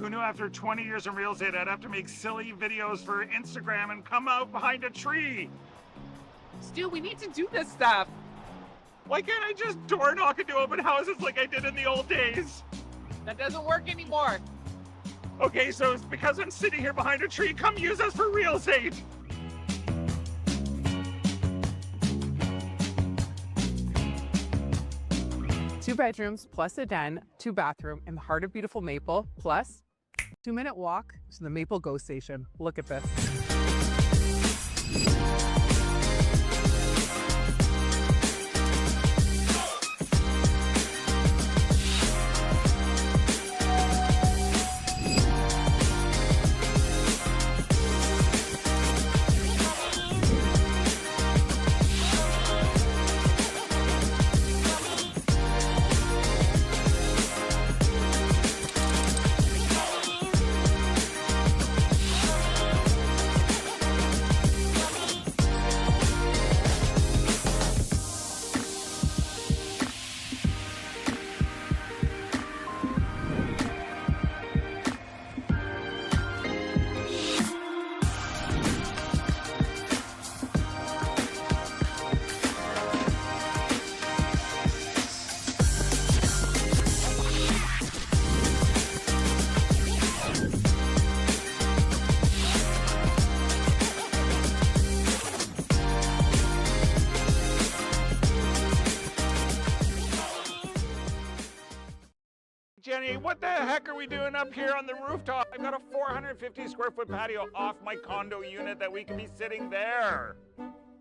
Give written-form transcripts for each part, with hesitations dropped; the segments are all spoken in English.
Who knew after 20 years in real estate I'd have to make silly videos for Instagram and come out behind a tree? Stu, we need to do this stuff. Why can't I just door knock into open houses like I did in the old days? That doesn't work anymore. Okay, so it's because I'm sitting here behind a tree. Come use us for real estate. Two bedrooms plus a den, 2-bathroom in the heart of beautiful Maple, plus 2-minute walk to the Maple GO station. Look at this. Jenny, what the heck are we doing up here on the rooftop? I've got a 450 square foot patio off my condo unit that we can be sitting there.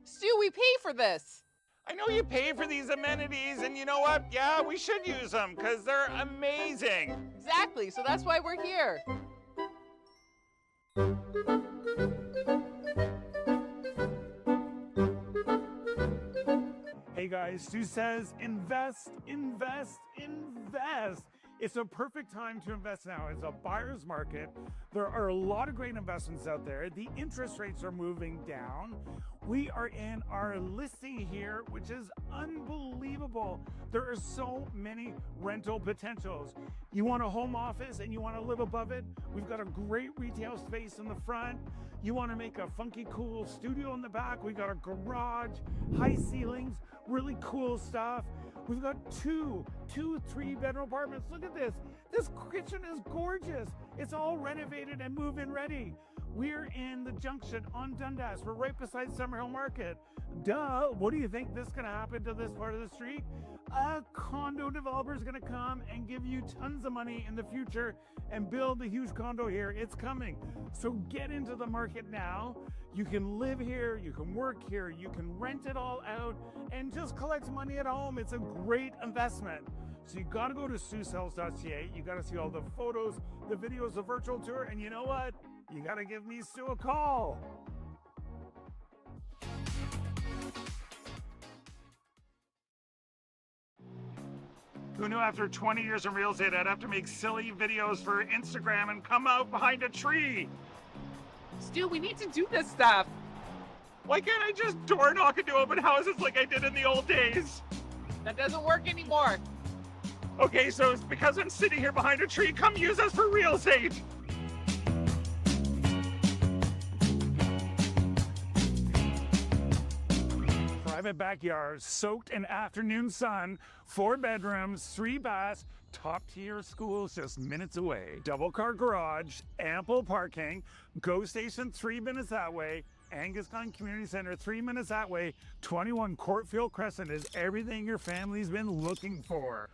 Stu, we pay for this. I know you pay for these amenities, and you know what? Yeah, we should use them because they're amazing. Exactly, so that's why we're here. Hey guys, Stu says invest, invest, invest. It's a perfect time to invest now. It's a buyer's market. There are a lot of great investments out there. The interest rates are moving down. We are in our listing here, which is unbelievable. There are so many rental potentials. You want a home office and you want to live above it? We've got a great retail space in the front. You want to make a funky, cool studio in the back? We've got a garage, high ceilings, really cool stuff. We've got two 3-bedroom apartments. Look at this. This kitchen is gorgeous. It's all renovated and move-in ready. We're in the Junction on Dundas. We're right beside Summerhill Market. Duh, what do you think this is gonna happen to this part of the street? A condo developer is gonna come and give you tons of money in the future and build a huge condo here. It's coming. So get into the market now. You can live here, you can work here, you can rent it all out and just collect money at home. It's a great investment. So you gotta go to SueSells.ca. You gotta see all the photos, the videos, the virtual tour, and you know what? You gotta give me Sue a call. Who knew after 20 years in real estate I'd have to make silly videos for Instagram and come out behind a tree? Stu, we need to do this stuff. Why can't I just door knock into open houses like I did in the old days? That doesn't work anymore. Okay, so it's because I'm sitting here behind a tree. Come use us for real estate. Private backyards, soaked in afternoon sun, 4 bedrooms, 3 baths, top tier schools just minutes away. Double car garage, ample parking, GO station 3 minutes that way, Anguscon Community Center 3 minutes that way, 21 Courtfield Crescent is everything your family's been looking for.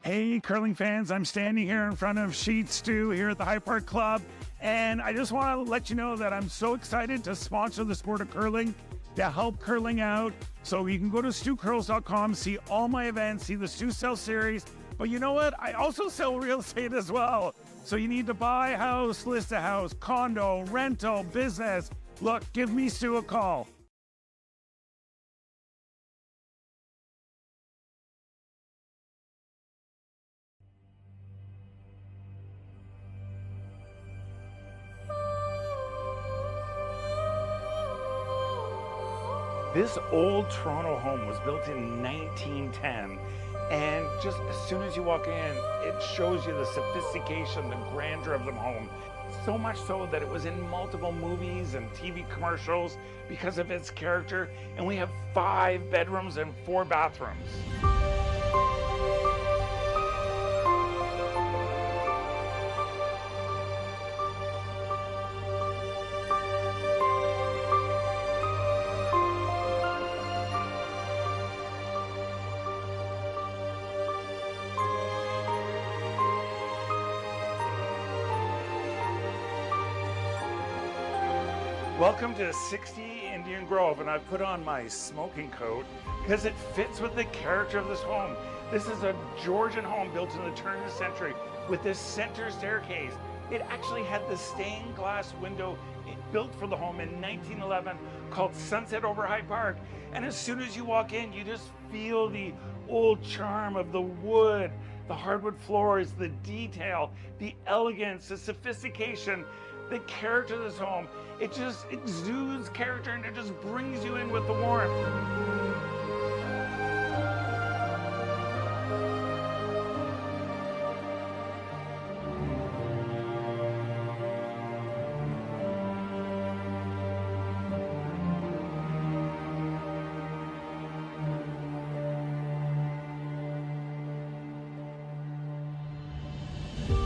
Hey curling fans, I'm standing here in front of Sheet Stew here at the High Park Club, and I just want to let you know that I'm so excited to sponsor the sport of curling. to help curling out. So you can go to stucurls.com, see all my events, see the Stu Sell series. But you know what? I also sell real estate as well. So you need to buy a house, list a house, condo, rental, business. Look, give me Stu a call. This old Toronto home was built in 1910, and just as soon as you walk in, it shows you the sophistication, the grandeur of the home. So much so that it was in multiple movies and TV commercials because of its character, and we have 5 bedrooms and 4 bathrooms. Welcome to 60 Indian Grove, and I put on my smoking coat because it fits with the character of this home. This is a Georgian home built in the turn of the century with this center staircase. It actually had the stained glass window built for the home in 1911 called Sunset over Hyde Park. And as soon as you walk in, you just feel the old charm of the wood, the hardwood floors, the detail, the elegance, the sophistication, the character of this home. It just exudes character, and it just brings you in with the warmth.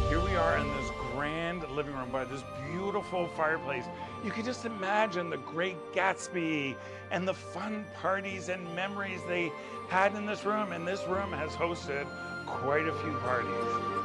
Here we are in this grand living room by this beautiful fireplace. You can just imagine the Great Gatsby and the fun parties and memories they had in this room. And this room has hosted quite a few parties.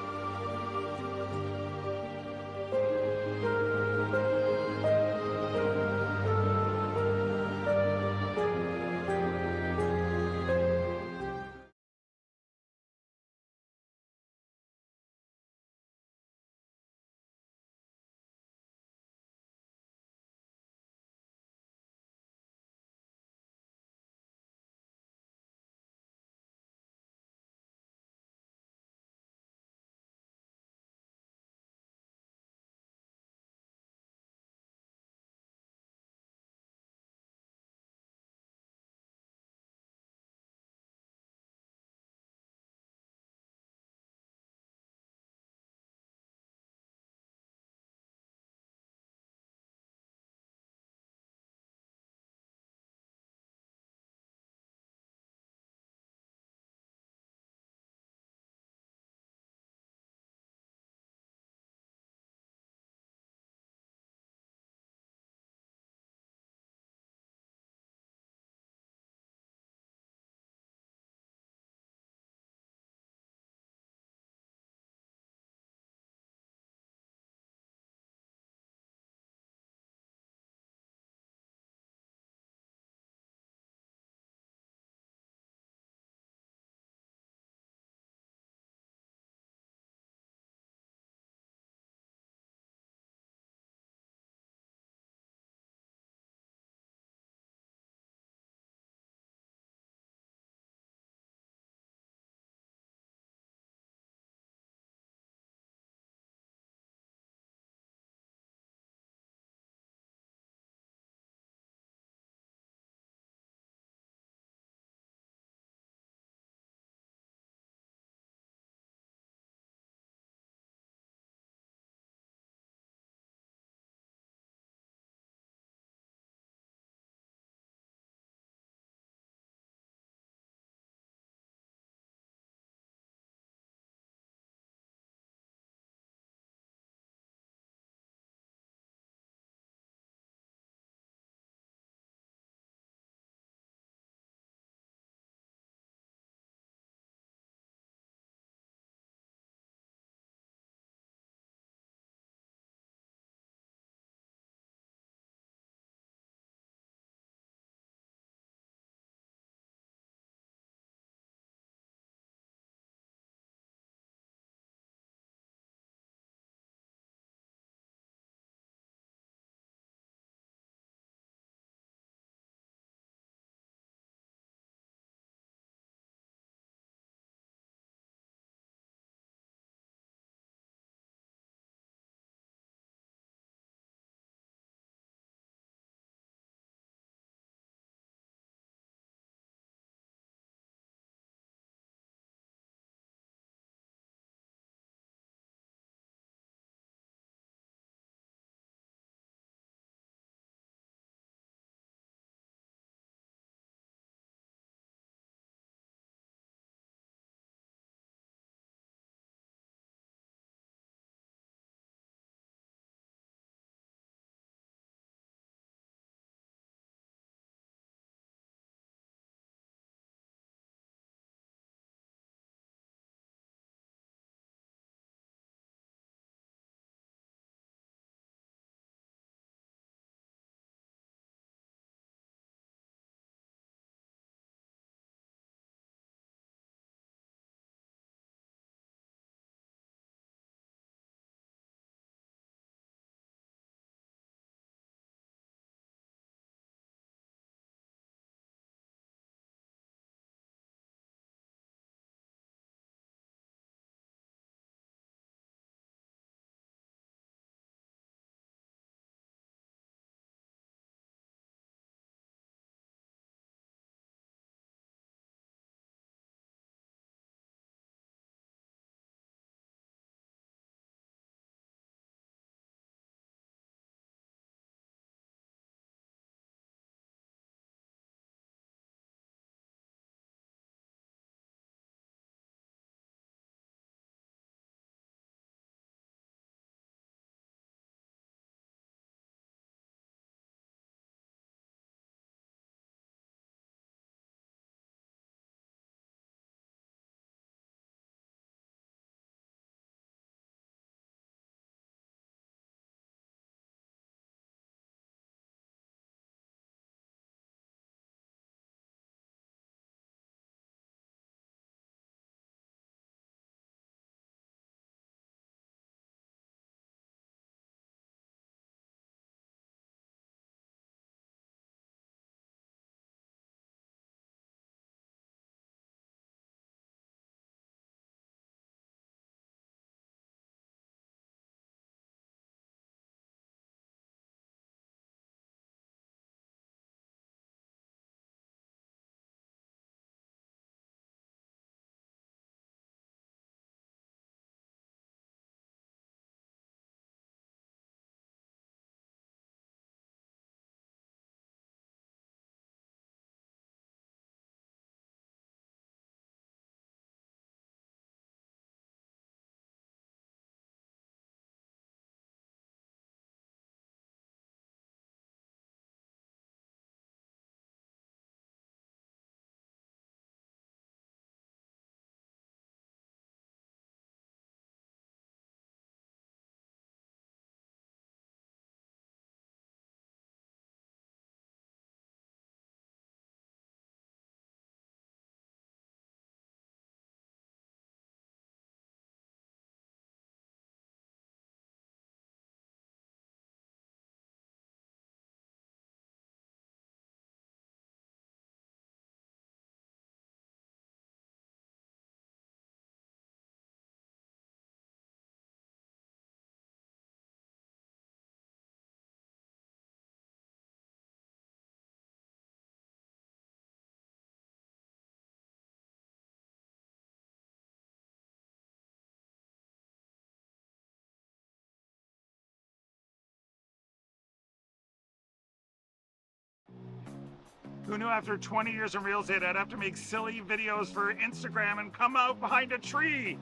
Who knew after 20 years in real estate I'd have to make silly videos for Instagram and come out behind a tree?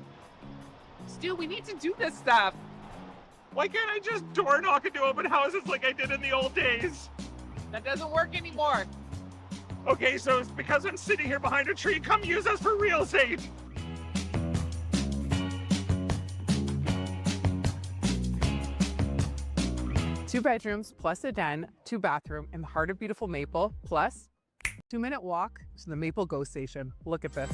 Stu, we need to do this stuff. Why can't I just door knock into open houses like I did in the old days? That doesn't work anymore. Okay, so it's because I'm sitting here behind a tree. Come use us for real estate. Two bedrooms plus a den, two bathroom in the heart of beautiful Maple, plus 2-minute walk to the Maple GO station. Look at this.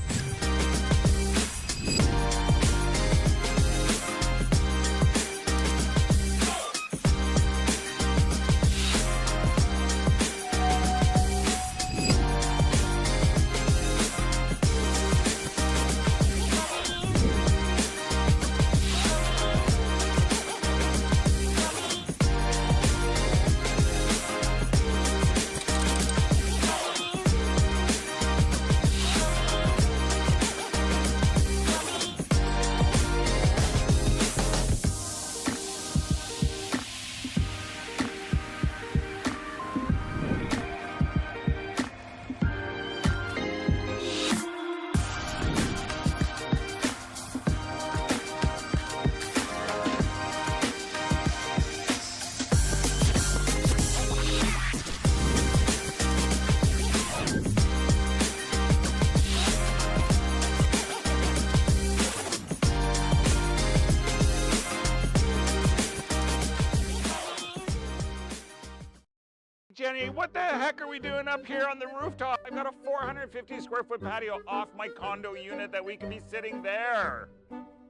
Jenny, what the heck are we doing up here on the rooftop? I've got a 450 square foot patio off my condo unit that we can be sitting there.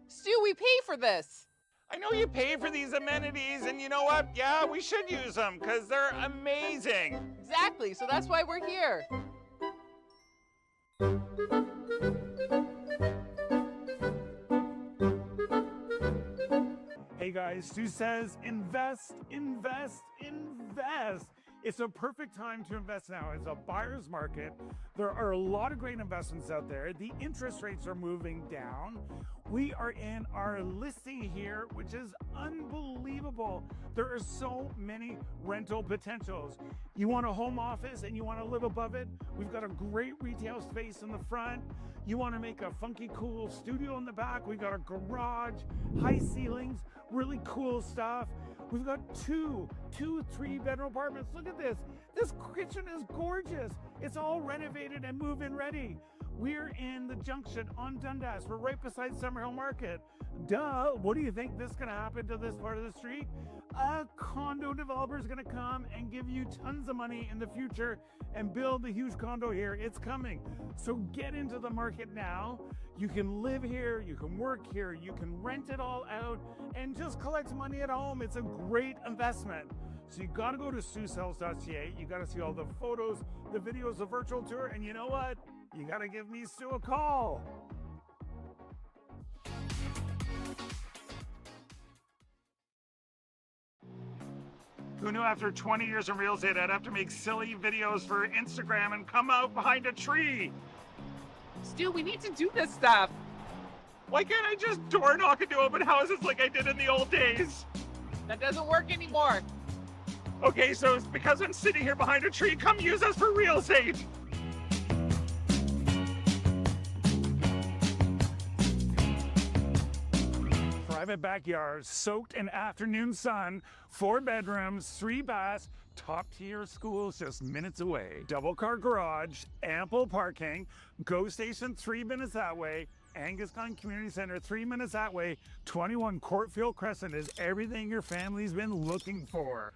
Stu, we pay for this. I know you pay for these amenities, and you know what? Yeah, we should use them because they're amazing. Exactly, so that's why we're here. Hey guys, Stu says invest, invest, invest. It's a perfect time to invest now. It's a buyer's market. There are a lot of great investments out there. The interest rates are moving down. We are in our listing here, which is unbelievable. There are so many rental potentials. You want a home office and you want to live above it? We've got a great retail space in the front. You want to make a funky, cool studio in the back? We've got a garage, high ceilings, really cool stuff. We've got two 3-bedroom apartments. Look at this. This kitchen is gorgeous. It's all renovated and move-in ready. We're in the Junction on Dundas. We're right beside Summerhill Market. Duh, what do you think this is gonna happen to this part of the street? A condo developer is gonna come and give you tons of money in the future and build a huge condo here. It's coming. So get into the market now. You can live here, you can work here, you can rent it all out and just collect money at home. It's a great investment. So you gotta go to StuSells.ca. You gotta see all the photos, the videos, the virtual tour, and you know what? You gotta give me Stu a call. Who knew after 20 years in real estate I'd have to make silly videos for Instagram and come out behind a tree? Stu, we need to do this stuff. Why can't I just door knock into open houses like I did in the old days? That doesn't work anymore. Okay, so it's because I'm sitting here behind a tree. Come use us for real estate. Private backyards, soaked in afternoon sun, 4 bedrooms, 3 baths, top tier schools just minutes away. Double car garage, ample parking, GO station 3 minutes that way, Anguscon Community Center 3 minutes that way, 21 Courtfield Crescent is everything your family's been looking for.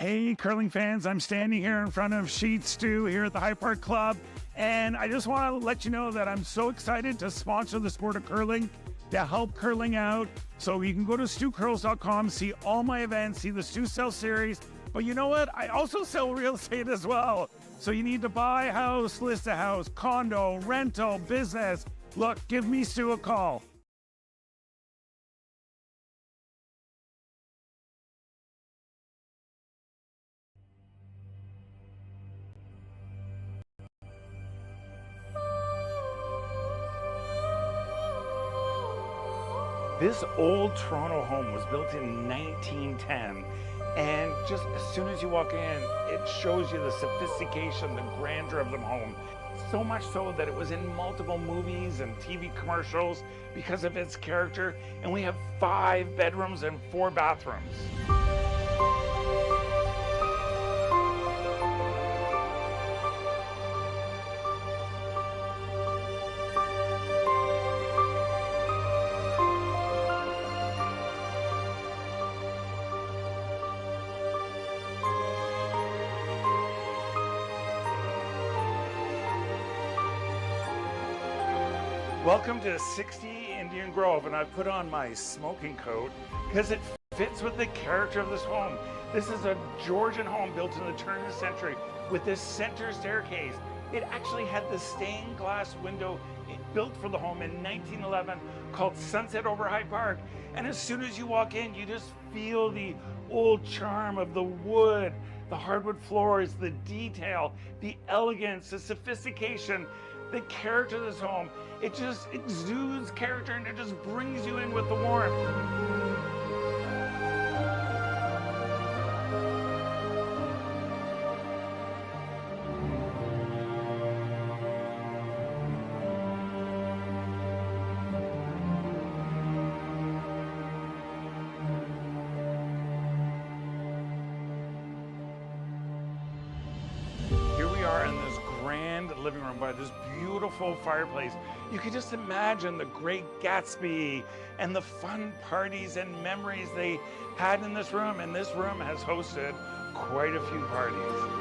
Hey curling fans, I'm standing here in front of Sheet Stew here at the High Park Club, and I just want to let you know that I'm so excited to sponsor the sport of curling. to help curling out. So you can go to stucurls.com, see all my events, see the Stu Sell series. But you know what? I also sell real estate as well. So you need to buy a house, list a house, condo, rental, business. Look, give me Stu a call. This old Toronto home was built in 1910, and just as soon as you walk in, it shows you the sophistication, the grandeur of the home. So much so that it was in multiple movies and TV commercials because of its character, and we have 5 bedrooms and 4 bathrooms. Welcome to 60 Indian Grove, and I put on my smoking coat because it fits with the character of this home. This is a Georgian home built in the turn of the century with this center staircase. It actually had the stained glass window built for the home in 1911 called Sunset over Hyde Park. And as soon as you walk in, you just feel the old charm of the wood, the hardwood floors, the detail, the elegance, the sophistication, the character of this home. It just exudes character, and it just brings you in with the warmth. Here we are in this grand living room by this beautiful fireplace. You can just imagine the Great Gatsby and the fun parties and memories they had in this room, and this room has hosted quite a few parties.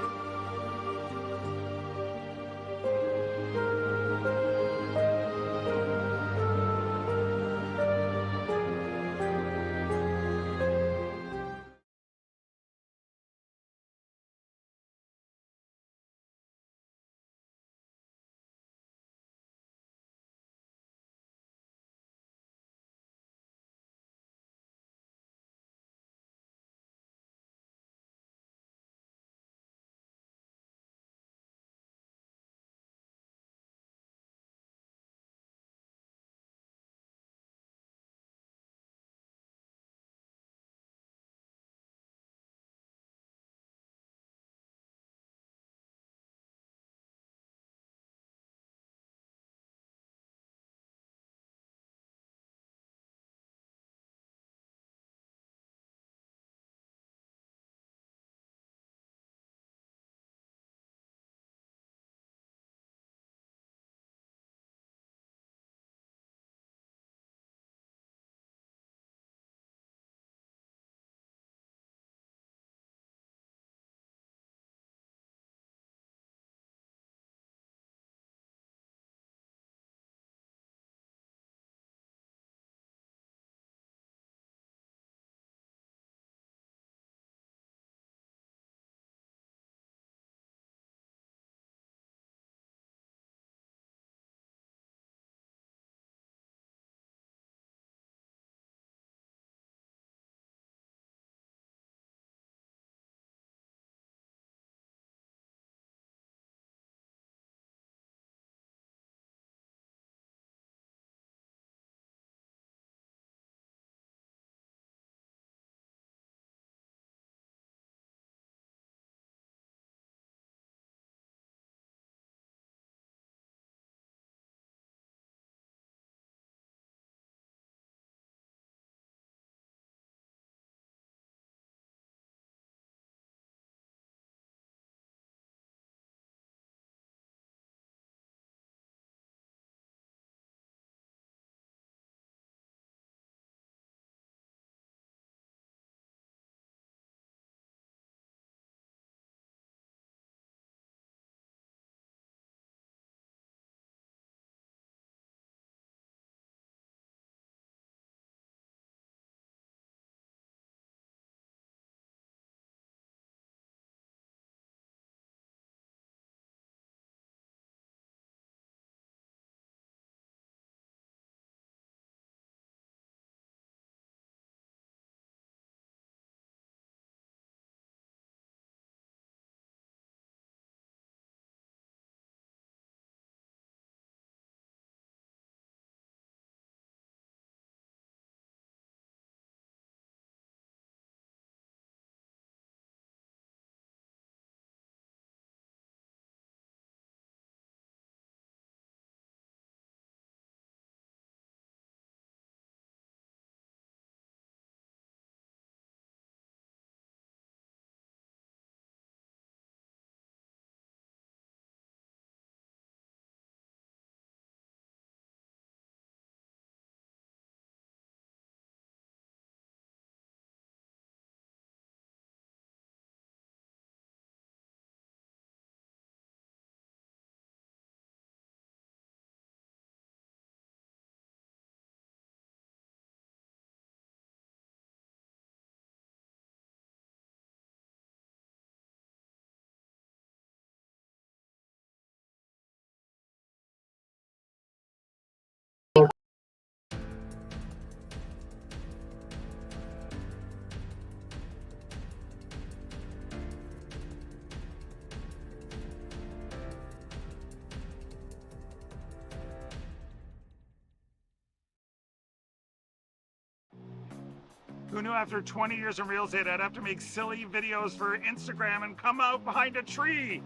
Who knew after 20 years in real estate I'd have to make silly videos for Instagram and come out behind a tree?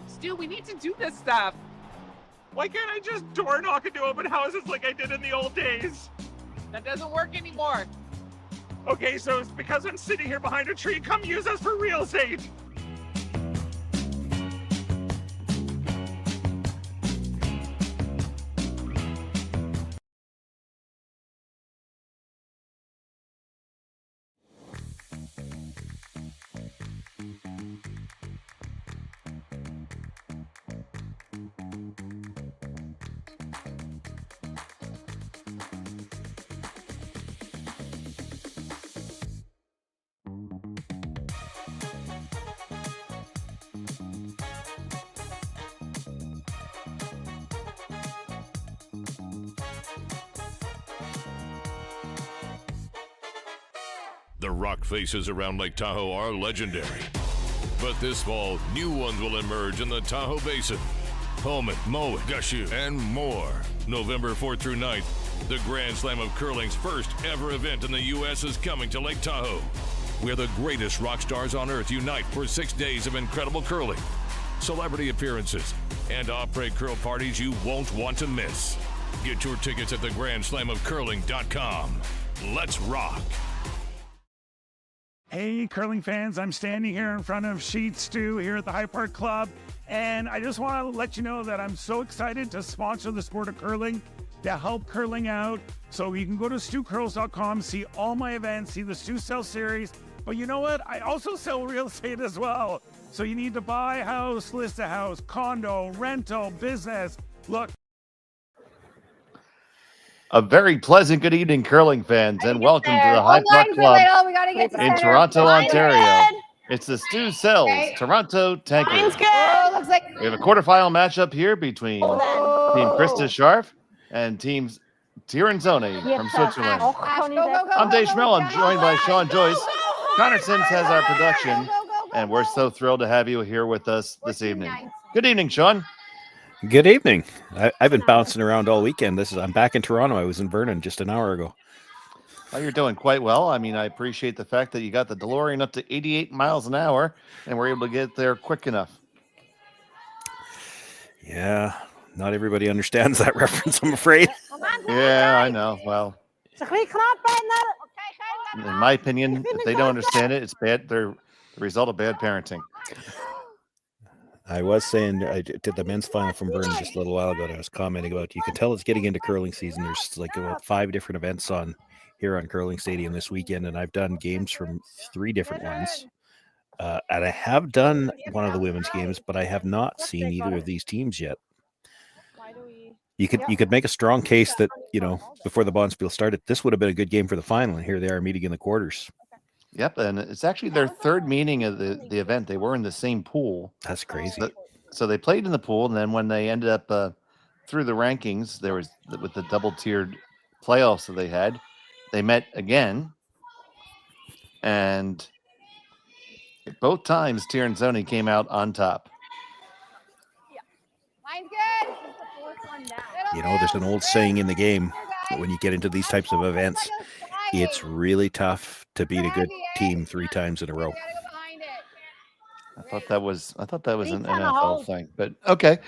Stu, we need to do this stuff. Why can't I just door knock into open houses like I did in the old days? That doesn't work anymore. Okay, so it's because I'm sitting here behind a tree. Come use us for real estate. The rock faces around Lake Tahoe are legendary. But this fall, new ones will emerge in the Tahoe Basin. Pullman, Mowat, Gushu, and more. November 4th through 9th, the Grand Slam of Curling's first ever event in the U.S. is coming to Lake Tahoe, where the greatest rock stars on earth unite for 6 days of incredible curling, celebrity appearances, and off-break curl parties you won't want to miss. Get your tickets at thegrandslamofcurling.com. Let's rock. Hey, curling fans, I'm standing here in front of Sheet Stew here at the High Park Club, and I just want to let you know that I'm so excited to sponsor the sport of curling, to help curling out. So you can go to stewcurls.com, see all my events, see the Stew Sell series, but you know what? I also sell real estate as well. So you need to buy a house, list a house, condo, rental, business. Look. A very pleasant good evening, curling fans, and welcome to the High Park Club in Toronto, Ontario. It's the Stu Sells Toronto Tankard. We have a quarterfinal matchup here between Team Krista Scharf and Team Tirinzoni from Switzerland. I'm Dave Schmell. I'm joined by Sean Joyce. Connor Sims has our production, and we're so thrilled to have you here with us this evening. Good evening, Sean. Good evening. I've been bouncing around all weekend. I'm back in Toronto. I was in Vernon just an hour ago. Well, you're doing quite well. I mean, I appreciate the fact that you got the DeLorean up to 88 miles an hour and were able to get there quick enough. Yeah, not everybody understands that reference, I'm afraid. Yeah, I know. Well, in my opinion, if they don't understand it, it's bad. They're the result of bad parenting. I was saying I did the men's final from Vernon just a little while ago, and I was commenting about you can tell it's getting into curling season. There's like about 5 different events on here on Curling Stadium this weekend, and I've done games from 3 different ones. And I have done one of the women's games, but I have not seen either of these teams yet. You could make a strong case that, you know, before the Bonspiel started, this would have been a good game for the final, and here they are meeting in the quarters. Yep, and it's actually their 3rd meeting of the event. They were in the same pool. That's crazy. So they played in the pool, and then when they ended up through the rankings, there was with the double-tiered playoffs that they had, they met again, and both times Tirinzoni came out on top. You know, there's an old saying in the game that when you get into these types of events, it's really tough to beat a good team 3 times in a row. I thought that was an NFL thing, but okay.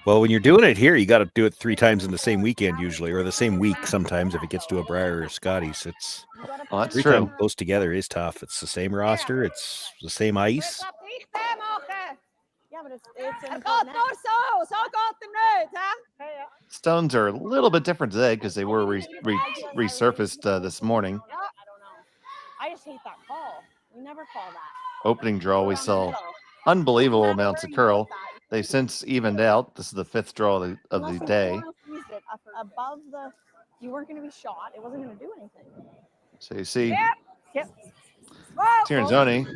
Well, when you're doing it here, you got to do it 3 times in the same weekend usually, or the same week sometimes if it gets to a Briar or a Scotty's. It's that's 3 true. times close together is tough. It's the same roster. It's the same ice. Yeah, but it's Stones are a little bit different today because they were resurfaced this morning. I just hate that call. We never call that. Opening draw, we saw unbelievable amounts of curl. They've since evened out. This is the 5th draw of the day. Above the, you weren't going to be shot. It wasn't going to do anything. So you see, Yep. Tirinzoni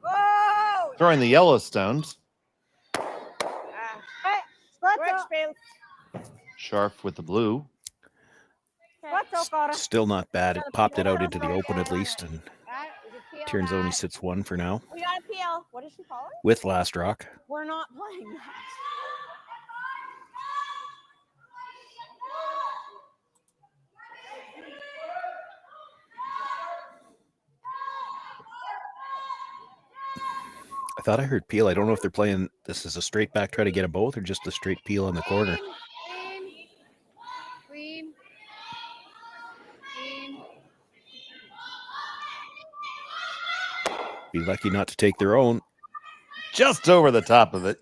Whoa! throwing the Yellowstones. Scharf with the blue. Still not bad. It popped it out into the open at least, and Tirinzoni sits 1 for now. We got a PL. What does she call it? With last rock. We're not playing that. thought I heard peel. I don't know if they're playing this as a straight back, try to get them both, or just a straight peel in the corner. Clean. Be lucky not to take their own. Just over the top of it.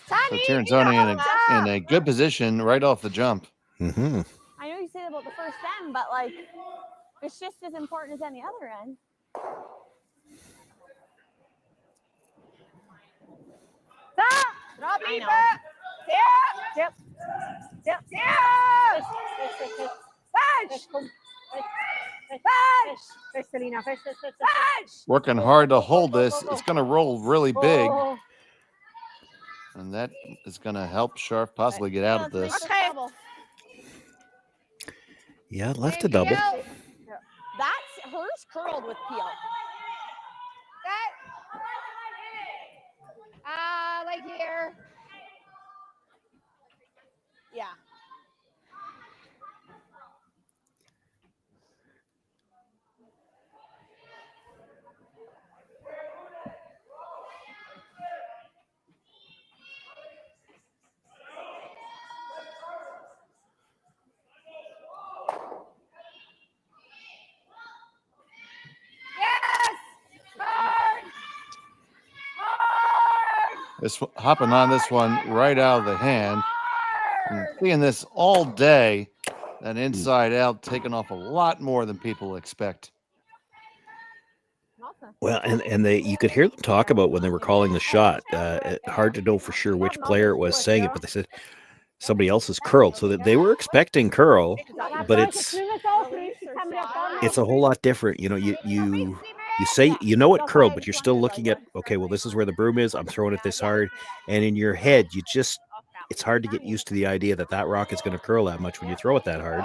So Tirinzoni in a good position right off the jump. Mm-hmm. I know you say that about the first end, but like, it's just as important as any other end. Stop! I know. Yep. Working hard to hold this. It's going to roll really big. And that is going to help Scharf possibly get out of this. Okay. Yeah, left a double. That's hers curled with peel. Like here. Yeah. This hopping on this one right out of the hand. And seeing this all day, that inside out taking off a lot more than people expect. Well, and you could hear them talk about when they were calling the shot. Hard to know for sure which player it was saying it, but they said somebody else is curled, so that they were expecting curl, but it's a whole lot different. You know, you say you know it curled, but you're still looking at, okay, well, this is where the broom is. I'm throwing it this hard, and in your head, it's hard to get used to the idea that that rock is going to curl that much when you throw it that hard.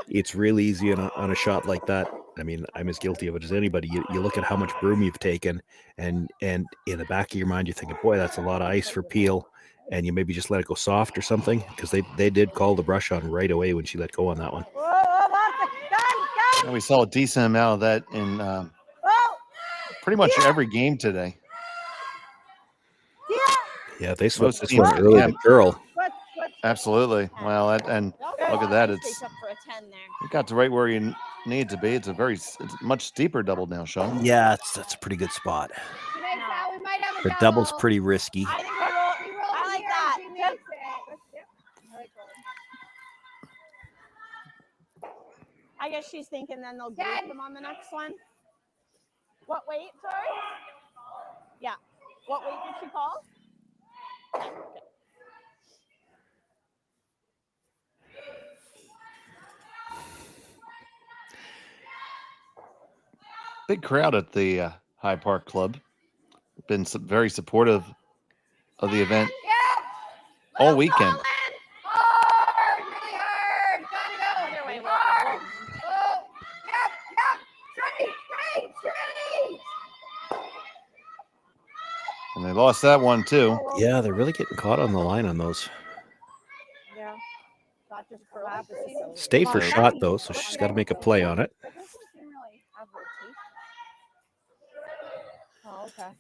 It's real easy on a shot like that. I mean, I'm as guilty of it as anybody. You look at how much broom you've taken, and in the back of your mind, you're thinking, boy, that's a lot of ice for peel, and you maybe just let it go soft or something, because they did call the brush on right away when she let go on that one. And we saw a decent amount of that in pretty much every game today. Yeah, they switched this one early to curl. Absolutely. Well, and look at that. It got to right where you need to be. It's a much steeper double now, Sean. Yeah, that's a pretty good spot. The double's pretty risky. I like that. I guess she's thinking then they'll group them on the next one. What weight, sorry? Yeah. What weight did she call? Big crowd at the High Park Club. Been very supportive of the event all weekend. And they lost that one too. Yeah, they're really getting caught on the line on those. Yeah. Stayed for shot though, so she's got to make a play on it. Oh, okay.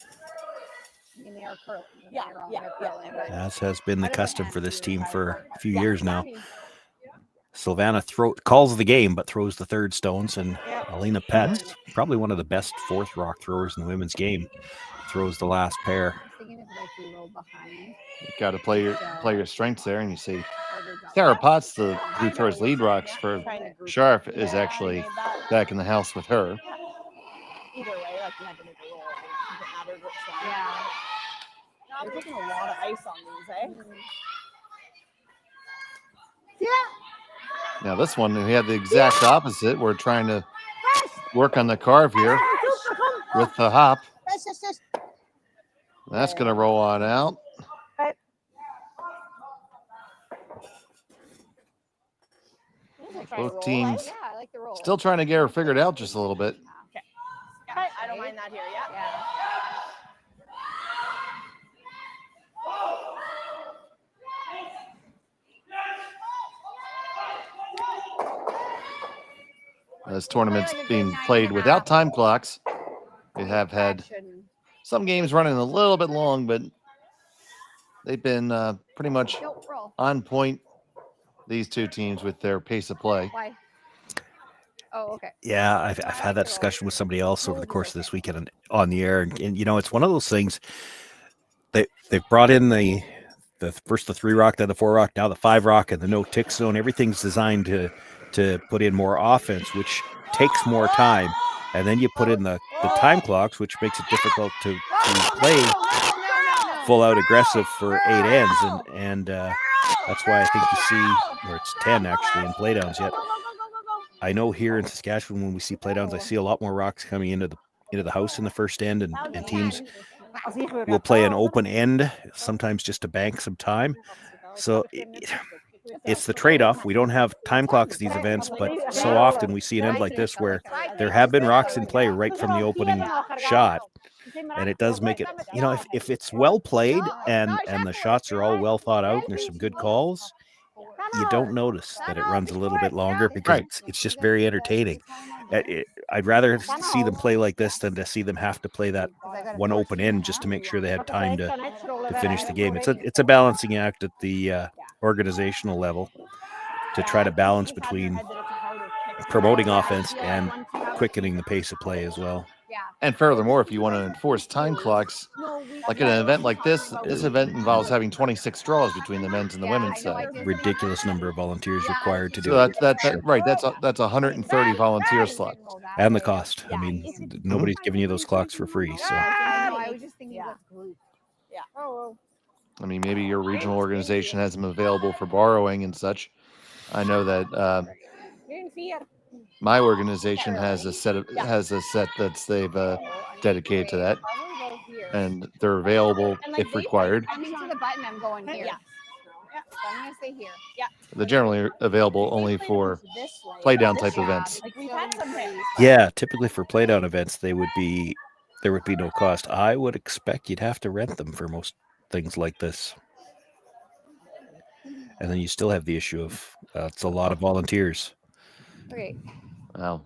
As has been the custom for this team for a few years now. Silvana calls the game, but throws the third stones, and Alina Petz, probably one of the best fourth rock throwers in the women's game, throws the last pair. You've got to play your strengths there, and you see Sarah Potts, who throws lead rocks for Scharf, is actually back in the house with her. Either way, like you had to make a roll. It doesn't matter which one. Yeah. We're taking a lot of ice on these, eh? Yeah. Now this one, we have the exact opposite. We're trying to work on the carve here with the hop. That's going to roll on out. Both teams still trying to get her figured out just a little bit. Okay. I don't mind that here. Yeah. This tournament's being played without time clocks. We have had some games running a little bit long, but they've been pretty much on point, these two teams, with their pace of play. Why? Oh, okay. Yeah, I've had that discussion with somebody else over the course of this weekend on the air, and you know, it's one of those things. They've brought in the first the 3 rock, then the 4 rock, now the 5 rock, and the no tick zone. Everything's designed to put in more offense, which takes more time, and then you put in the time clocks, which makes it difficult to play full out aggressive for 8 ends, and that's why I think you see, or it's 10 actually in playdowns yet. I know here in Saskatchewan, when we see playdowns, I see a lot more rocks coming into the house in the first end, and teams will play an open end, sometimes just to bank some time. So it's the trade-off. We don't have time clocks at these events, but so often we see an end like this where there have been rocks in play right from the opening shot. And it does make it, you know, if it's well played and the shots are all well thought out and there's some good calls, you don't notice that it runs a little bit longer because it's just very entertaining. I'd rather see them play like this than to see them have to play that one open end just to make sure they have time to finish the game. It's a balancing act at the organizational level to try to balance between promoting offense and quickening the pace of play as well. And furthermore, if you want to enforce time clocks, like in an event like this event involves having 26 draws between the men's and the women's side. Ridiculous number of volunteers required to do So it. that's 130 volunteer slots. And the cost. I mean, nobody's giving you those clocks for free. So I was just thinking about group. Yeah. Oh, I mean, maybe your regional organization has them available for borrowing and such. I know that my organization has a set that's they've dedicated to that, and they're available if required. Coming to the button, I'm going here. Yeah. So I'm gonna stay here. They're generally available only for playdown type events. like we've had some days. yeah, typically for playdown events, there would be no cost. I would expect you'd have to rent them for most things like this. And then you still have the issue of it's a lot of volunteers. Okay. Wow.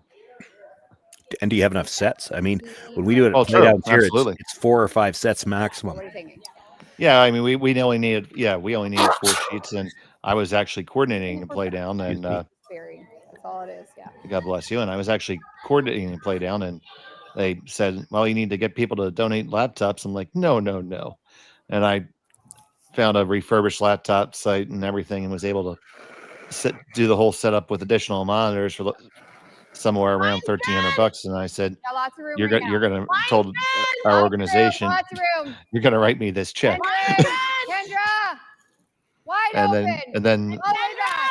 And do you have enough sets? I mean, when we do it at true. playdowns here, Absolutely. it's 4 or 5 sets maximum. What are you thinking? Yeah, I mean, we only needed 4 sheets, and I was actually coordinating a playdown, and Very. That's all it is. Yeah. God bless you. And I was actually coordinating a playdown, and they said, "Well, you need to get people to donate laptops." I'm like, "No, no, no," and I found a refurbished laptop site and everything, and was able to do the whole setup with additional monitors for somewhere around $1,300. And I said, Got lots of room. "You're right gonna told our organization Lots of room. you're gonna write me this check, Kendra. Wide and open. then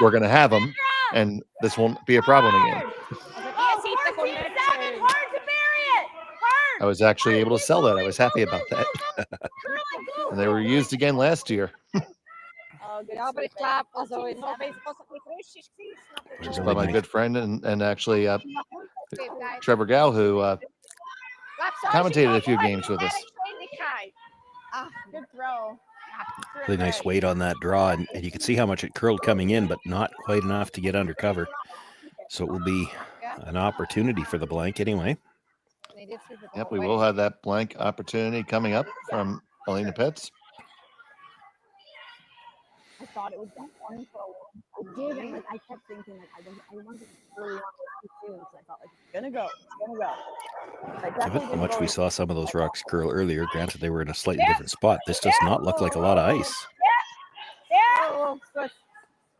we're gonna have them, and this won't be a problem again." I was actually able to sell that. I was happy about that. And they were used again last year. Just by my good friend and actually Trevor Gow, who commentated a few games with us. Good throw. Really nice weight on that draw, and you can see how much it curled coming in, but not quite enough to get under cover. So it will be an opportunity for the blank anyway. Yep, we will have that blank opportunity coming up from Alina Pitts. I thought it was that one throw. I did, and I kept thinking I wasn't really wanting to do it, so I thought it's gonna go. Given how much we saw some of those rocks curl earlier, granted they were in a slightly different spot, this does not look like a lot of ice.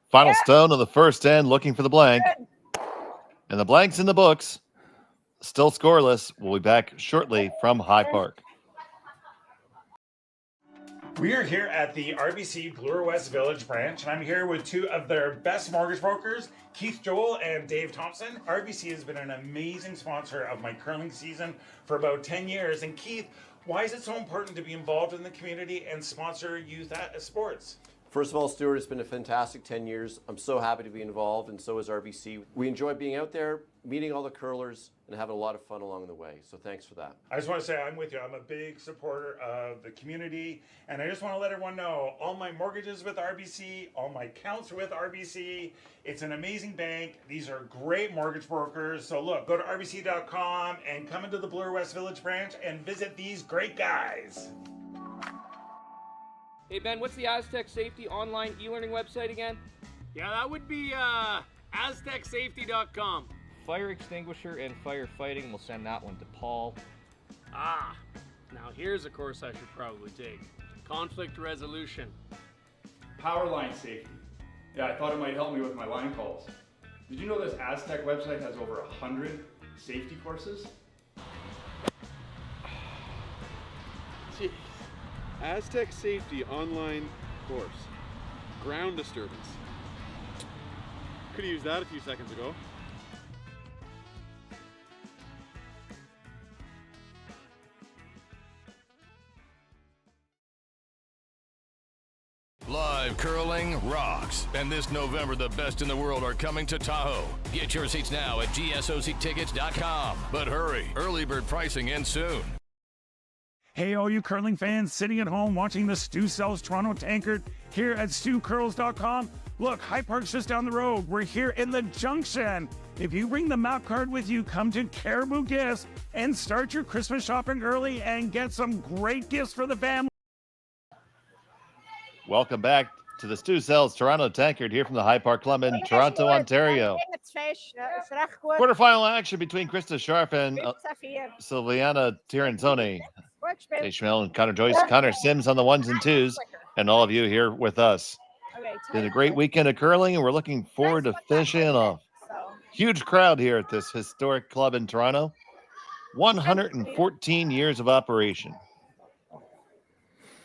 Final stone of the first end, looking for the blank. And the blank's in the books. Still scoreless. We'll be back shortly from High Park. We are here at the RBC Bloor West Village branch, and I'm here with 2 of their best mortgage brokers, Keith Joel and Dave Thompson. RBC has been an amazing sponsor of my curling season for about 10 years. And Keith, why is it so important to be involved in the community and sponsor youth sports? First of all, Stuart, it's been a fantastic 10 years. I'm so happy to be involved, and so is RBC. We enjoy being out there, meeting all the curlers and having a lot of fun along the way. So thanks for that. I just want to say I'm with you. I'm a big supporter of the community, and I just want to let everyone know all my mortgages with RBC, all my accounts are with RBC. It's an amazing bank. These are great mortgage brokers. So look, go to rbc.com and come into the Bloor West Village branch and visit these great guys. Hey Ben, what's the Aztec Safety online e-learning website again? Yeah, that would be aztecsafety.com. Fire extinguisher and firefighting, we'll send that one to Paul. Ah, now here's a course I should probably take. Conflict resolution. Power line safety. Yeah, I thought it might help me with my line calls. Did you know this Aztec website has over 100 safety courses? Jeez. Aztec Safety online course. Ground disturbance. Could have used that a few seconds ago. Live curling rocks. And this November, the best in the world are coming to Tahoe. Get your seats now at gsoctickets.com. But hurry, early bird pricing ends soon. Hey, all you curling fans sitting at home watching the Stu Sells Toronto Tankard here at StuCurls.com. Look, High Park's just down the road. We're here in the Junction. If you bring the map card with you, come to Caribou Gifts and start your Christmas shopping early and get some great gifts for the family. Welcome back to the Stu Sells Toronto Tankard here from the High Park Club in Toronto, Ontario. Quarterfinal action between Krista Scharf and Silvana Tirinzoni. Dave Schmel and Connor Joyce, Connor Sims on the ones and twos, and all of you here with us. Been a great weekend of curling, and we're looking forward to finishing off. Huge crowd here at this historic club in Toronto. 114 years of operation.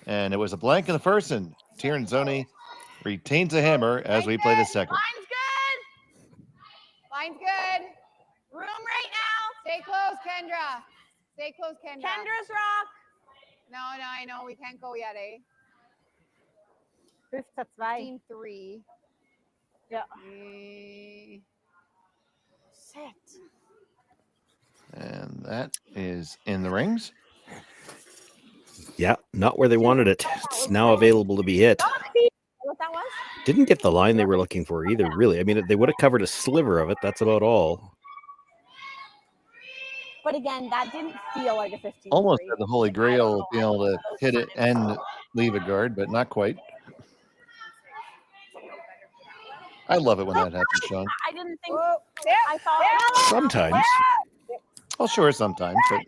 And it was a blank in the first, and Tirinzoni retains a hammer as we play the second. Line's good. Line's good. Room right now. Stay close, Kendra. Stay close, Kendra. Kendra's rock. No, I know. We can't go yet, eh? 15-3. Yeah. Sit. And that is in the rings. Yeah, not where they wanted it. It's now available to be hit. What that was? Didn't get the line they were looking for either, really. I mean, they would have covered a sliver of it. That's about all. But again, that didn't feel like a 15. Almost had the Holy Grail of being able to hit it and leave a guard, but not quite. I love it when that happens, Sean. I didn't think. I thought. Sometimes. Well, sure, sometimes. But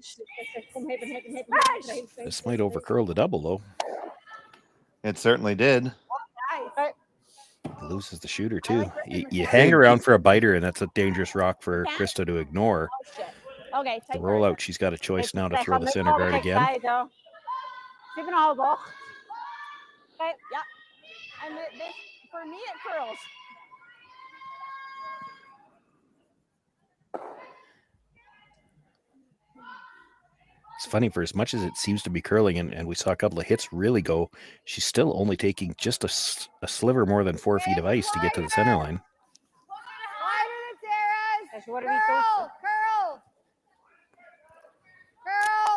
this might overcurl the double, though. it certainly did. Loses the shooter, too. You hang around for a biter, and that's a dangerous rock for Krista to ignore. Okay. The rollout, she's got a choice now to throw the center guard again. Okay, yeah. And this, for me, it curls. It's funny, for as much as it seems to be curling, and we saw a couple of hits really go, she's still only taking just a sliver more than 4 feet of ice to get to the center line. Curl.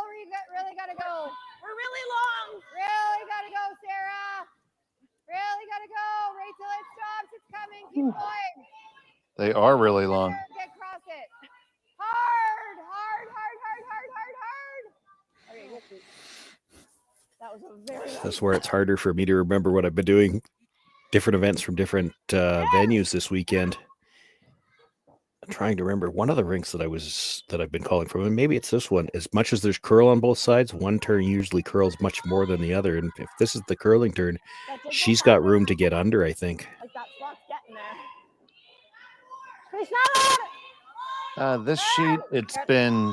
We really got to go. We're really long. Really got to go, Sarah. Really got to go. Wait till it stops. It's coming. Keep going. They are really long. Get across it. Hard. Okay, good. That was a very. That's where it's harder for me to remember what I've been doing. Different events from different venues this weekend. I'm trying to remember one of the rinks that I've been calling from, and maybe it's this one. As much as there's curl on both sides, one turn usually curls much more than the other. And if this is the curling turn, she's got room to get under, I think. Like that block's getting there. This sheet, it's been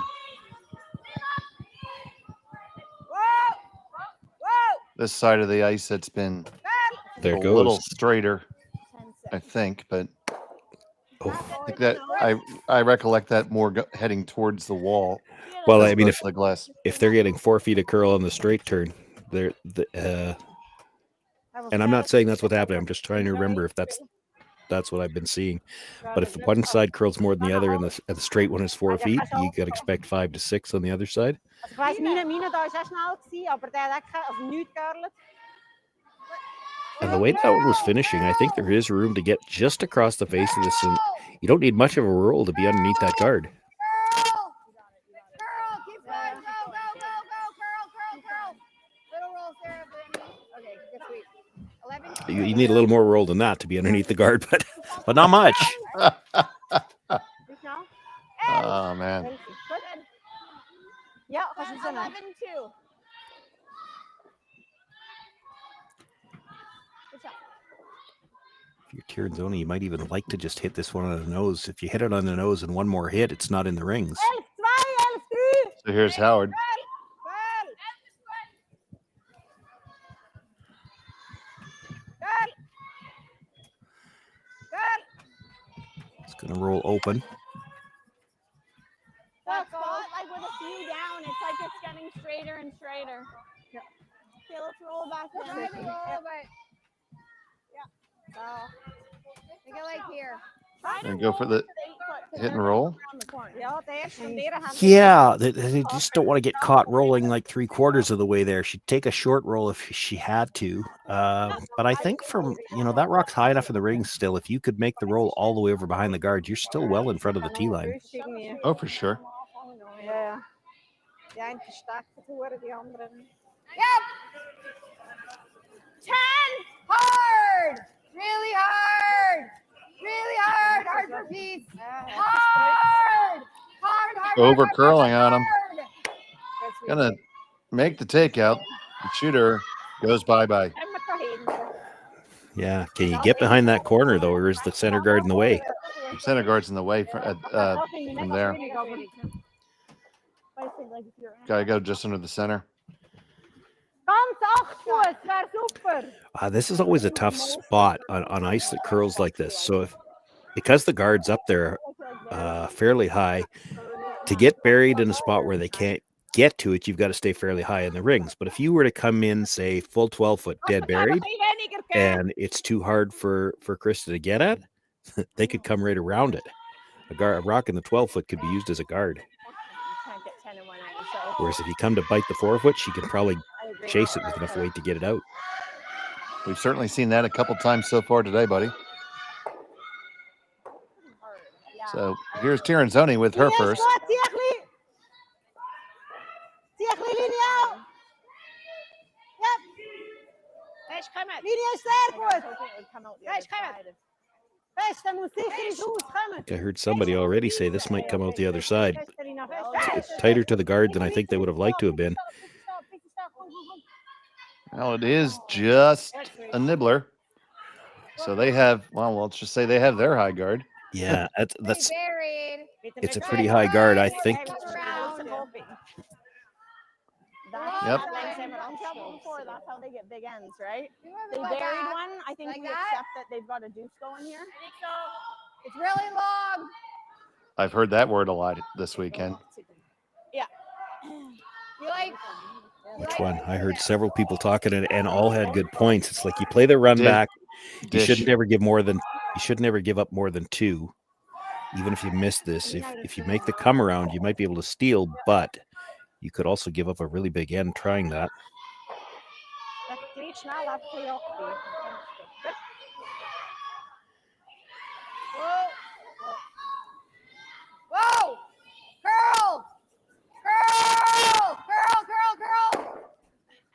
this side of the ice. It's been there a goes. little straighter, I think, but. I think that I recollect that more heading towards the wall. Well, I mean, if they're getting 4 feet of curl on the straight turn, and I'm not saying that's what happened. I'm just trying to remember if that's That's what I've been seeing. But if one side curls more than the other and the straight one is 4 feet, you could expect 5 to 6 on the other side. And the way that one was finishing, I think there is room to get just across the face of this, and you don't need much of a roll to be underneath that guard. You need a little more roll than that to be underneath the guard, but not much. Oh, man. Yeah, 11-2. If you're Tirinzoni, you might even like to just hit this one on the nose. If you hit it on the nose and one more hit, it's not in the rings. So here's Howard. It's going to roll open. That spot, like with a few down, it's like it's getting straighter and straighter. Yeah. Okay, let's roll back in. Oh, make it like here. And go for the hit and roll. Yeah, they just don't want to get caught rolling like 3/4 of the way there. She'd take a short roll if she had to. But I think from, that rock's high enough in the rings still. If you could make the roll all the way over behind the guard, you're still well in front of the tee line. Oh, for sure. Yeah. Yep. 10 hard, really hard, really hard, hard for Pete. Hard. Over curling on him. Gonna make the takeout. The shooter goes bye-bye. Yeah. Can you get behind that corner, though, or is the center guard in the way? The center guard's in the way from there. Gotta go just under the center. This is always a tough spot on ice that curls like this. So because the guard's up there fairly high, to get buried in a spot where they can't get to it, you've got to stay fairly high in the rings. But if you were to come in, say, full 12-foot dead buried, and it's too hard for Krista to get at, they could come right around it. A rock in the 12-foot could be used as a guard. Whereas if you come to bite the 4-foot, she can probably chase it with enough weight to get it out. We've certainly seen that a couple times so far today, buddy. So here's Tirinzoni with her first. I heard somebody already say this might come out the other side. It's tighter to the guard than I think they would have liked to have been. Well, it is just a nibbler. So they have, well, let's just say they have their high guard. Yeah, that's it's a pretty high guard, I think. Yep. Before, that's how they get big ends, right? They buried one. I think we accept that they've got a deuce going here. It's really long. I've heard that word a lot this weekend. Yeah. You like Which one? I heard several people talking and all had good points. It's like you play the run back. You should never give up more than 2. Even if you miss this, if you make the come around, you might be able to steal, but you could also give up a really big end trying that. Whoa! Curl!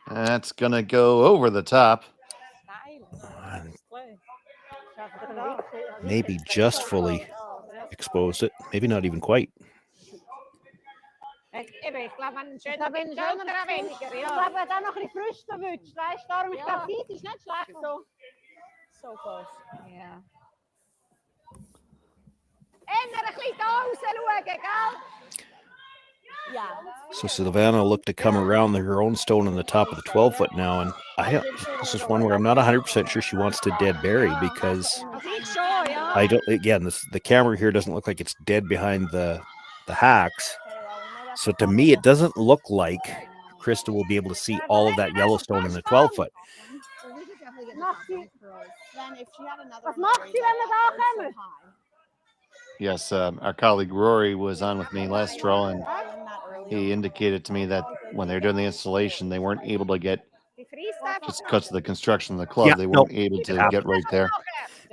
That's going to go over the top. Maybe just fully expose it. Maybe not even quite. So close. Yeah. Yeah. So Silvana looked to come around her own stone on the top of the 12-foot now, and this is one where I'm not 100% sure she wants to dead bury because I don't. Again, the camera here doesn't look like it's dead behind the hacks. So to me, it doesn't look like Krista will be able to see all of that Yellowstone in the 12-foot. get the top of these curls. Then if she had another Was one that Moxie was in the like dark, so Emma? high. Yes, our colleague Rory was on with me last draw, and Rolling that early he indicated to me that when they were doing the installation, they weren't able to get, just because of the construction of the club, Yeah, they no, weren't able it to happens. get right there.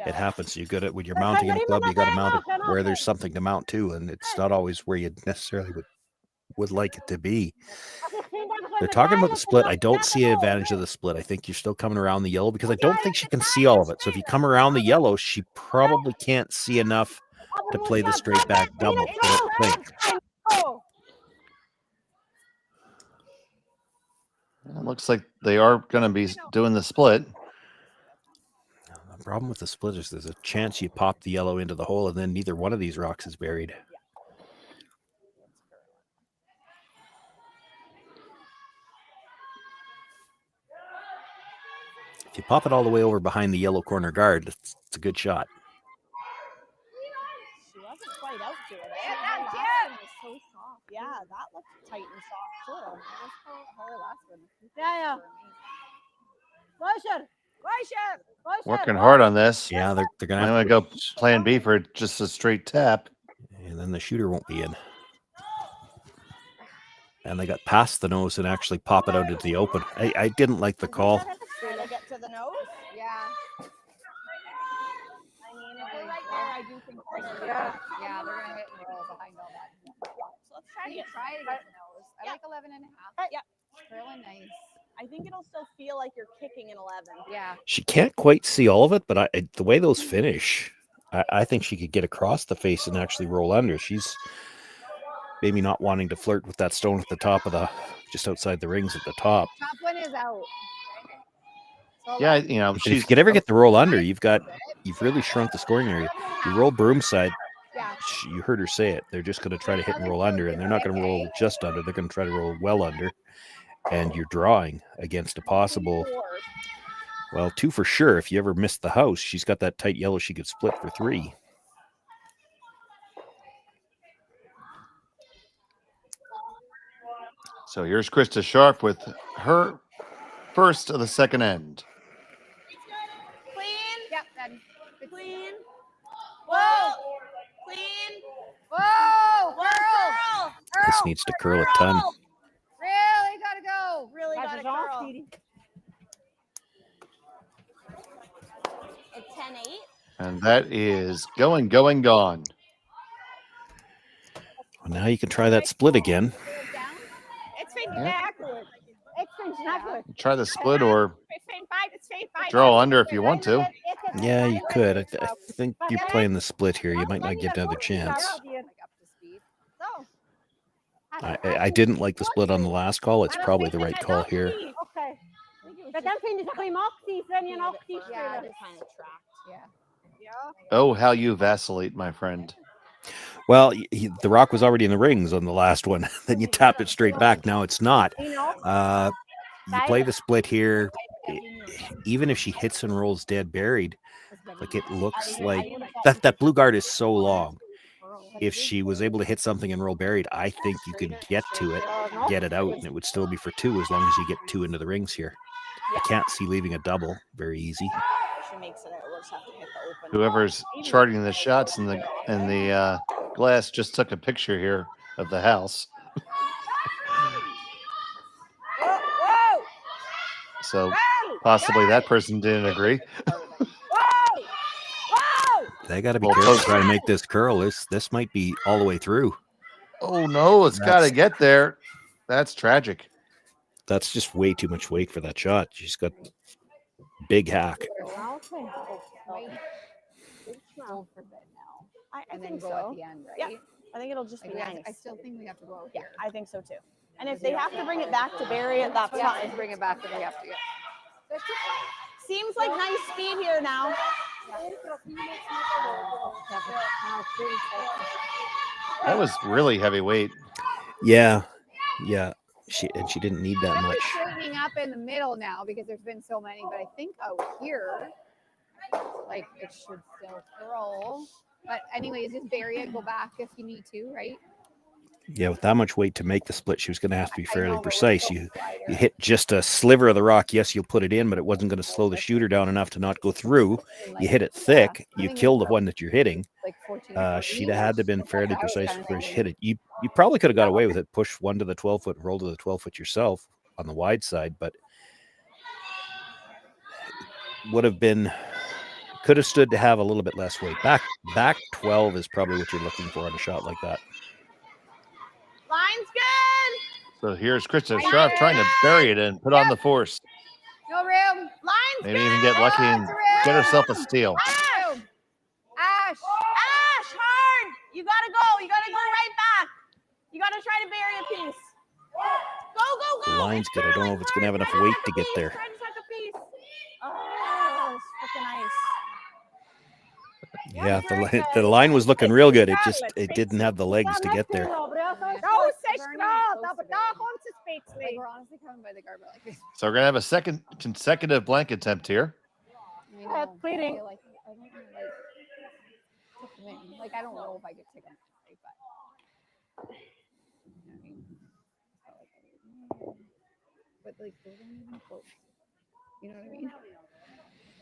It happens. You got it when you're mounting in a club. You got to mount it where there's something to mount to, and it's not always where you necessarily would like it to be. They're talking about the split. I don't see an advantage of the split. I think you're still coming around the yellow because I don't think she can see all of it. So if you come around the yellow, she probably can't see enough to play the straight back double. I don't think. It looks like they are going to be doing the split. The problem with the split is there's a chance you pop the yellow into the hole and then neither one of these rocks is buried. If you pop it all the way over behind the yellow corner guard, it's a good shot. She wasn't quite out to it. Her last one was so soft. Yeah, that looked tight and soft too. Her last one. Yeah. Closer. Working hard on this. Yeah, they're going to I'm have going to to go plan B for just a straight tap. and then the shooter won't be in. And they got past the nose and actually pop it out into the open. I didn't like the call. Trying to get to the nose? Yeah. I mean, if they're right there, I do think they're Yeah, they're gonna hit and roll behind all that. So let's try to get the nose. I like 11 and a half. Yeah. Really nice. I think it'll still feel like you're kicking an 11. Yeah. She can't quite see all of it, but the way those finish, I think she could get across the face and actually roll under. She's maybe not wanting to flirt with that stone at the top of just outside the rings at the top. Top one is out. So Yeah, you know, If you could ever get the roll under, you've really shrunk the scoring area. You roll broom side. Yeah. You heard her say it. They're just going to try to hit and roll under, and they're not going to roll just under. They're going to try to roll well under. And you're drawing against a possible, well, 2 for sure. If you ever missed the house, she's got that tight yellow she could split for 3. So here's Krista Scharf with her first of the second end. Clean. Yep. Then Clean. Whoa. Clean. Whoa. Curl. This needs to curl a ton. Really gotta go. Really gotta curl. It's 10-8. And that is going, gone. Well, now you can try that split again. It's been Yeah. backward. It's been backward. Try the split or It's been 5. It's been 5. draw under if you want to. Yeah, you could. I think you're playing the split here. You might not get another chance. I didn't like the split on the last call. It's probably the right call here. Okay. But then finish the Moxie, then you know, Yeah, just kind of tracked. Yeah. Oh, how you vacillate, my friend. Well, the rock was already in the rings on the last one. Then you tap it straight back. Now it's not. You play the split here. Even if she hits and rolls dead buried, like it looks like that blue guard is so long. If she was able to hit something and roll buried, I think you could get to it, get it out, and it would still be for 2 as long as you get 2 into the rings here. I can't see leaving a double very easy. She makes it out. We'll just have to hit the open. Whoever's charting the shots in the glass just took a picture here of the house. Whoa. So possibly that person didn't agree. They got to be careful trying to make this curl. This might be all the way through. Oh no, it's got to get there. That's tragic. That's just way too much weight for that shot. She's got big hack. I And then think go so. at the end, right? Yeah. I think it'll just be Like, nice. I still think we have to go out Yeah, here. I think so too. And if they have to bring it back to bury it, that's Yeah, fine. let's bring it back and we have to get. Seems like nice speed here now. That was really heavyweight. Yeah. She didn't need that much. It's straightening up in the middle now because there's been so many, but I think out here, like it should still curl. But anyways, just bury it, go back if you need to, right? Yeah, with that much weight to make the split, she was going to have to be fairly precise. You hit just a sliver of the rock. Yes, you'll put it in, but it wasn't going to slow the shooter down enough to not go through. You hit it thick. You kill the one that you're hitting. She'd have had to have been fairly precise before she hit it. You probably could have got away with it. Push one to the 12-foot, roll to the 12-foot yourself on the wide side, but could have stood to have a little bit less weight. Back 12 is probably what you're looking for on a shot like that. Line's good. So here's Krista Scharf trying to bury it and put on the force. No room. Line's Maybe even get lucky and get herself a steal. Ash. Ash, hard. You gotta go. You gotta go right back. You gotta try to bury a piece. Go. The line's good. I don't know if it's going to have enough weight to get there. Try to tuck a piece. Oh, it's freaking nice. Yeah, the line was looking real good. It didn't have the legs to get there. So we're gonna have a second consecutive blank attempt here. Pleading. Like I don't know if I could take them, but like those aren't even close. You know what I mean?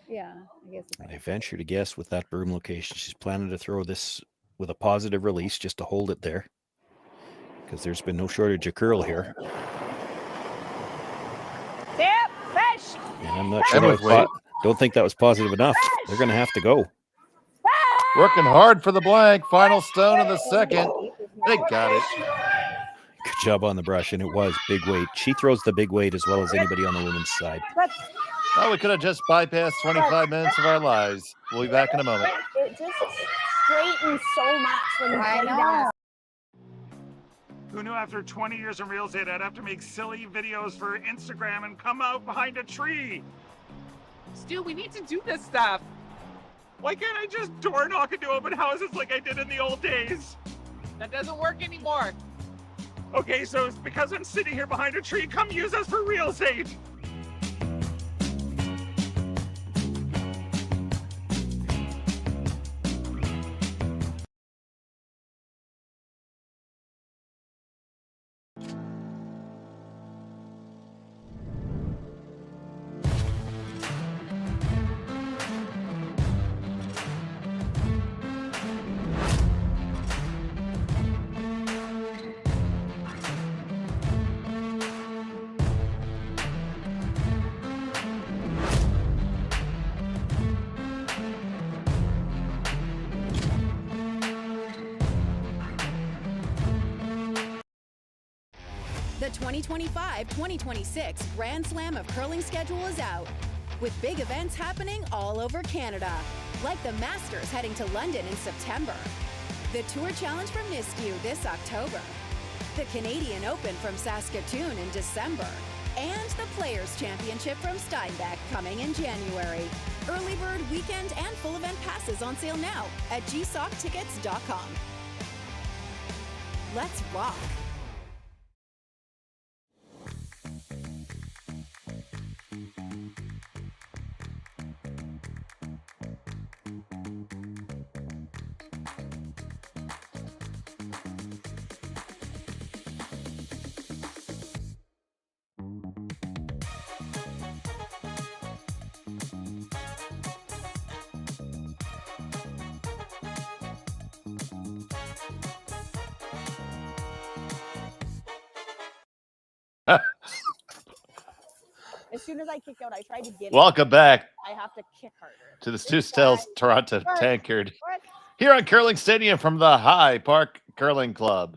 Yeah, I guess. I venture to guess with that broom location, she's planning to throw this with a positive release just to hold it there, because there's been no shortage of curl here. Yep, fish. And I'm not sure. Don't think that was positive enough. They're going to have to go. Working hard for the blank. Final stone of the second. They got it. Good job on the brush, and it was big weight. She throws the big weight as well as anybody on the women's side. Well, we could have just bypassed 25 minutes of our lives. We'll be back in a moment. It just straightens so much when you get down. Who knew after 20 years in real estate I'd have to make silly videos for Instagram and come out behind a tree? Stu, we need to do this stuff. Why can't I just door knock into open houses like I did in the old days? That doesn't work anymore. Okay, so it's because I'm sitting here behind a tree. Come use us for real estate. The 2025-2026 Grand Slam of Curling schedule is out, with big events happening all over Canada, like the Masters heading to London in September, the Tour Challenge from Nisku this October, the Canadian Open from Saskatoon in December, and the Players' Championship from Steinbeck coming in January. Early bird weekend and full event passes on sale now at gsocktickets.com. Let's rock! As soon as I kick out, I try to get Welcome back I have to kick harder. to the Stu Sells Toronto Tankard here on Curling Stadium from the High Park Curling Club.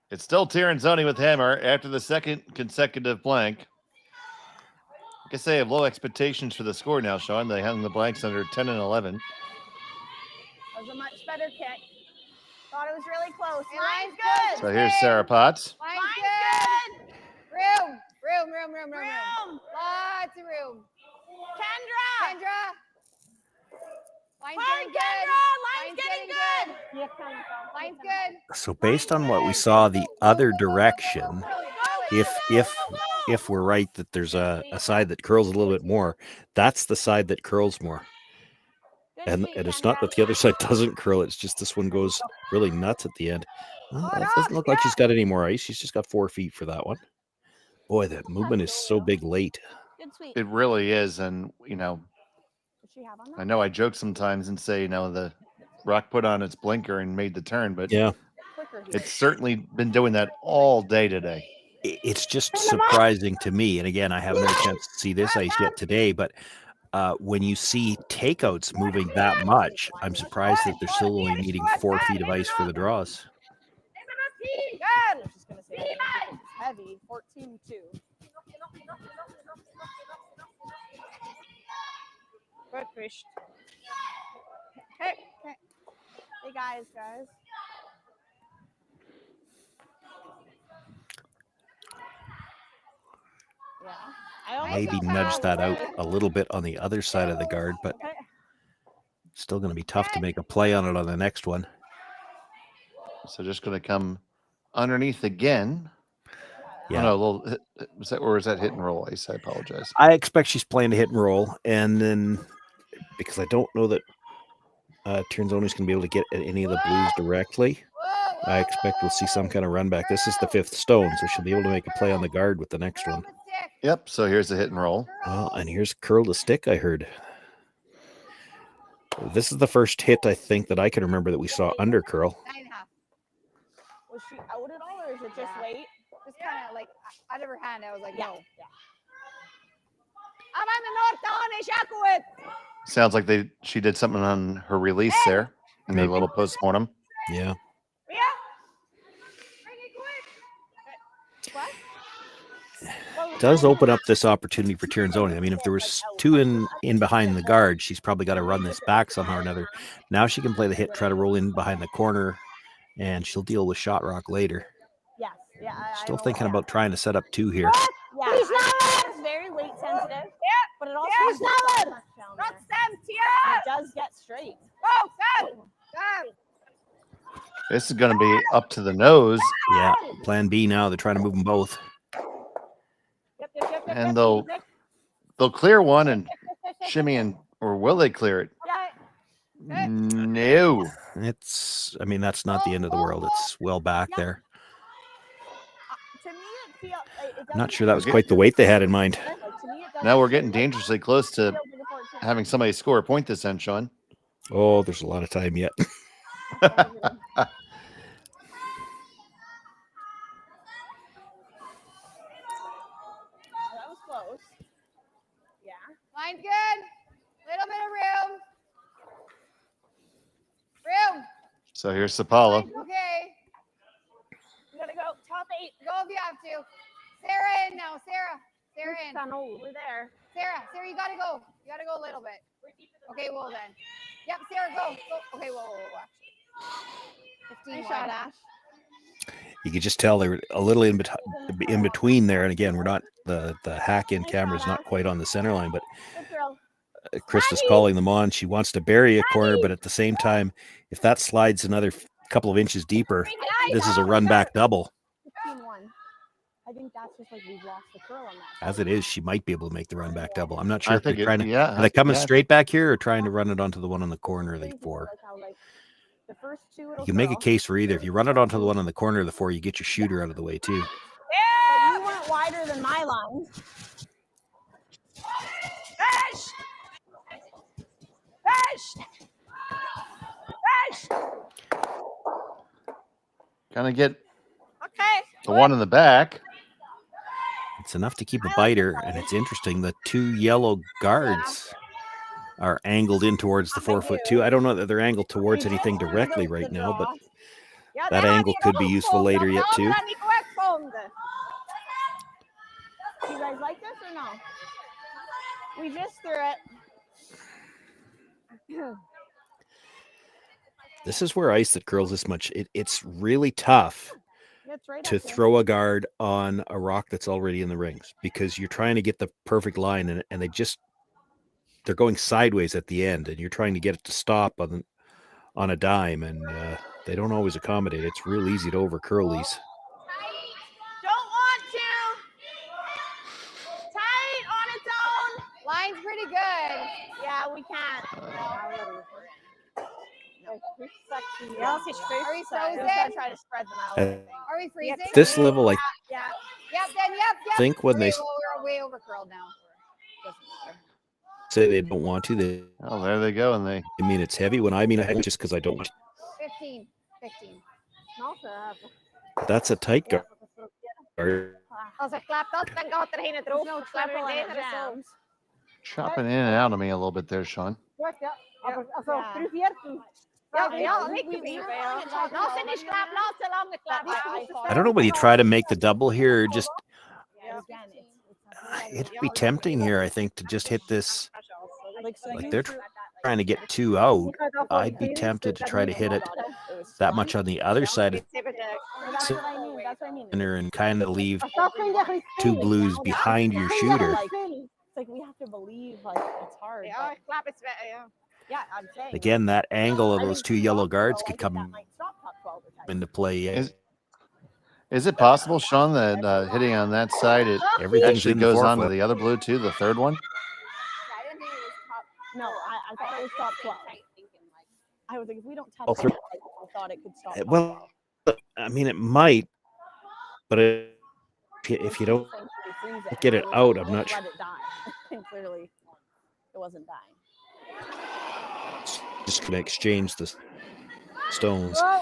It's still Tirinzoni with hammer after the second consecutive blank. I guess they have low expectations for the score now, Sean. They hung the blanks under 10 and 11. That was a much better kick. Thought it was really close. Line's good. So here's Sarah Potts. Line's good. Room. Lots of room. Kendra. Line's getting good. Line's good. So based on what we saw the other direction, if we're right that there's a side that curls a little bit more, that's the side that curls more. And it's not that the other side doesn't curl. It's just this one goes really nuts at the end. Well, it doesn't look like she's got any more ice. She's just got 4 feet for that one. Boy, that movement is so big late. It really is. And, I know I joke sometimes and say, the rock put on its blinker and made the turn, but yeah, it's certainly been doing that all day today. It's just surprising to me. And again, I haven't had a chance to see this ice yet today, but when you see takeouts moving that much, I'm surprised that they're still only needing 4 feet of ice for the draws. Good. I was just gonna say that it's heavy. 14-2. Good fish. Hey, hey, hey, guys. Yeah. Maybe nudge that out a little bit on the other side of the guard, but still going to be tough to make a play on it on the next one. So just going to come underneath again. Yeah. Oh, no, was that hit and roll ice? I apologize. I expect she's playing to hit and roll, and then because I don't know that Tirinzoni's going to be able to get at any of the blues directly, I expect we'll see some kind of run back. This is the 5th stone, so she'll be able to make a play on the guard with the next one. Yep. So here's the hit and roll. Well, and here's curl to stick, I heard. This is the first hit, I think, that I can remember that we saw under curl. Was she out at all, or is it just late? Just kind of like out of her hand. I was like, no. I'm on the North Dawn. Sounds like she did something on her release there in the little postmortem. Yeah. It does open up this opportunity for Tirinzoni. I mean, if there was 2 in behind the guard, she's probably got to run this back somehow or another. Now she can play the hit, try to roll in behind the corner, and she'll deal with shot rock later. Yes. Yeah. Still thinking about trying to set up 2 here. Yeah. It's very weight sensitive. Yeah. But it also is it does get straight. This is going to be up to the nose. Yeah. Plan B now. They're trying to move them both. And they'll clear one and shimmy or will they clear it? No. I mean, that's not the end of the world. It's well back there. I'm not sure that was quite the weight they had in mind. Now we're getting dangerously close to having somebody score a point this end, Sean. Oh, there's a lot of time yet. Line's good. Little bit of room. Room. So here's Sapala. Okay. You gotta go top 8. Go if you have to. Sarah in now. Sarah in. Over there. Sarah, you gotta go. You gotta go a little bit. Okay, well then. Yep, Sarah, go. Okay, whoa. 15 shot, Ash. You could just tell they were a little in between there. And again, we're not the hack in camera is not quite on the center line, but Krista's calling them on. She wants to bury a corner, but at the same time, if that slides another couple of inches deeper, this is a run back double. 15-1. I think that's just like we've lost the curl on that. As it is, she might be able to make the run back double. I'm not sure I if they're think trying to. Are they coming straight back here or trying to run it onto the one on the corner of the 4? The first 2 You can make a case for either. If you run it onto the one on the corner of the 4, you get your shooter out of the way too. But you weren't wider than my line. Fish! Gonna get the one in the back. It's enough to keep a biter, and it's interesting. The 2 yellow guards are angled in towards the 4'2". I don't know that they're angled towards anything directly right now, but that angle could be useful later yet too. You guys like this or no? We just threw it. This is where ice that curls this much. It's really tough to throw a guard on a rock that's already in the rings because you're trying to get the perfect line and they're going sideways at the end and you're trying to get it to stop on a dime and they don't always accommodate. It's real easy to over curl these. Don't want to. Tight on its own. Line's pretty good. Yeah, we can't. Are we frozen? Try to spread them out. Are we freezing? At this level, I Yeah. Yep, then yep. think when they Okay, well, we're way over curled now. Doesn't matter. say they don't want to, they there they go, and they. I mean it's heavy. When I mean heavy, just because I don't want to. 15. That's a tight guard. Als ik klap dat, dan gaat er heen het rood. Chopping in and out of me a little bit there, Sean. I don't know whether you try to make the double here or just. It'd be tempting here, I think, to just hit this. Like they're trying to get 2 out. I'd be tempted to try to hit it that much on the other side of center and kind of leave 2 blues behind your shooter. It's like we have to believe like it's hard. Yeah, I'm saying. Again, that angle of those 2 yellow guards could come into play. Is it possible, Sean, that hitting on that side, it Everything's actually in the goes on to forefoot. the other blue too, the third one? No, I thought it was top 12. I was like, if we don't touch Oh, it, I thought it could stop. Well, I mean, it might, but if you don't get it out, I'm not sure. Let it die. And clearly, it wasn't dying. Just going to exchange the stones. Whoa,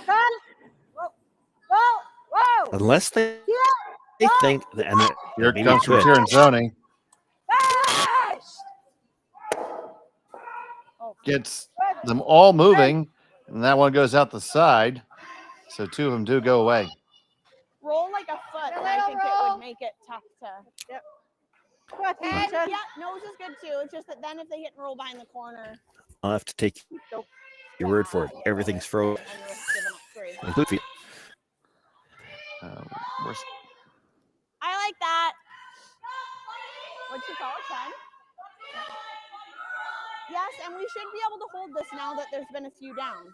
whoa! Unless they think that, and that Here maybe comes from could. Tirinzoni. Gets them all moving, and that one goes out the side. So 2 of them do go away. Roll like a foot, and I think it would make it tough to. Yep. And, yeah, nose is good too. It's just that then if they hit and roll behind the corner, I'll have to take your word for it. Everything's frozen. Including I like that. What'd you call it, 10? Yes, and we should be able to hold this now that there's been a few down.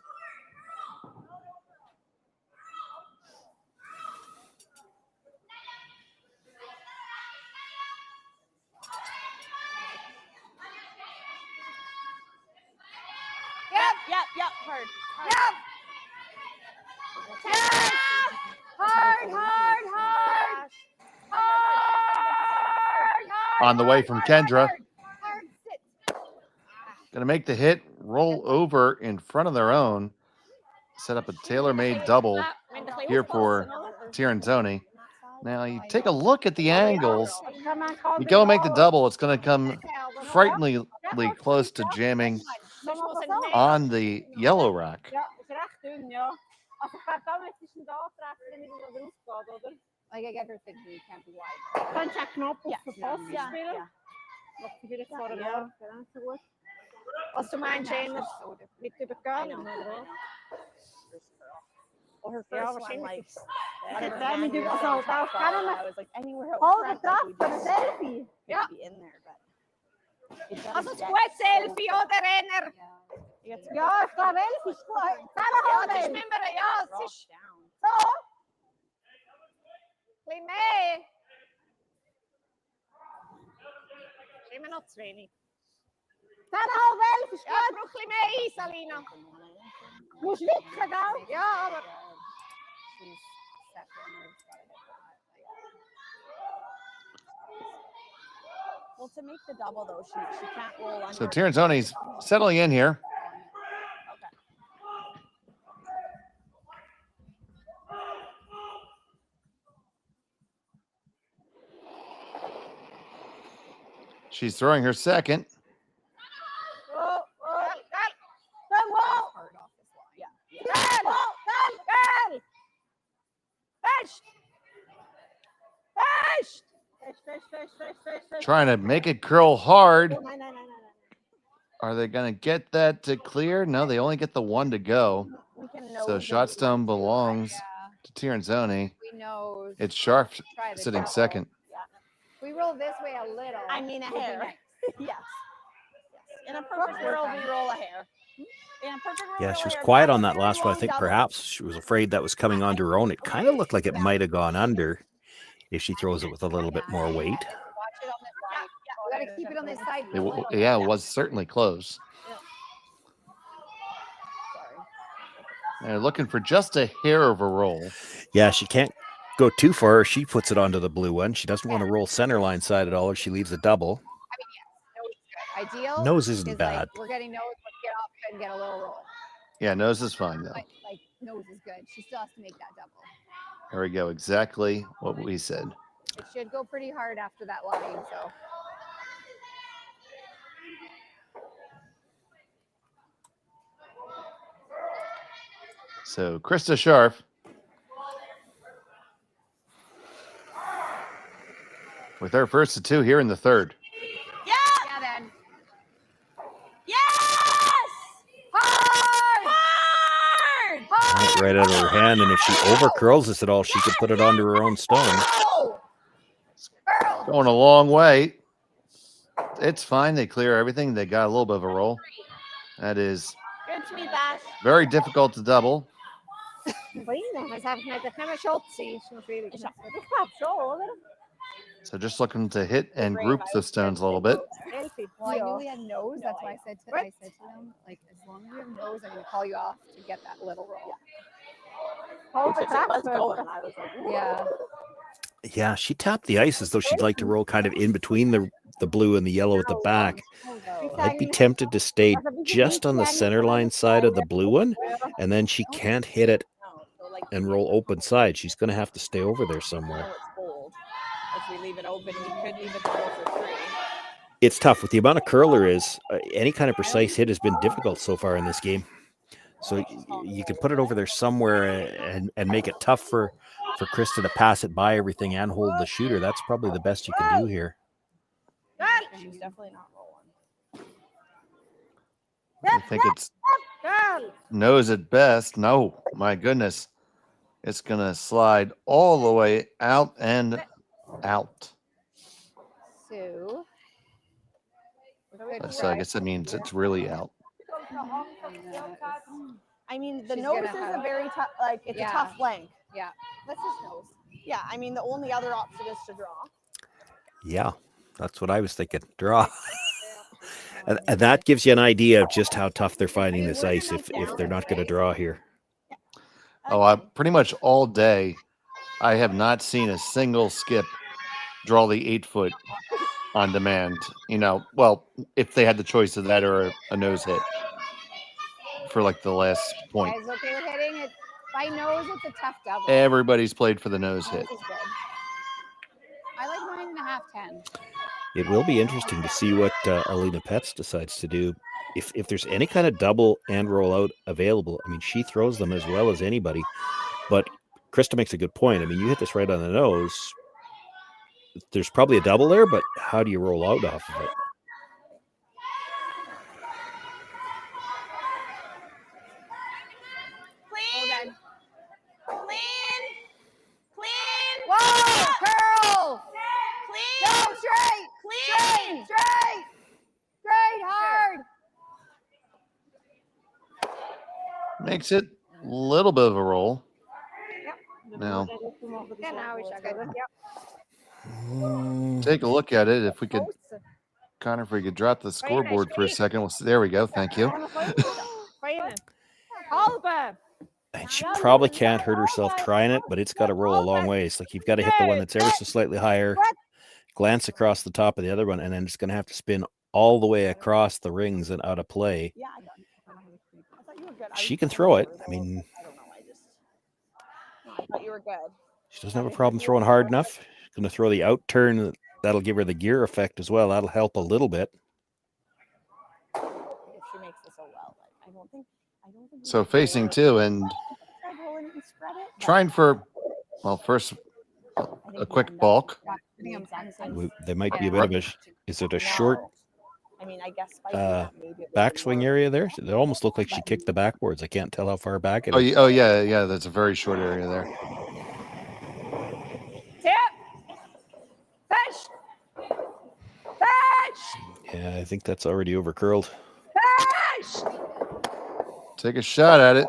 Yep, hard. Hard. On the way from Kendra. Going to make the hit, roll over in front of their own, set up a tailor-made double here for Tirinzoni. Now you take a look at the angles. You go and make the double, it's going to come frighteningly close to jamming on the yellow rack. Like I get her thinking you can't be wide. Als ze mijn chain niet te bekijken. Well, her first one, like, I was like, anywhere else. For the selfie. Yeah. Be in there, but. Als een squat selfie, oder renner. Ja, ik ga wel even squat. Ja, het is minder, ja, het is. Zo. Klim mee. Geen me nog 2 niet. Zijn al wel even squat. Ja, vroeg klim mee, Salina. Moest niet gedaan. Ja, maar. Well, to make the double though, she can't roll under. So Tirinzoni's settling in here. She's throwing her second. Trying to make it curl hard. Are they going to get that to clear? No, they only get the 1 to go. So shot stone belongs to Tirinzoni. It's Scharf sitting second. We roll this way a little. I mean a hair. Yes. In a perfect world, we roll a hair. Yeah, she was quiet on that last one. I think perhaps she was afraid that was coming onto her own. It kind of looked like it might have gone under if she throws it with a little bit more weight. We to keep it on this side. Yeah, it was certainly close. They're looking for just a hair of a roll. Yeah, she can't go too far. She puts it onto the blue one. She doesn't want to roll center line side at all, or she leaves a double. Ideal. Nose isn't is bad. Like, we're getting nose, let's get off and get a little roll. Yeah, nose is fine though. Like nose is good. She still has to make that double. There we go. Exactly what we said. It should go pretty hard after that line. So. So Krista Scharf. With her first to two here in the third. Yeah. Yeah, then. Yes! Hard! Hard! Right out of her hand, and if she over curls this at all, she could put it onto her own stone. Going a long way. It's fine. They clear everything. They got a little bit of a roll. That is Good to be back. very difficult to double. So just looking to hit and group the stones a little bit. Well, I knew we had nose. That's why I said to them, like, as long as we have nose, I'm going to call you off to get that little roll. Yeah. Yeah, she tapped the ice as though she'd like to roll kind of in between the blue and the yellow at the back. I'd be tempted to stay just on the center line side of the blue one, and then she can't hit it and roll open side. She's going to have to stay over there somewhere. If we leave it open, we could leave it to go for 3. It's tough with the amount of curl there is. Any kind of precise hit has been difficult so far in this game. So you can put it over there somewhere and make it tough for Krista to pass it by everything and hold the shooter. That's probably the best you can do here. She's definitely not rolling. I think it's nose at best. No, my goodness. It's going to slide all the way out and out. So I guess that means it's really out. I mean, the She's nose gonna is have- a very tough, like, it's a tough length. Yeah. Let's just nose. Yeah, I mean, the only other option is to draw. Yeah, that's what I was thinking. Draw. And that gives you an idea of just how tough they're finding this ice if they're not going to draw here. Oh, pretty much all day, I have not seen a single skip draw the 8-foot on demand. You know, well, if they had the choice of that or a nose hit for like the last point. Guys, okay with hitting it by nose? It's a tough double. Everybody's played for the nose hit. This is good. I like 9.5, 10. It will be interesting to see what Alina Petz decides to do. If there's any kind of double and roll out available, I mean, she throws them as well as anybody. But Krista makes a good point. I mean, you hit this right on the nose. There's probably a double there, but how do you roll out off of it? Clean. Clean. Clean. Whoa, curl. Clean. Go straight. Clean. Straight. Straight hard. Makes it a little bit of a roll. Now, Yeah, now we should go. Yep. take a look at it. If we could, Connor, if we could drop the scoreboard for a second. There we go. Thank you. And she probably can't hurt herself trying it, but it's got to roll a long ways. Like, you've got to hit the one that's ever so slightly higher, glance across the top of the other one, and then it's going to have to spin all the way across the rings and out of play. She can throw it. I mean, I thought you were good. she doesn't have a problem throwing hard enough. She's going to throw the out turn. That'll give her the gear effect as well. That'll help a little bit. If she makes this so well, like, I don't think. So facing two and trying for, well, first a quick balk. There might be a bit of a, is it a short I mean, I guess backswing area there? It almost looked like she kicked the backboards. I can't tell how far back it Oh, is. yeah. That's a very short area there. Tip. Fetch. Fetch. Yeah, I think that's already over curled. Fetch. Take a shot at it.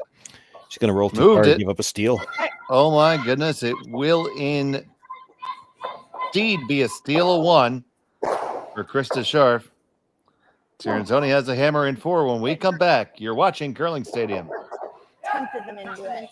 She's going to roll too Moved hard it. and give up a steal. Oh my goodness. It will indeed be a steal of one. for Krista Scharf. Tirinzoni has a hammer in 4. When we come back, you're watching Curling Stadium. Tempted them into it.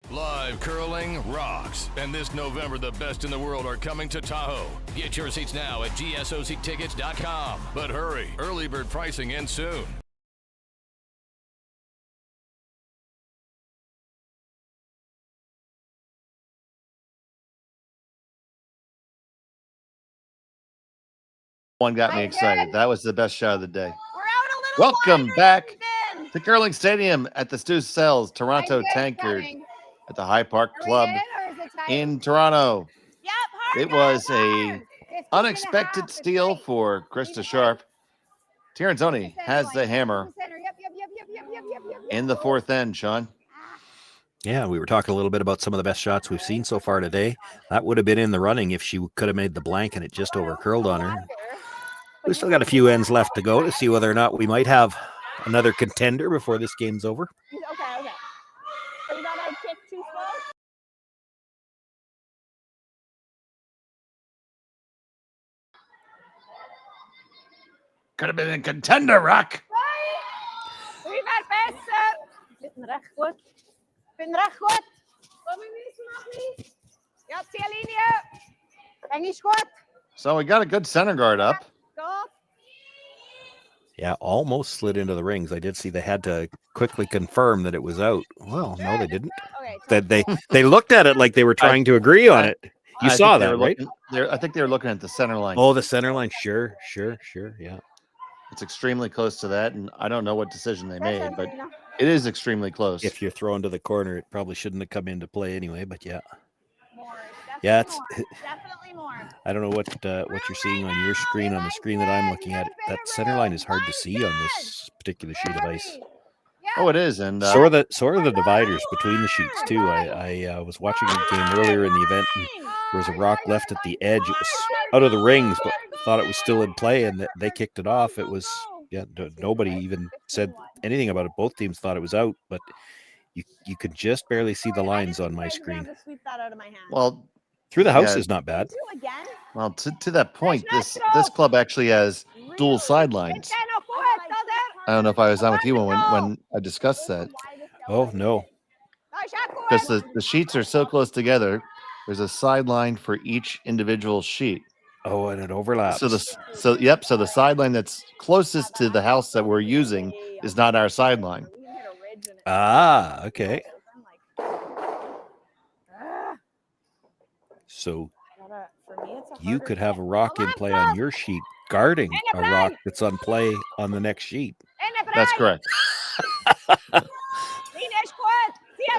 Live curling rocks. And this November, the best in the world are coming to Tahoe. Get your seats now at gsoctickets.com. But hurry, early bird pricing ends soon. One got me excited. That was the best shot of the day. Welcome back to Curling Stadium at the Stu Sells Toronto Tankard at the High Park Club in Toronto. It was a unexpected steal for Krista Scharf. Tirinzoni has the hammer in the 4th end, Sean. Yeah, we were talking a little bit about some of the best shots we've seen so far today. That would have been in the running if she could have made the blank and it just overcurled on her. We still got a few ends left to go to see whether or not we might have another contender before this game's over. Okay. So you gotta kick 2 slow? Could have been a contender, Rock. Wie ver besser? Ik ben recht goed. Ik ben recht goed. Kom je niet vanaf niet? Ja, C-linie. English goed. So we got a good center guard up. Go. Yeah, almost slid into the rings. I did see they had to quickly confirm that it was out. Well, no, they didn't. Okay, they looked at it like they were trying to agree on it. You saw that, right? I think they were looking at the center line. Oh, the center line. Sure. Yeah. It's extremely close to that, and I don't know what decision they made, but it is extremely close. If you're thrown to the corner, it probably shouldn't have come into play anyway, but yeah. Yeah, it's definitely more. I don't know what you're seeing on your screen, on the screen that I'm looking at. That center line is hard to see on this particular sheet of ice. Oh, it is, and so are the dividers between the sheets too. I was watching a game earlier in the event, and there was a rock left at the edge. It was out of the rings, but thought it was still in play, and they kicked it off. It was nobody even said anything about it. Both teams thought it was out, but you could just barely see the lines on my screen. Well, through the house is not bad. Well, to that point, this club actually has dual sidelines. I don't know if I was on with you when I discussed that. Oh, no. Because the sheets are so close together, there's a sideline for each individual sheet. Oh, and it overlaps. So the sideline that's closest to the house that we're using is not our sideline. Ah, okay. So you could have a rock in play on your sheet guarding a rock that's on play on the next sheet. That's correct.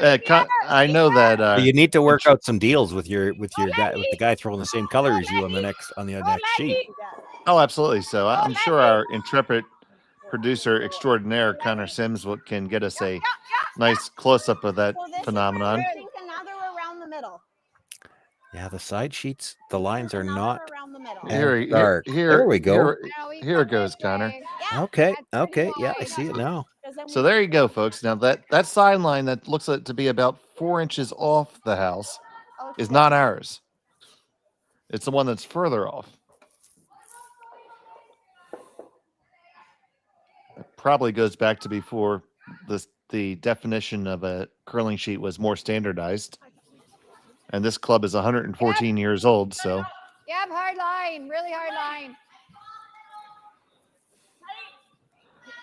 I know that you need to work out some deals with your guy, with the guy throwing the same color as you on the next sheet. Oh, absolutely. So I'm sure our intrepid producer extraordinaire Connor Sims can get us a nice close up of that phenomenon. Yeah, the side sheets, the lines are not here. There we go. Here it goes, Connor. Okay. Yeah, I see it now. So there you go, folks. Now that sideline that looks like to be about 4 inches off the house is not ours. It's the one that's further off. It probably goes back to before the definition of a curling sheet was more standardized. And this club is 114 years old, so Yep, hard line, really hard line.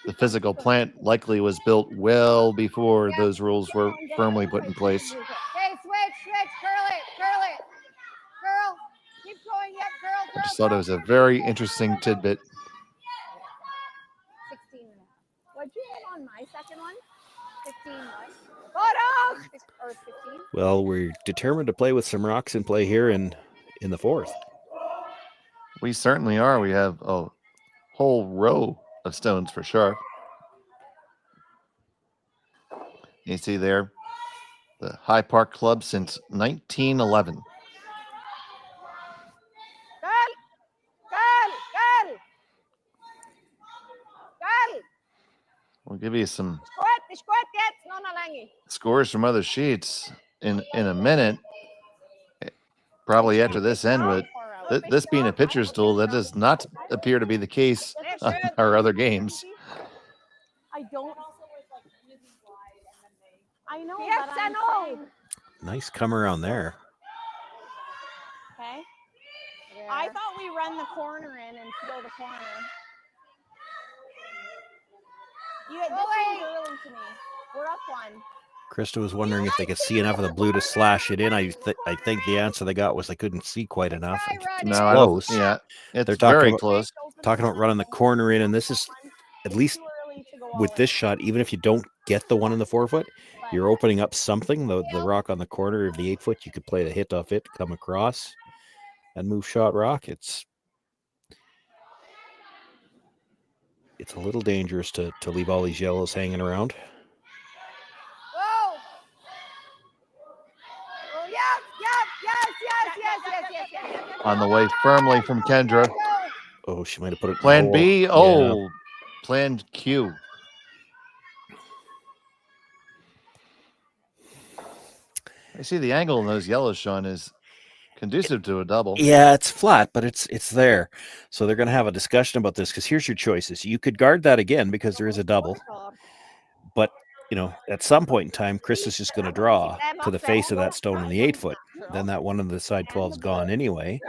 The physical plant likely was built well before those rules were firmly put in place. Okay, switch, curl it. Curl. Keep going, yep, curl. I just thought it was a very interesting tidbit. 16 and a half. What'd you hit on my second one? 15 what? Or 15? Well, we're determined to play with some rocks in play here in the fourth. We certainly are. We have a whole row of stones for Scharf. You see there, the High Park Club since 1911. We'll give you some scores from other sheets in a minute, probably after this end, but this being a pitcher's duel, that does not appear to be the case on our other games. I know. Yes, I know. Nice come around there. Okay. I thought we run the corner in and fill the corner. This seems early to me. We're up one. Krista was wondering if they could see enough of the blue to slash it in. I think the answer they got was they couldn't see quite enough. It's close. Yeah, it's They're very close. Talking about running the corner in, and this is, at least with this shot, even if you don't get the one in the 4 foot, you're opening up something. The rock on the corner of the 8 foot, you could play the hit off it, come across, and move shot rock. It's a little dangerous to leave all these yellows hanging around. Yes. On the way firmly from Kendra. Oh, she might have put it. Plan B. Oh, yeah. Plan Q. I see the angle in those yellows, Sean, is conducive to a double. Yeah, it's flat, but it's there. So they're going to have a discussion about this, because here's your choices. You could guard that again because there is a double. But, at some point in time, Chris is just going to draw to the face of that stone in the 8 foot. Then that one on the side 12 is gone anyway.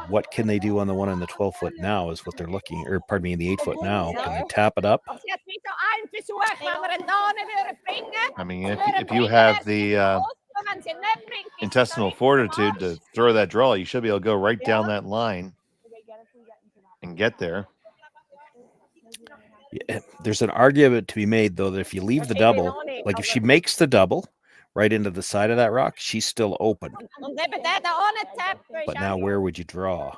What can they do on the one in the 12 foot now is what they're looking, or pardon me, in the 8 foot now. Can they tap it up? I mean, if you have the intestinal fortitude to throw that draw, you should be able to go right down that line and get there. Yeah, there's an argument to be made, though, that if you leave the double, like if she makes the double right into the side of that rock, she's still open. But now where would you draw?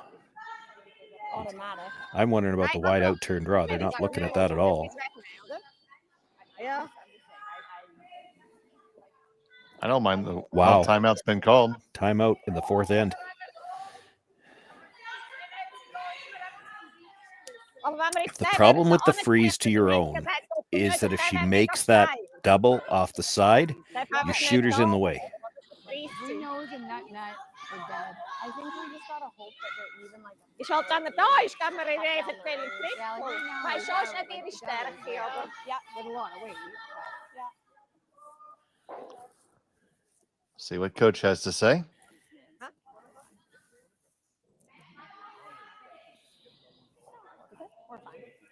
I'm wondering about the wide out turn draw. They're not looking at that at all. I don't mind the wow timeout's been called. Timeout in the 4th end. The problem with the freeze to your own is that if she makes that double off the side, your shooter's in the way. Who knows and nut are dead. I think we just gotta hope that they're even like. Ich halt an der da, ich kann mir even tell it flip. Weil sonst nicht ihre Stärke, aber yeah, with a lot of weight. See what coach has to say.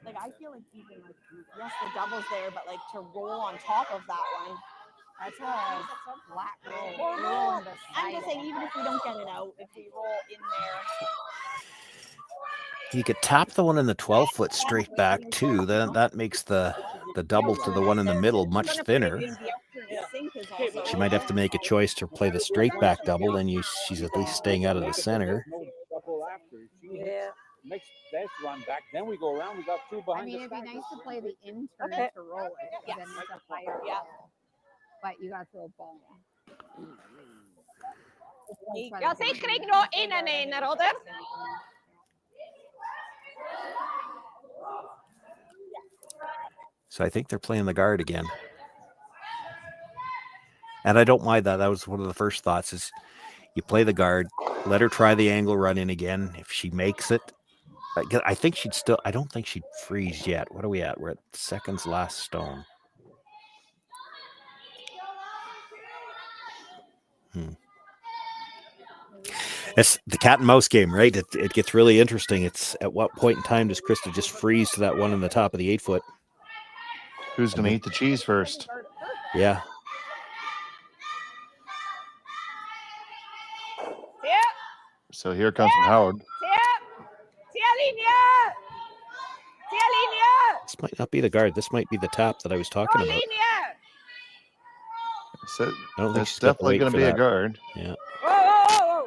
Like I feel like even like yes, the double's there, but like to roll on top of that one. That's a flat roll. Or roll. I'm just saying, even if we don't get it out, if we roll in there. You could tap the one in the 12 foot straight back too. Then that makes the double to the one in the middle much thinner. She might have to make a choice to play the straight back double. Then she's at least staying out of the center. Yeah. Next run back, then we go around. We got two behind. I mean, it'd be nice to play the in turn to roll it. Yes. Then it's a higher ball. But you got to throw a ball. Ja, zeker ik nog in en een, Rodder. So I think they're playing the guard again. And I don't mind that. That was one of the first thoughts is you play the guard, let her try the angle run in again. If she makes it, I think she'd still, I don't think she'd freeze yet. What are we at? We're at seconds last stone. It's the cat and mouse game, right? It gets really interesting. It's at what point in time does Krista just freeze to that one on the top of the 8 foot? Who's going to eat the cheese first? Yeah. So here comes from Howard. This might not be the guard. This might be the tap that I was talking about. So I don't think it's she's got the definitely weight going to for be a that. guard. Yeah. Whoa.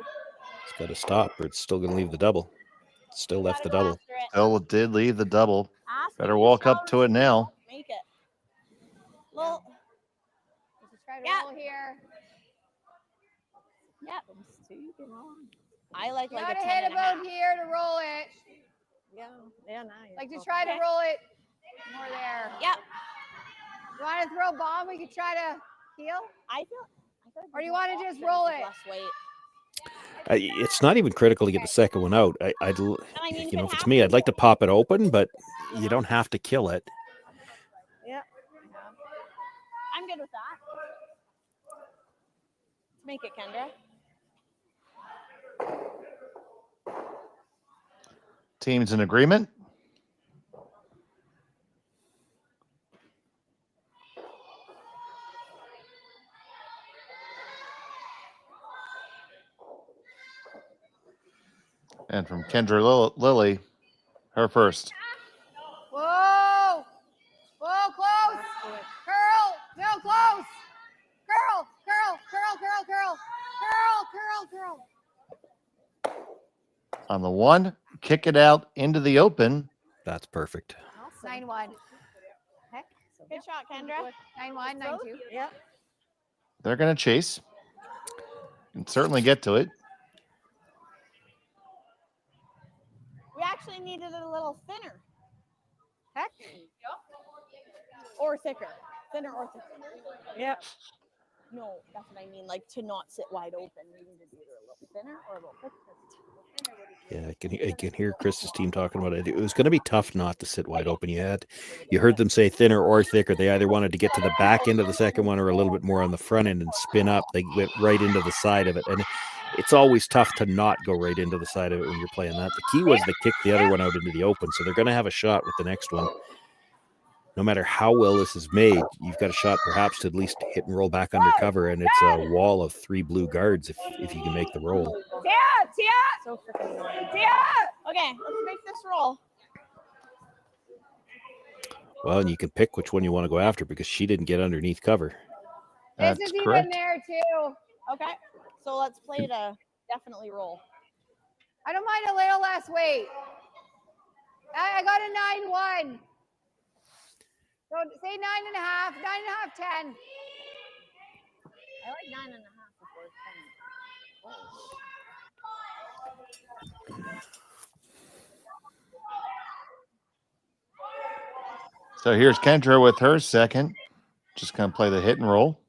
It's got to stop, or it's still going to leave the double. It's still left the double. Still did leave the double. Better walk up to it now. Make it. Well, Just try to roll here. Yep. I like You a gotta 10 hit and a half. about here to roll it. Yeah, nice. Like to try to roll it more there. Yep. You want to throw bomb? We could try to heal. I feel Or do you want to just roll it? less weight. It's not even critical to get the second one out. I'd mean, you know, if it's me, I'd like to pop it open, but you don't have to kill it. Yeah. I'm good with that. Let's make it, Kendra. Teams in agreement. And from Kendra Lilly, her first. Whoa! Whoa, close! Curl! No, close! Curl! Curl! Curl! Curl! Curl! Curl! Curl! Curl! On the one, kick it out into the open. That's perfect. 9-1. Heck. Good shot, Kendra. 9-1, 9-2. Yep. They're going to chase and certainly get to it. We actually needed it a little thinner. Heck. Or thicker. Thinner or thicker. Yep. No, that's what I mean. Like to not sit wide open. We needed either a little thinner or a little thicker. Yeah, I can hear Krista's team talking about it. It was going to be tough not to sit wide open. You heard them say thinner or thicker. They either wanted to get to the back end of the second one or a little bit more on the front end and spin up. They went right into the side of it. And it's always tough to not go right into the side of it when you're playing that. The key was to kick the other one out into the open. So they're going to have a shot with the next one. No matter how well this is made, you've got a shot perhaps to at least hit and roll back under cover. And it's a wall of 3 blue guards if you can make the roll. Tia! So freaking annoying. Tia! Okay, let's make this roll. Well, and you can pick which one you want to go after because she didn't get underneath cover. This is even there too. Okay, so let's play to definitely roll. I don't mind a little less weight. I got a 9-1. So say 9.5, 9.5, 10. I like 9.5 before 10. So here's Kendra with her second. Just going to play the hit and roll.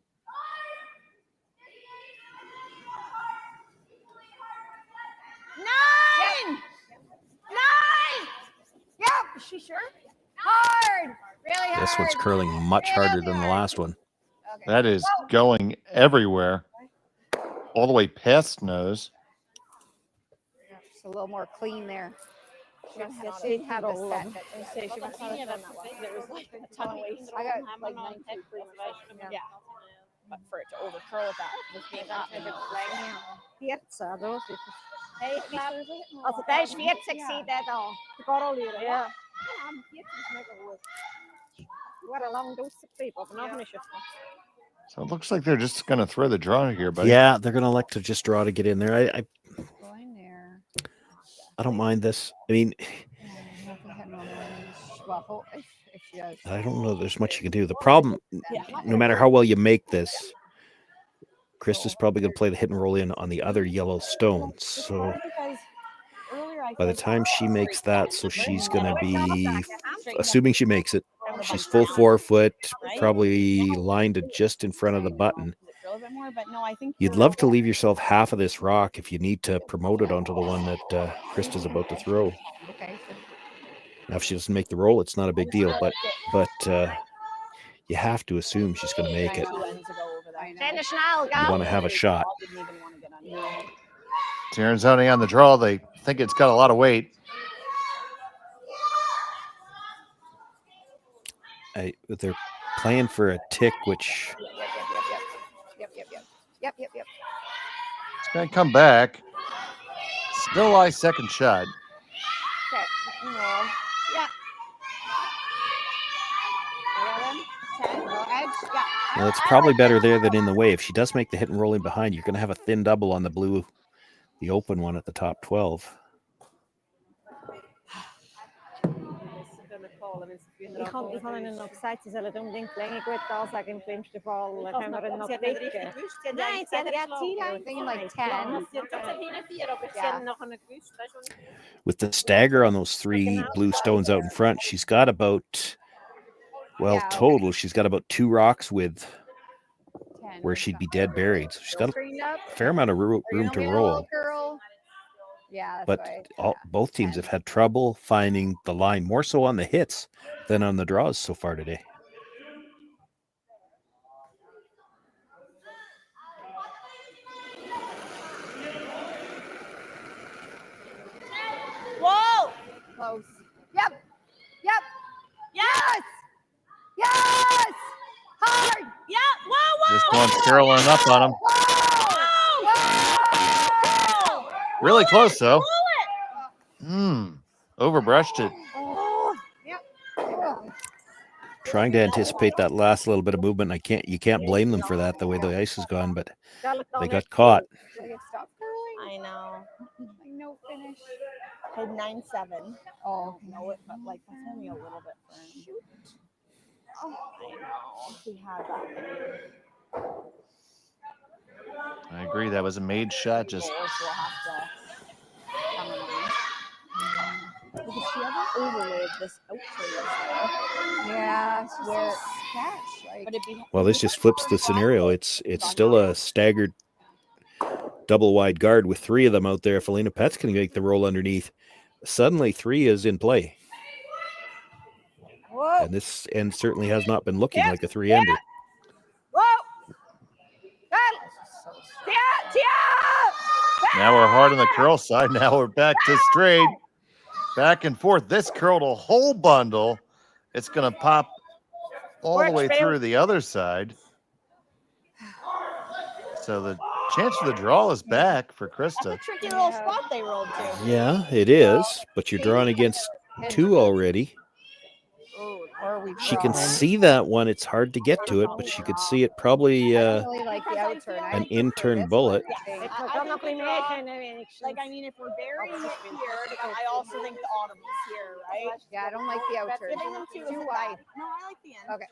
9! 9! Yep. Is she sure? Hard. Really hard. This one's curling much harder than the last one. That is going everywhere. All the way past nose. Just a little more clean there. She had a lot. She must not have done that one. There was like a ton of waste. I got like 9 Yeah. But for it to overcurl with that, just being up and Pizza, då. Hey, Alltså det är svetsigt sida då. Det går att lura. Ja. What a long dose of people. Nothing is just. So it looks like they're just going to throw the draw here, buddy. Yeah, they're going to elect to just draw to get in there. I don't mind this. I mean, I don't know there's much you can do. The problem, no matter how well you make this, Krista's probably going to play the hit and roll in on the other yellow stone. So by the time she makes that, so she's going to be, assuming she makes it, she's full 4 foot, probably lined to just in front of the button. You'd love to leave yourself half of this rock if you need to promote it onto the one that Krista's about to throw. Now, if she doesn't make the roll, it's not a big deal, but you have to assume she's going to make it. You want to have a shot. Tirinzoni on the draw. They think it's got a lot of weight. They're playing for a tick, which Yep. It's going to come back. Still lie second shot. Okay. Yeah. 11, 10, go edge. Yeah. well, it's probably better there than in the way. If she does make the hit and rolling behind, you're going to have a thin double on the blue, the open one at the top 12. Ich kann Ihnen noch gesagt, Sie sollen unbedingt die Länge gut ansagen. Im schlimmsten Fall können wir ihn noch klicken. Nein, sie hat I'm thinking like 10. With the stagger on those 3 blue stones out in front, she's got about, well, total, she's got about 2 rocks with where she'd be dead buried. So she's got a fair amount of room to roll. Girl. Yeah, But both teams have had trouble finding the line, more so on the hits than on the draws so far today. Whoa! Close. Yep. Yes. Hard. Yeah. Whoa. This one's curling up on him. Really close, though. Overbrushed it. Trying to anticipate that last little bit of movement. You can't blame them for that, the way the ice has gone, but they got caught. I know. No finish. Had 9-7. Oh, know it, but like that's only a little bit for him. Shoot. Oh, I know. He had that. I agree. That was a made shot. Just We'll have to come on. Because she ever overlaid this out to yeah, it's just a sketch. Like, but it'd be Well, this just flips the scenario. It's still a staggered double wide guard with 3 of them out there. If Elena Pet's can make the roll underneath, suddenly 3 is in play. Whoa. And this end certainly has not been looking like a 3-ender. Whoa! now we're hard on the curl side. Now we're back to straight. Back and forth. This curled a whole bundle. It's going to pop all the way through the other side. So the chance for the draw is back for Krista. That's a tricky little spot they rolled to. Yeah, it is. But you're drawing against 2 already. She can see that one. It's hard to get to it, but she could see it probably really like the outturn. an in-turn bullet. Like, I mean, if we're burying it here, I also think the autumn is here, right? Yeah, I don't like the outturn. Too wide. No, I like the end. Okay.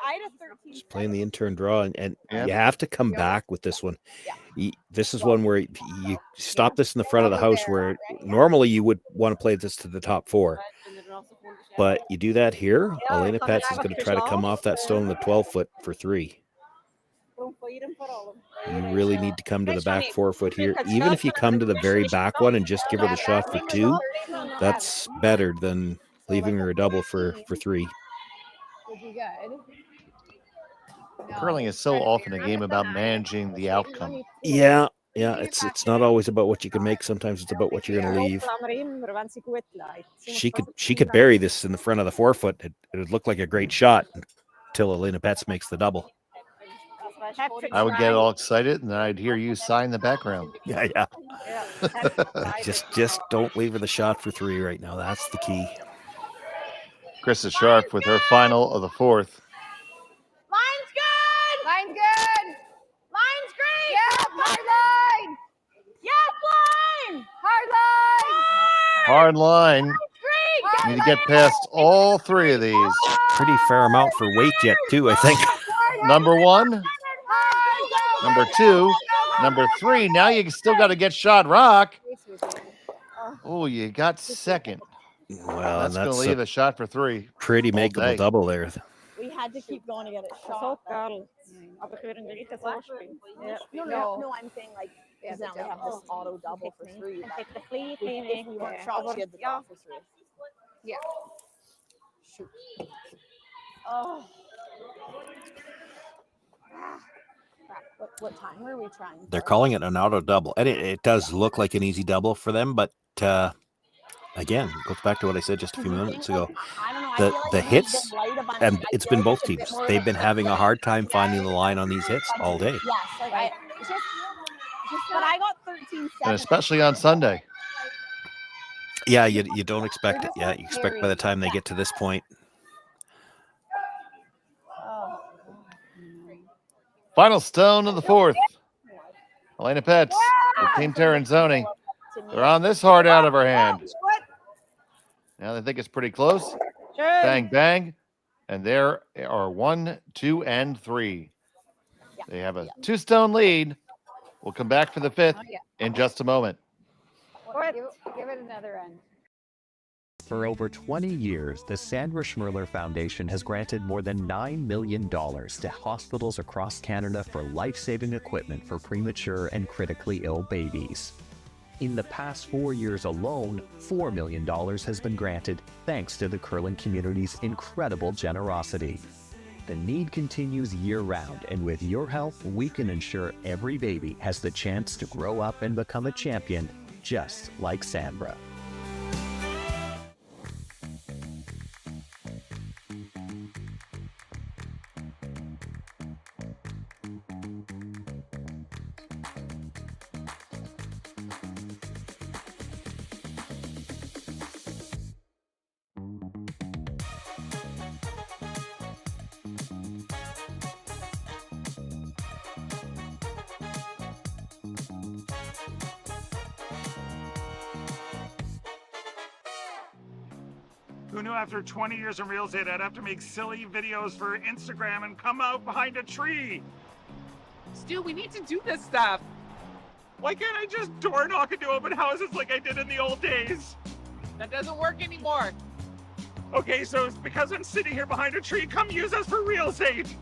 I had a 13. Just playing the in-turn draw, and you have to come back with this one. This is one where you stop this in the front of the house, where normally you would want to play this to the top 4. But you do that here, Elena Pets is going to try to come off that stone in the 12-foot for 3. You really need to come to the back 4-foot here. Even if you come to the very back one and just give her the shot for 2, that's better than leaving her a double for 3. Would be good. Curling is so often a game about managing the outcome. Yeah, it's not always about what you can make. Sometimes it's about what you're going to leave. She could bury this in the front of the 4-foot. It would look like a great shot until Elena Betts makes the double. I would get all excited, and then I'd hear you sigh in the background. Yeah. just don't leave her the shot for 3 right now. That's the key. Krista Scharf with her final of the 4th. Line's good. Line's good. Line's great. Yep, hard line. Yep, line. Hard line. Hard line. Great. Need to get past all 3 of these. Pretty fair amount for weight yet, too, I think. Number 1. Number 2. Number 3. Now you still got to get shot rock. Oh, you got second. Well, that's going to leave a shot for 3. Pretty makeable double there. We had to keep going to get it shot. No, I'm saying like because now we have this auto double for 3. If we weren't shot, she had the double for 3. Yeah. Shoot. Oh. What time were we trying? They're calling it an auto double, and it does look like an easy double for them, but again, it goes back to what I said just a few minutes ago. The hits, and it's been both teams. They've been having a hard time finding the line on these hits all day. Yes, like but I got 13-7. And especially on Sunday. Yeah, you don't expect it. Yeah, you expect by the time they get to this point. Final stone of the fourth. Elena Petz, with Team Tirinzoni. They're on this hard out of her hand. Now they think it's pretty close. Bang, bang. And there are 1, 2, and 3. They have a 2-stone lead. We'll come back for the 5th in just a moment. Give it another end. For over 20 years, the Sandra Schmirler Foundation has granted more than $9 million to hospitals across Canada for life-saving equipment for premature and critically ill babies. In the past 4 years alone, $4 million has been granted thanks to the curling community's incredible generosity. The need continues year-round, and with your help, we can ensure every baby has the chance to grow up and become a champion, just like Sandra. Who knew after 20 years in real estate, I'd have to make silly videos for Instagram and come out behind a tree? Stu, we need to do this stuff. Why can't I just door knock into open houses like I did in the old days? That doesn't work anymore. Okay, so it's because I'm sitting here behind a tree. Come use us for real estate.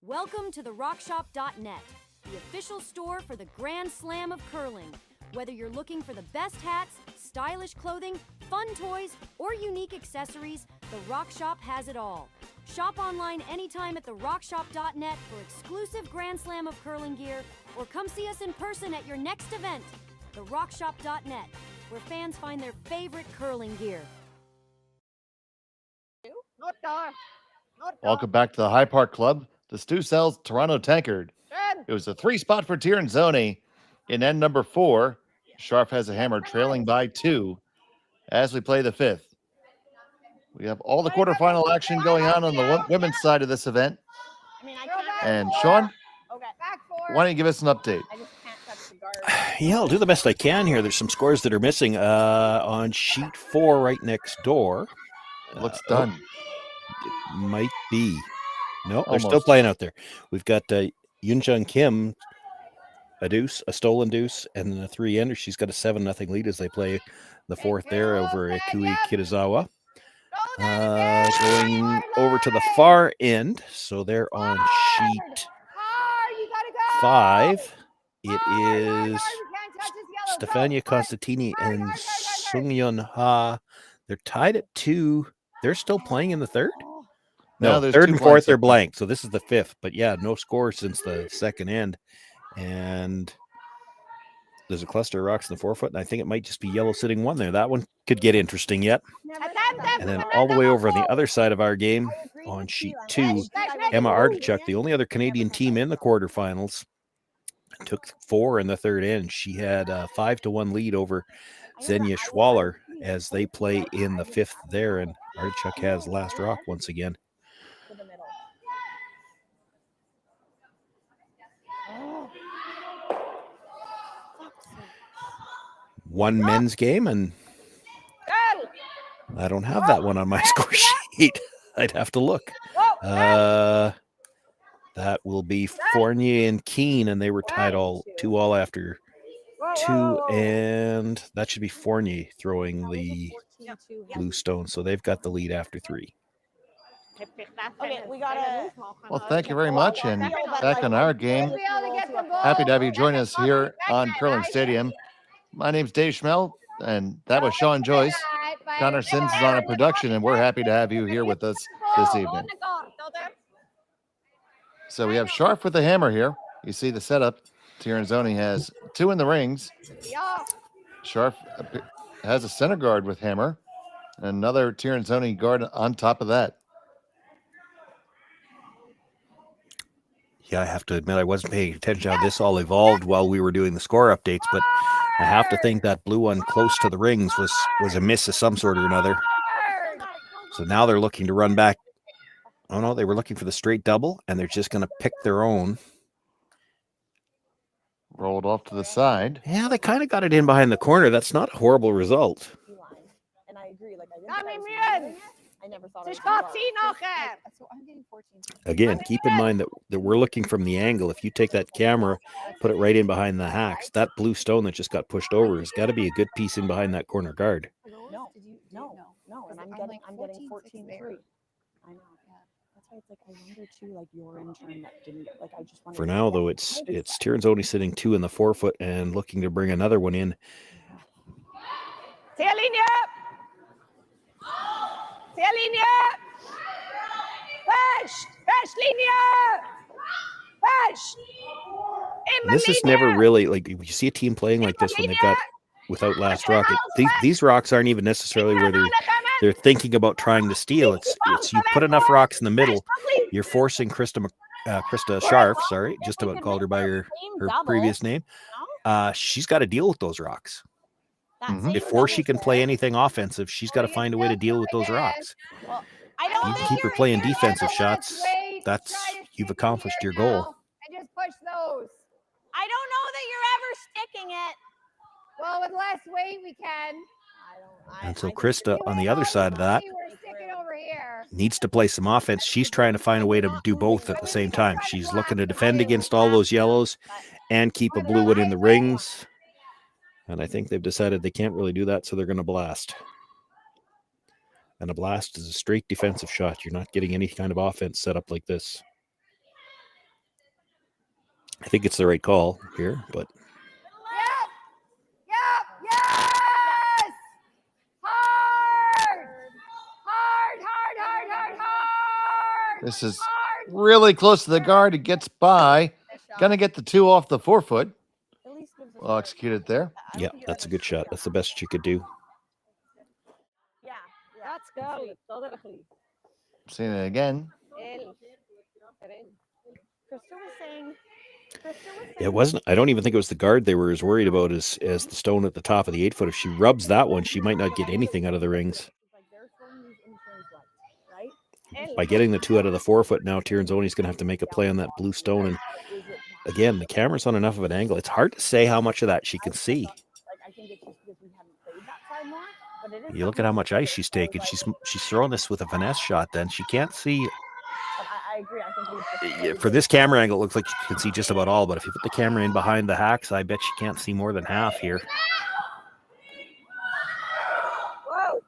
Welcome to therockshop.net, the official store for the Grand Slam of curling. Whether you're looking for the best hats, stylish clothing, fun toys, or unique accessories, The Rock Shop has it all. Shop online anytime at therockshop.net for exclusive Grand Slam of curling gear, or come see us in person at your next event. therockshop.net, where fans find their favorite curling gear. Welcome back to the High Park Club. The Stu Sells Toronto Tankard. It was a 3-spot for Tirinzoni in end number 4. Scharf has a hammer trailing by 2 as we play the 5th. We have all the quarterfinal action going on the women's side of this event. And Sean, why don't you give us an update? Yeah, I'll do the best I can here. There's some scores that are missing on sheet 4 right next door. Looks done. It might be. No, they're Almost. still playing out there. We've got Yunjung Kim, a deuce, a stolen deuce, and then a 3-ender. She's got a 7-0 lead as they play the 4th there over Kui Kitazawa. Going over to the far end, so they're on sheet 5. It is Stefania Constantini and Sung-Yun Ha. They're tied at 2. They're still playing in the 3rd? No, there's 3rd 2 and 4th blanks they're up there. blank. So this is the 5th. But yeah, no score since the 2nd end. And there's a cluster of rocks in the 4-foot, and I think it might just be yellow sitting 1 there. That one could get interesting yet. And then all the way over on the other side of our game, on sheet 2, Emma Artichuk, the only other Canadian team in the quarterfinals, took 4 in the 3rd end. She had a 5-1 lead over Xenia Schwaller as they play in the 5th there, and Artichuk has last rock once again. one men's game, and I don't have that one on my score sheet. I'd have to look. That will be Fournier and Keane, and they were tied 2-2 after 2, and that should be Fournier throwing the blue stone, so they've got the lead after 3. Okay, we gotta. Well, thank you very much. And back on our game, happy to have you join us here on Curling Stadium. My name's Dave Schmel, and that was Sean Joyce. Connor Sins is on a production, and we're happy to have you here with us this evening. So we have Scharf with the hammer here. You see the setup. Tirinzoni has 2 in the rings. Scharf has a center guard with hammer. Another Tirinzoni guard on top of that. Yeah, I have to admit I wasn't paying attention to how this all evolved while we were doing the score updates, but I have to think that blue one close to the rings was a miss of some sort or another. So now they're looking to run back. Oh, no, they were looking for the straight double, and they're just going to pick their own. Rolled off to the side. Yeah, they kind of got it in behind the corner. That's not a horrible result. And I agree. Like I never thought. So I'm getting 14. Again, keep in mind that we're looking from the angle. If you take that camera, put it right in behind the hacks, that blue stone that just got pushed over has got to be a good piece in behind that corner guard. No. And I'm getting 14-3. I know. That's why it's like I wonder too, like your intern that didn't like. I just wonder. For now, though, it's Tirinzoni sitting 2 in the 4-foot and looking to bring another one in. This is never really like you see a team playing like this when they've got without last rock. These rocks aren't even necessarily where they're thinking about trying to steal. It's you put enough rocks in the middle, you're forcing Krista Scharf, sorry, just about called her by her previous name. She's got to deal with those rocks. Before she can play anything offensive, she's got to find a way to deal with those rocks. You keep her playing defensive shots, you've accomplished your goal. And just push those. I don't know that you're ever sticking it. Well, with less weight, we can. And so Krista, on the other side of that, needs to play some offense. She's trying to find a way to do both at the same time. She's looking to defend against all those yellows and keep a blue one in the rings. And I think they've decided they can't really do that, so they're going to blast. And a blast is a straight defensive shot. You're not getting any kind of offense set up like this. I think it's the right call here, but... Yes! Hard! This is really close to the guard. It gets by. Gonna get the 2 off the 4-foot. Well executed there. Yeah, that's a good shot. That's the best you could do. Seeing it again. It wasn't. I don't even think it was the guard they were as worried about as the stone at the top of the 8-foot. If she rubs that one, she might not get anything out of the rings. By getting the 2 out of the 4-foot now, Tirinzoni's going to have to make a play on that blue stone. And again, the camera's on enough of an angle. It's hard to say how much of that she can see. You look at how much ice she's taken. She's throwing this with a finesse shot. Then she can't see. I agree. I think for this camera angle, it looks like you can see just about all. But if you put the camera in behind the hacks, I bet you can't see more than half here. Whoa.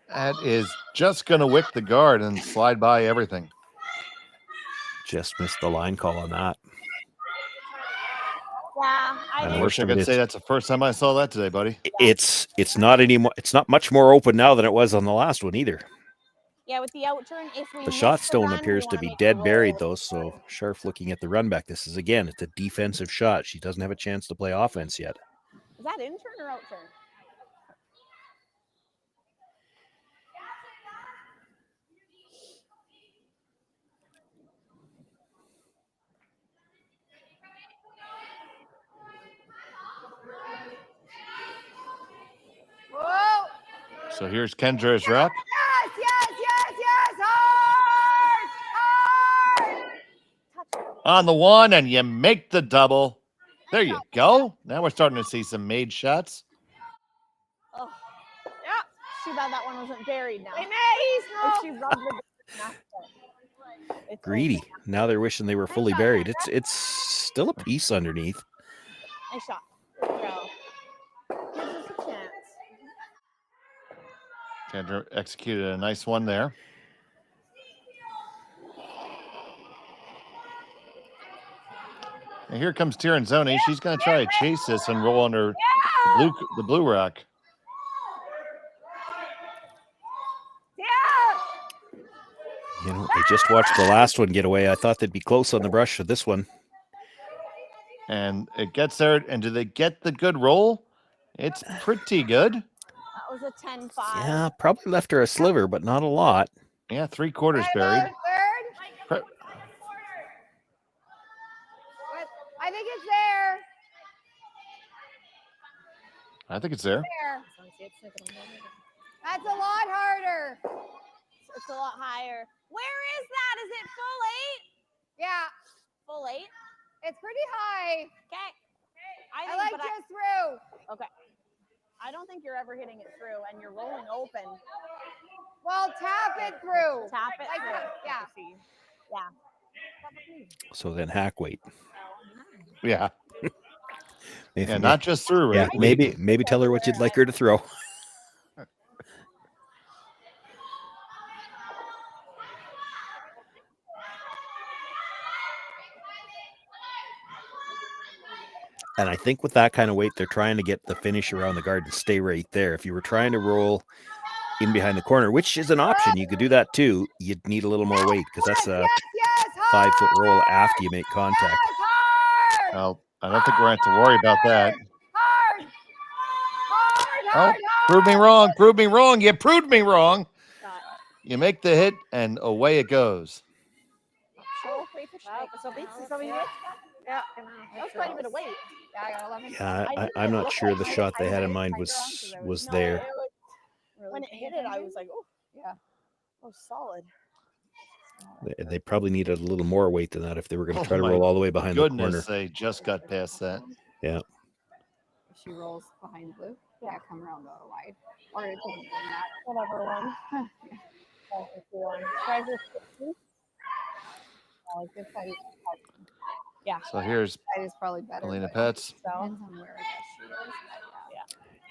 That is just going to wick the guard and slide by everything. Just missed the line call on that. Yeah, I wish I could say that's the first time I saw that today, buddy. It's not anymore. It's not much more open now than it was on the last one either. Yeah, with the outturn, if we the shot stone appears to be dead buried though. So Scharf looking at the run back. This is again, it's a defensive shot. She doesn't have a chance to play offense yet. Is that intern or outturn? So here's Kendra's wrap. Yes! On the one, and you make the double. There you go. Now we're starting to see some made shots. Oh, yeah. Too bad that one wasn't buried now. Hey, if she rubbed the Greedy. Now they're wishing they were fully buried. It's still a piece underneath. Nice shot. Throw. Gives us a chance. Kendra executed a nice one there. And here comes Tirinzoni. She's going to try to chase this and roll under the blue rack. You know, I just watched the last one get away. I thought they'd be close on the brush for this one. And it gets there. And do they get the good roll? It's pretty good. That was a 10-5. Yeah, probably left her a sliver, but not a lot. Yeah, 3/4 buried. I think it's there. I think it's there. That's a lot harder. It's a lot higher. Where is that? Is it full 8? Yeah. Full 8? It's pretty high. Okay. I like just through. Okay. I don't think you're ever hitting it through, and you're rolling open. Well, tap it through. Tap it like through. Yeah. Yeah. So then hack weight. Yeah. Maybe, Yeah, not just through. Yeah, Right? maybe tell her what you'd like her to throw. And I think with that kind of weight, they're trying to get the finish around the guard to stay right there. If you were trying to roll in behind the corner, which is an option, you could do that too. You'd need a little more weight because that's a 5-foot roll after you make contact. Well, I don't think we're going to have to worry about that. Oh, prove me wrong. Prove me wrong. You proved me wrong. You make the hit, and away it goes. Yeah, that was quite a bit of weight. Yeah, I got 11. Yeah, I'm not sure the shot they had in mind was there. When it hit it, I was like, oh, yeah. Oh, solid. They probably needed a little more weight than that if they were going to try to my roll all the way behind the corner. Goodness, they just got past that. Yeah. If she rolls behind blue, yeah, come around the wide. Or it doesn't mean that. Whatever one. Good fight. Yeah. So here's That is probably better. Alina but Pets. Depends on where I guess she is.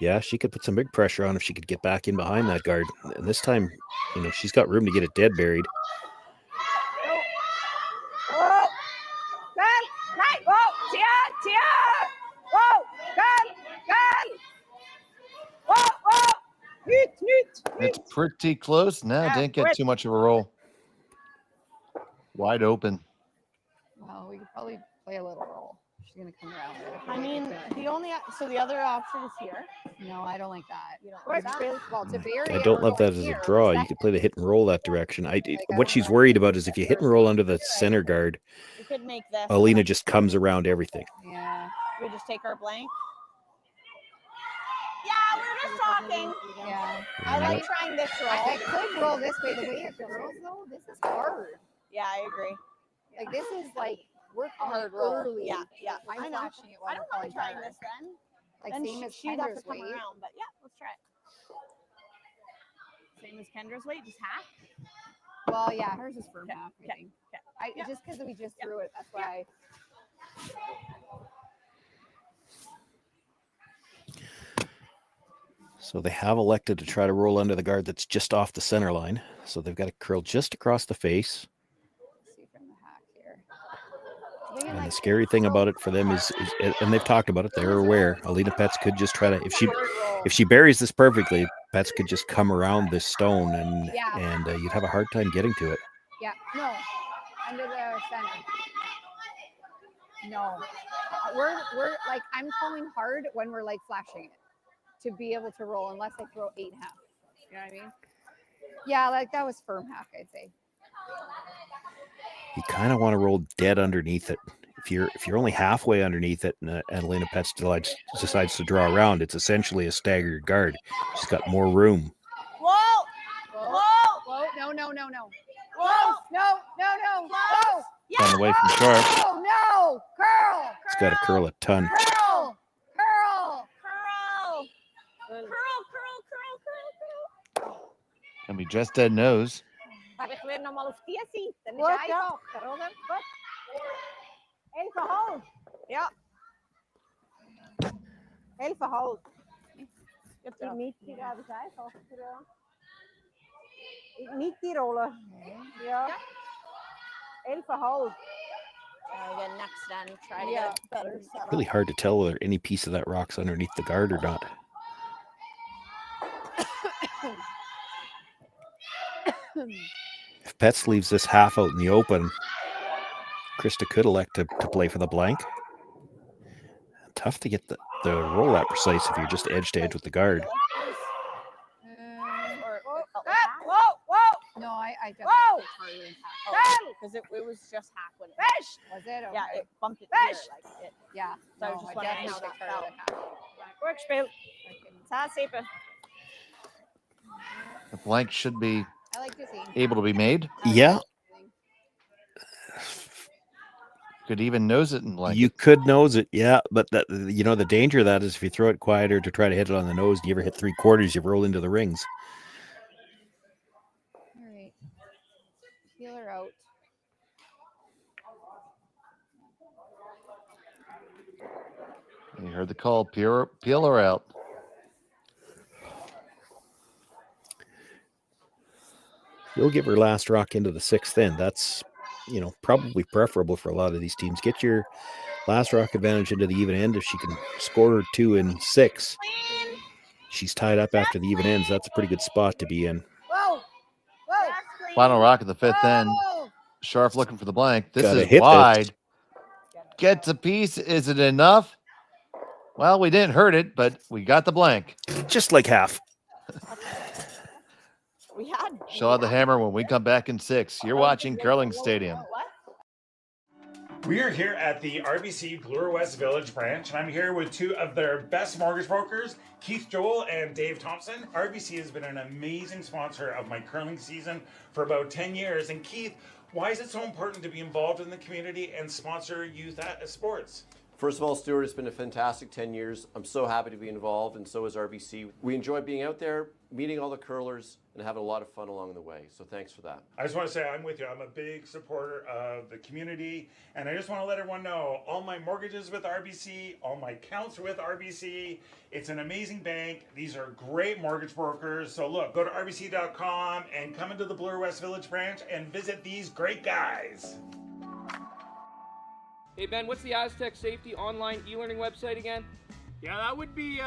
But Yeah, she could put some big pressure on if she could get back in behind that guard. And this time, you know, she's got room to get it dead buried. Whoa! Come! Right! Whoa! Tia! Whoa! Come! Whoa! Whoa! It's pretty close. No, didn't get too much of a roll. Wide open. Well, we could probably play a little roll. She's gonna come around. I mean, the other option is here. No, I don't like that. You don't Or like that? well, to bury I it, don't we're love that going as a here. draw. You could play the hit and roll that direction. What she's worried about is if you hit and roll under the center guard, We could make this. Alina just comes around everything. Yeah. We just take our blank. Yeah, we're just talking. Yeah. I like trying this roll. I could roll this way. The way it rolls, though, this is hard. Yeah, I agree. Like this is like work hard hard roll. early. Yeah. I'm I know. flashing it while I don't we're mind calling trying timer. this then. Like Then same as she'd have to Kendra's come weight. around, but yeah, let's try it. Same as Kendra's weight, just half. Well, yeah, hers is firm half. I think. Yeah. Just because we just threw it, that's why. So they have elected to try to roll under the guard that's just off the center line. So they've got to curl just across the face. Let's see from the hack here. And the scary thing about it for them is, and they've talked about it, they're aware. Alina Pets could just try to, if she buries this perfectly, Pets could just come around this stone and you'd have a hard time getting to it. Yeah, no, under the center. No, we're like I'm calling hard when we're like flashing it to be able to roll unless I throw 8.5. You know what I mean? Yeah, like that was firm hack, I'd say. You kind of want to roll dead underneath it. If you're only halfway underneath it and Alina Pets decides to draw around, it's essentially a staggered guard. She's got more room. Whoa! Whoa! No! Whoa! Whoa! Whoa! Whoa! Yes! Backhand away from Sharp. Oh, no. Curl. It's got to curl a ton. Curl. Curl. And we just dead nose. Goed, ja. Goed. Even hold. Ja. Even hold. Je hebt niet die daar zijn. Niet die rollen. Ja. Even hold. Again, next then, try to get better. Really hard to tell whether any piece of that rock's underneath the guard or not. If Pets leaves this half out in the open, Krista could elect to play for the blank. Tough to get the roll that precise if you're just edge to edge with the guard. No, I definitely. Whoa! Because it was just half when it Was it? Okay. Yeah, it bumped it Fish! here, like it. Yeah. So I was just wondering how that felt. Workspel. Ta zeepen. The blank should be I like to see. able to be made. Yeah. Could even nose it in blank. You could nose it, yeah, but that the danger of that is if you throw it quieter to try to hit it on the nose, you ever hit 3/4, you roll into the rings. All right. Feel her out. You heard the call. Peel her out. You'll give her last rock into the 6th end. That's, probably preferable for a lot of these teams. Get your last rock advantage into the even end. If she can score her 2 in 6, she's tied up after the even ends. That's a pretty good spot to be in. Whoa! Whoa! Final rock at the 5th end. Scharf looking for the blank. This Gotta is hit wide. this. Gets a piece. Is it enough? Well, we didn't hurt it, but we got the blank. Just like half. She'll have the hammer when we come back in 6. You're watching Curling Stadium. We are here at the RBC Bloor West Village branch, and I'm here with 2 of their best mortgage brokers, Keith Joel and Dave Thompson. RBC has been an amazing sponsor of my curling season for about 10 years. And Keith, why is it so important to be involved in the community and sponsor youth sports? First of all, Stuart, it's been a fantastic 10 years. I'm so happy to be involved, and so is RBC. We enjoy being out there, meeting all the curlers, and having a lot of fun along the way. So thanks for that. I just want to say I'm with you. I'm a big supporter of the community, and I just want to let everyone know all my mortgages with RBC, all my accounts are with RBC. It's an amazing bank. These are great mortgage brokers. So look, go to rbc.com and come into the Bloor West Village branch and visit these great guys. Hey Ben, what's the Aztec Safety online e-learning website again? Yeah, that would be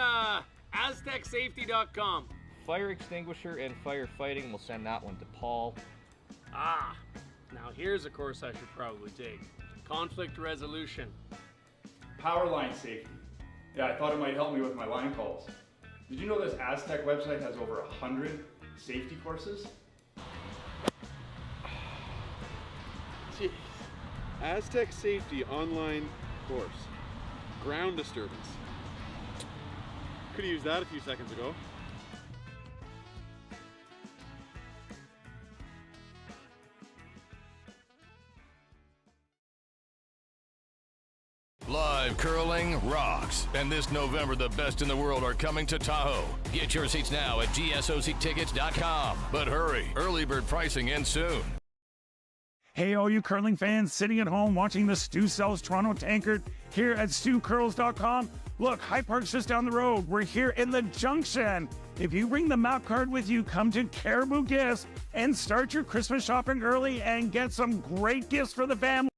aztecsafety.com. Fire extinguisher and firefighting, we'll send that one to Paul. Ah, now here's a course I should probably take. Conflict resolution. Power line safety. Yeah, I thought it might help me with my line calls. Did you know this Aztec website has over 100 safety courses? Jeez. Aztec Safety online course. Ground disturbance. Could have used that a few seconds ago. Live curling rocks. And this November, the best in the world are coming to Tahoe. Get your seats now at gsoctickets.com. But hurry, early bird pricing ends soon. Hey, all you curling fans sitting at home watching the Stu Sells Toronto Tankard here at StuCurls.com. Look, High Park's just down the road. We're here in the Junction. If you bring the map card with you, come to Caribou Gifts and start your Christmas shopping early and get some great gifts for the family.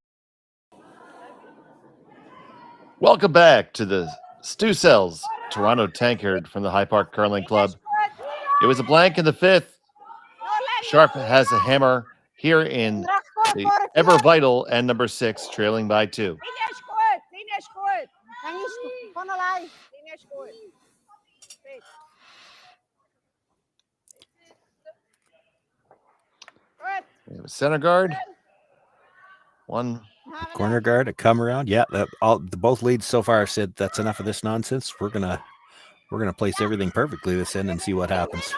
Welcome back to the Stu Sells Toronto Tankard from the High Park Curling Club. It was a blank in the 5th. Sharp has a hammer here in the ever vital end number 6, trailing by 2. We have a center guard. One corner guard, a come around. Yeah, both leads so far have said that's enough of this nonsense. We're gonna place everything perfectly this end and see what happens.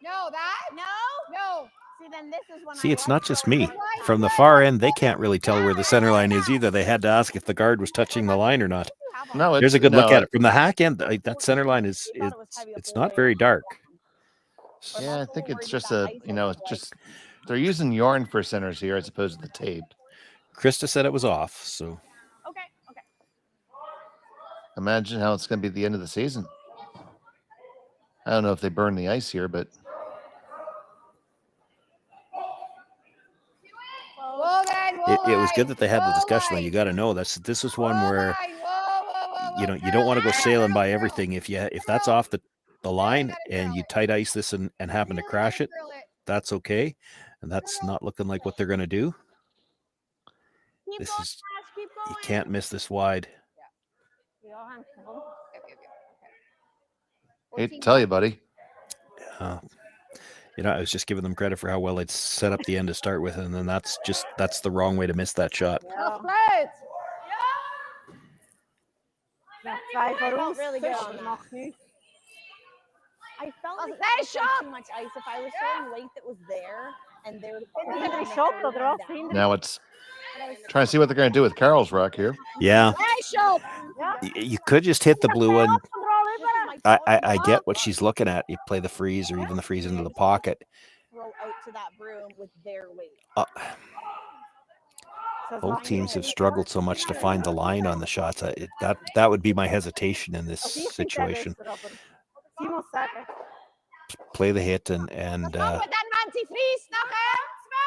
No, that? No. See, then then this is when See, it's not just me. From the far end, they can't really tell where the center line is either. They had to ask if the guard was touching the line or not. No, There's a good look at it. From the hack end, that center line it's not very dark. Yeah, I think it's just they're using yarn for centers here as opposed to the tape. Krista said it was off, so. Okay. Imagine how it's going to be at the end of the season. I don't know if they burn the ice here, but It was good that they had the discussion. You got to know this is one where you don't want to go sailing by everything. If that's off the line and you tight ice this and happen to crash it, that's okay, and that's not looking like what they're going to do. You can't miss this wide. hate to tell you, buddy. I was just giving them credit for how well they'd set up the end to start with, and then that's the wrong way to miss that shot. I felt really good on that. I felt like that was too much ice. If I was throwing weight that was there, and they would Now it's trying to see what they're going to do with Carol's rock here. Yeah. You could just hit the blue one. I get what she's looking at. You play the freeze or even the freeze into the pocket. Throw out to that broom with their weight. Both teams have struggled so much to find the line on the shots. That would be my hesitation in this situation. Play the hit and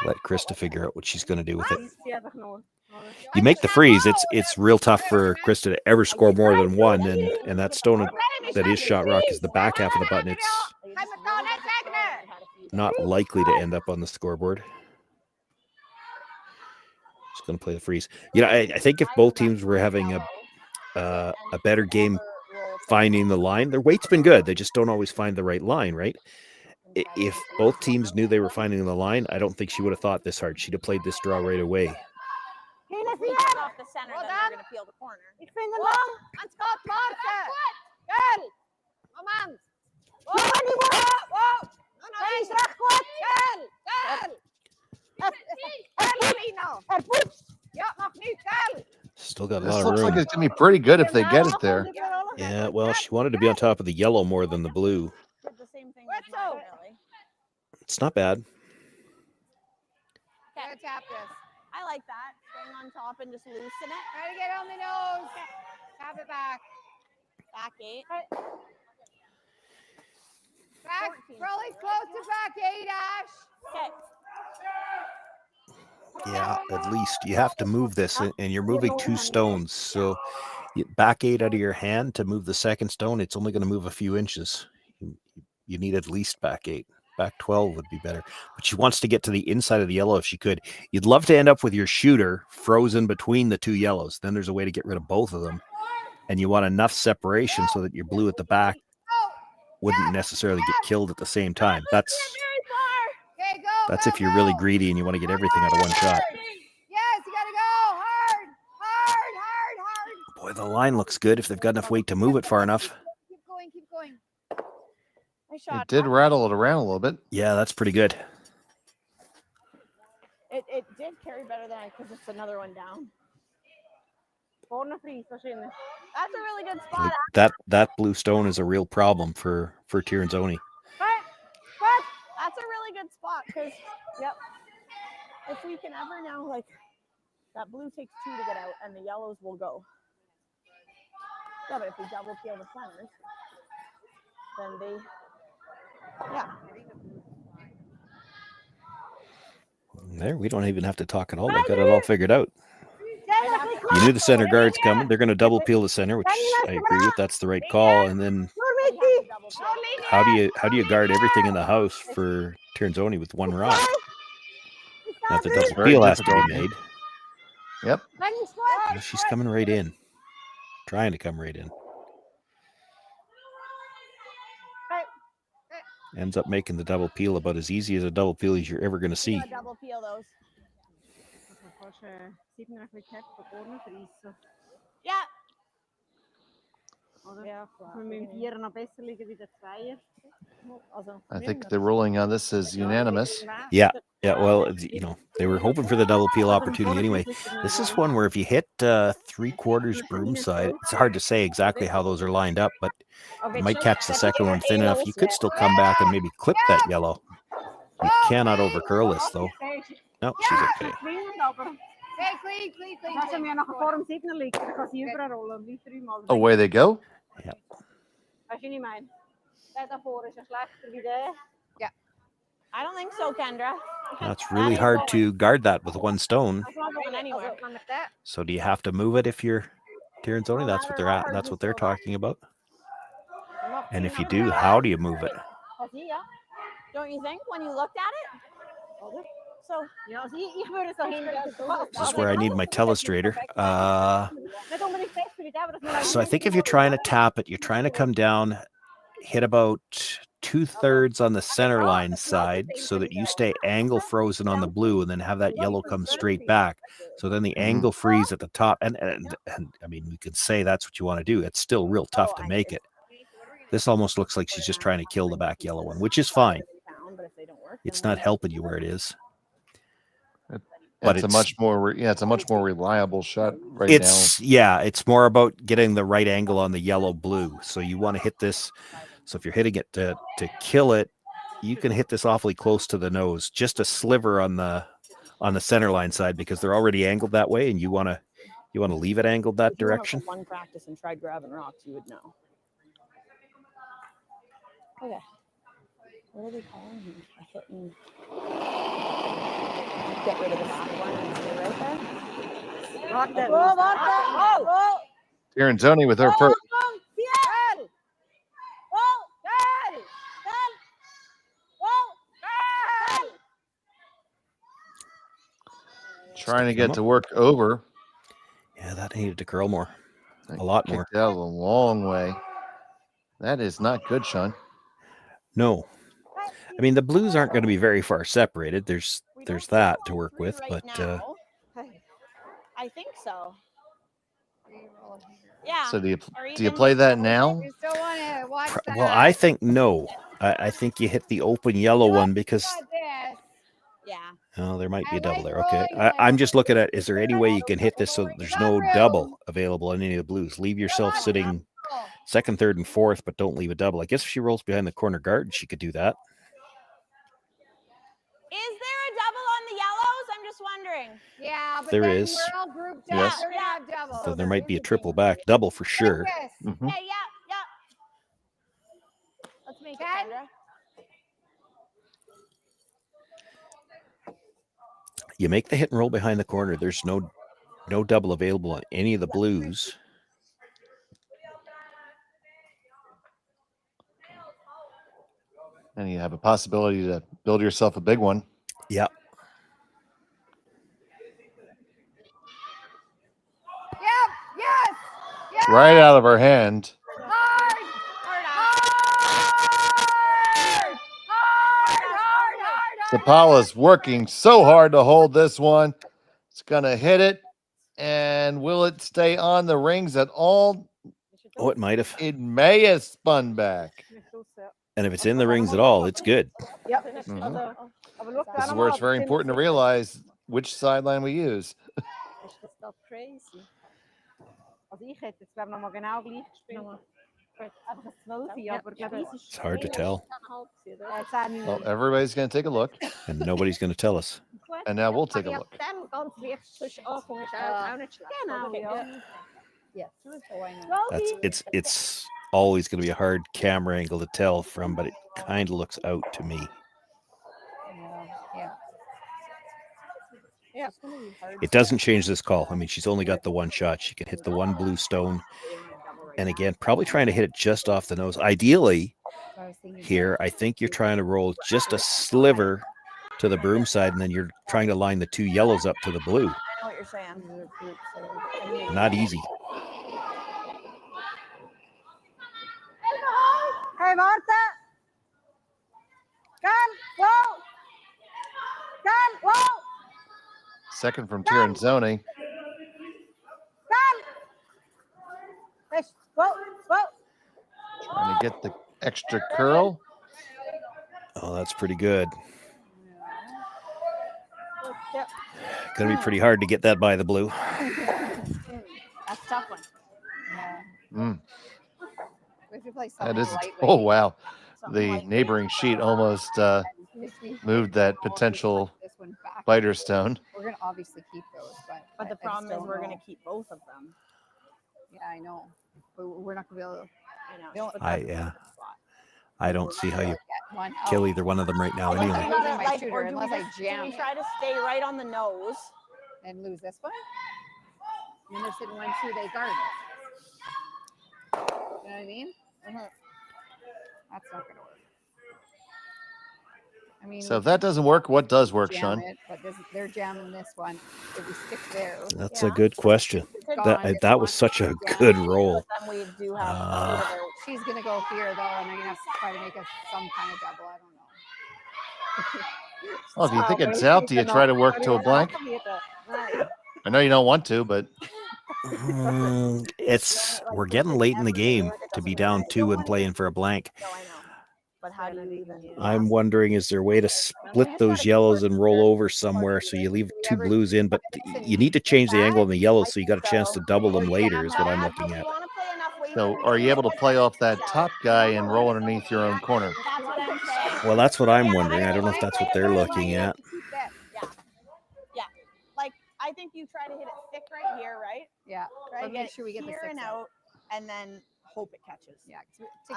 let Krista figure out what she's going to do with it. You make the freeze, it's real tough for Krista to ever score more than one, and that stone that is shot rock is the back half of the button. It's not likely to end up on the scoreboard. Just going to play the freeze. I think if both teams were having a better game finding the line, their weight's been good. They just don't always find the right line, right? If both teams knew they were finding the line, I don't think she would have thought this hard. She'd have played this draw right away. Off the center, then they're going to peel the corner. Still got a This lot of looks room. like it's going to be pretty good if they get it there. Yeah, well, she wanted to be on top of the yellow more than the blue. It's not bad. I like that. Staying on top and just loosen it. Try to get on the nose. Tap it back. Back 8. Back, really close to back 8, Ash. Okay. Yeah, at least you have to move this, and you're moving 2 stones. So back 8 out of your hand to move the second stone, it's only going to move a few inches. You need at least back 8. Back 12 would be better. But she wants to get to the inside of the yellow if she could. You'd love to end up with your shooter frozen between the 2 yellows. Then there's a way to get rid of both of them. And you want enough separation so that your blue at the back wouldn't necessarily get killed at the same time. That's if you're really greedy and you want to get everything out of one shot. Yes, you gotta go hard. Boy, the line looks good if they've got enough weight to move it far enough. Keep going. It did rattle it around a little bit. Yeah, that's pretty good. It did carry better than because it's another one down. That's a really good spot. That blue stone is a real problem for Tirinzoni. But that's a really good spot because, if we can ever now, that blue takes 2 to get out and the yellows will go. Yeah, but if we double peel the centers, then they, There, we don't even have to talk at all. They got it all figured out. You knew the center guard's coming. They're going to double peel the center, which I agree with. That's the right call. And then how do you guard everything in the house for Tirinzoni with 1 rock? Now the double peel has to be made. Yep. She's coming right in. Trying to come right in. Ends up making the double peel about as easy as a double peel as you're ever going to see. double peel those. Yeah. Oder? Ja, klar. Wenn wir im Vierer noch besser liegen wie der Zweier. Also, I think the ruling on this is unanimous. Yeah. Yeah. Well, they were hoping for the double peel opportunity anyway. This is one where if you hit 3/4 broom side, it's hard to say exactly how those are lined up, but you might catch the second one thin enough. You could still come back and maybe clip that yellow. You cannot overcurl this though. No, she's okay. Away they go. Yeah. Yeah. I don't think so, Kendra. Now it's really hard to guard that with one stone. Anywhere. So do you have to move it if you're Tirinzoni? That's what they're at. That's what they're talking about. And if you do, how do you move it? Don't you think when you looked at it? So, This is where I need my telestrator. So I think if you're trying to tap it, you're trying to come down, hit about 2/3 on the center line side so that you stay angle frozen on the blue and then have that yellow come straight back. So then the angle freeze at the top. And I mean, you could say that's what you want to do. It's still real tough to make it. This almost looks like she's just trying to kill the back yellow one, which is fine. It's not helping you where it is. But it's a much more reliable shot right now. Yeah, it's more about getting the right angle on the yellow blue. So you want to hit this. So if you're hitting it to kill it, you can hit this awfully close to the nose, just a sliver on the center line side because they're already angled that way, and you want to leave it angled that direction. If you one practice and tried grabbing rocks, you would know. Okay. What are they calling him? Hitting. Get rid of the back one and stay right there. Rock that. Oh! Tirinzoni with her first. Trying to get to work over. Yeah, that needed to curl more. A lot more. That was a long way. That is not good, Sean. No. I mean, the blues aren't going to be very far separated. There's that to work with, but I think so. Yeah. So do you play that now? Well, I think no. I think you hit the open yellow one because oh, there might be a double there. Okay. I'm just looking at, is there any way you can hit this so that there's no double available on any of the blues? Leave yourself sitting second, third, and fourth, but don't leave a double. I guess if she rolls behind the corner guard, she could do that. Is there a double on the yellows? I'm just wondering. Yeah, but there is. We're all grouped up. Yes. We're not double. So there might be a triple back, double for sure. Mm-hmm. Hey, yeah. Let's make it, Kendra. You make the hit and roll behind the corner. There's no double available on any of the blues. And you have a possibility to build yourself a big one. Yeah. Yes. Right out of her hand. Zapala's working so hard to hold this one. It's going to hit it. And will it stay on the rings at all? Oh, it might have. It may have spun back. And if it's in the rings at all, it's good. Yep. This is where it's very important to realize which sideline we use. Crazy. Also ich hätte jetzt glaube noch mal genau gleich gespielt. Einfach 12, aber glaube ich It's hard to tell. Well, everybody's going to take a look. And nobody's going to tell us. And now we'll take a look. It's always going to be a hard camera angle to tell from, but it kind of looks out to me. Yeah. It doesn't change this call. I mean, she's only got the one shot. She can hit the one blue stone. And again, probably trying to hit it just off the nose. Ideally, here, I think you're trying to roll just a sliver to the broom side, and then you're trying to line the two yellows up to the blue. I know what you're saying. Not easy. Hey, Martha. Come, whoa. Second from Tirinzoni. Whoa. get the extra curl. Oh, that's pretty good. Yep. Gonna be pretty hard to get that by the blue. That's a tough one. Mm. We should play That something is. lightweight. Oh wow, Something the lightweight. neighboring sheet almost moved that potential This one back. biter stone. We're gonna obviously keep those, But the problem is we're gonna keep both of them. Yeah, I know. But we're not gonna be able to. You know. I don't see how you get one. kill either one of them right now. I'm Anyway, losing my Like, shooter or do unless we I just- jam do we it try to stay right on the nose? and lose this one. And then they're sitting 1-2, they guard it. You know what I mean? That's not gonna work. I mean, So if that doesn't work, what does work, jam Sean? it, but they're jamming this one. If we stick there, that's a good question. That was such a good roll. Then we do have she's gonna go here though, and I'm gonna have to try to make some kind of double. I don't know. Well, if you think it's out, do you try to work to a blank? I know you don't want to, but We're getting late in the game to be down 2 and playing for a blank. But how do you even? I'm wondering, is there a way to split those yellows and roll over somewhere so you leave 2 blues in, but you need to change the angle on the yellows so you got a chance to double them later is what I'm looking at. so are you able to play off that top guy and roll underneath your own corner? Well, that's what I'm wondering. I don't know if that's what they're looking at. Yeah. Like I think you try to hit it thick right here, right? Yeah. Try to But get make sure we get the here 6 and out, and then hope it catches. Yeah.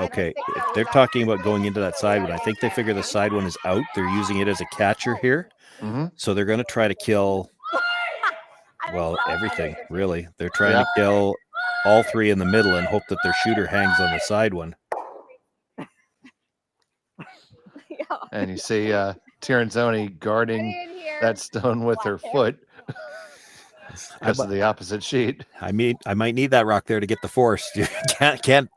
Okay, if they're talking about going into that side one, I think they figure the side one is out. They're using it as a catcher here. So they're going to try to kill, well, everything, really. They're trying to kill all 3 in the middle and hope that their shooter hangs on the side one. And you see Tirinzoni guarding that stone with her foot because of the opposite sheet. I might need that rock there to get the force. You can't,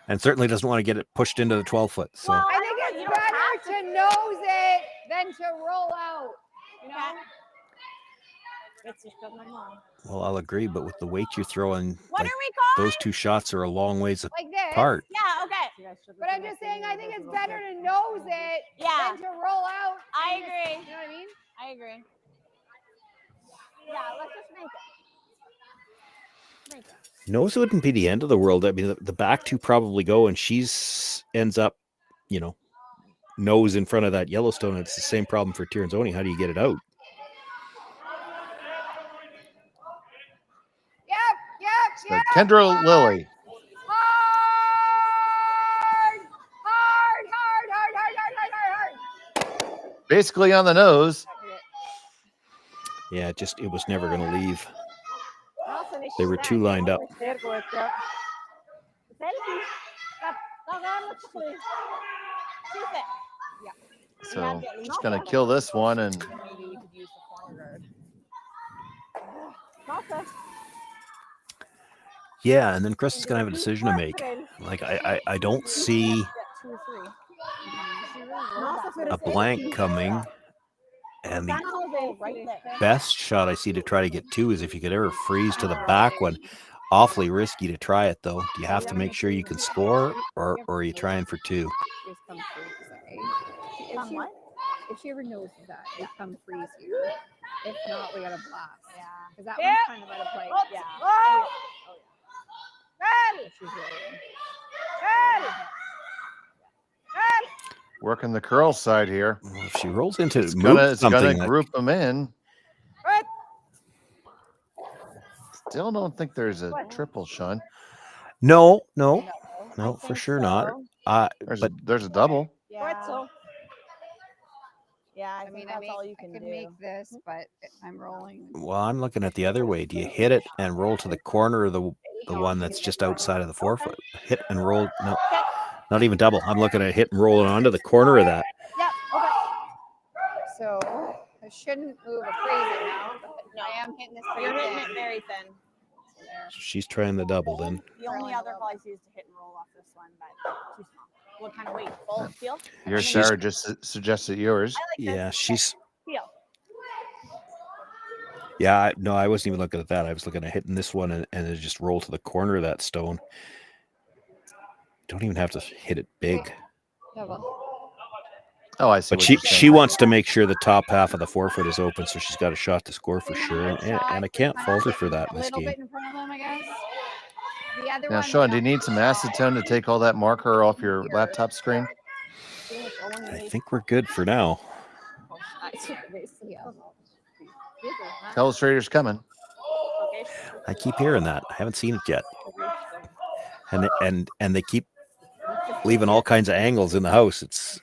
and certainly doesn't want to get it pushed into the 12-foot. So I think it's better to nose it than to roll out. You know. well, I'll agree, but with the weight you're throwing, What like, are we calling? those 2 shots are a long ways Like this. apart. Yeah. Okay. But I'm just saying, I think it's better to nose it Yeah. than to roll out. I and agree. You know what I mean? I agree. Yeah. Let's just make it. Nose wouldn't be the end of the world. I mean, the back 2 probably go, and she's ends up, nose in front of that Yellowstone. It's the same problem for Tirinzoni. How do you get it out? So Kendra Lilly. Basically on the nose. Yeah, it was never going to leave. They were 2 lined up. So just going to kill this one and Yeah, and then Chris is going to have a decision to make. Like, I don't see a blank coming. And the best shot I see to try to get 2 is if you could ever freeze to the back one. Awfully risky to try it, though. Do you have to make sure you can score, or are you trying for 2? If she ever knows that, it come freeze here. If not, we got to blast. Yeah. Because that Yeah. one's kind of out of play. Oops. Yeah. Oh. If she's ready. working the curl side here. Well, if she rolls into it's move gonna something like, group them in. Still don't think there's a triple, Sean. No, for sure not. There's a double. Yeah. Yeah, I mean, that's all you I can could do. make this, but I'm rolling. Well, I'm looking at the other way. Do you hit it and roll to the corner of the one that's just outside of the 4-foot? Hit and roll. No, not even double. I'm looking at hit and roll it onto the corner of that. Yep. Okay. So I shouldn't move a crazy amount, but I am hitting this pretty You're hitting thin. it very thin. So she's trying the double then. The only other call I see is to hit and roll off this one, but too small. What kind of weight? Full feel? Your Sarah just suggested yours. Yeah, she's. Feel. Yeah, no, I wasn't even looking at that. I was looking at hitting this one and it just roll to the corner of that stone. don't even have to hit it big. Yeah, well, Oh, I see. But she wants to make sure the top half of the 4-foot is open, so she's got a shot to score for sure. And I can't fault her for that in a this little game. bit in front of them, I guess. The other Now, one, Sean, do you need some acetone to take all that marker off your laptop screen? I think we're good for now. Illustrator's coming. I keep hearing that. I haven't seen it yet. And they keep leaving all kinds of angles in the house. It's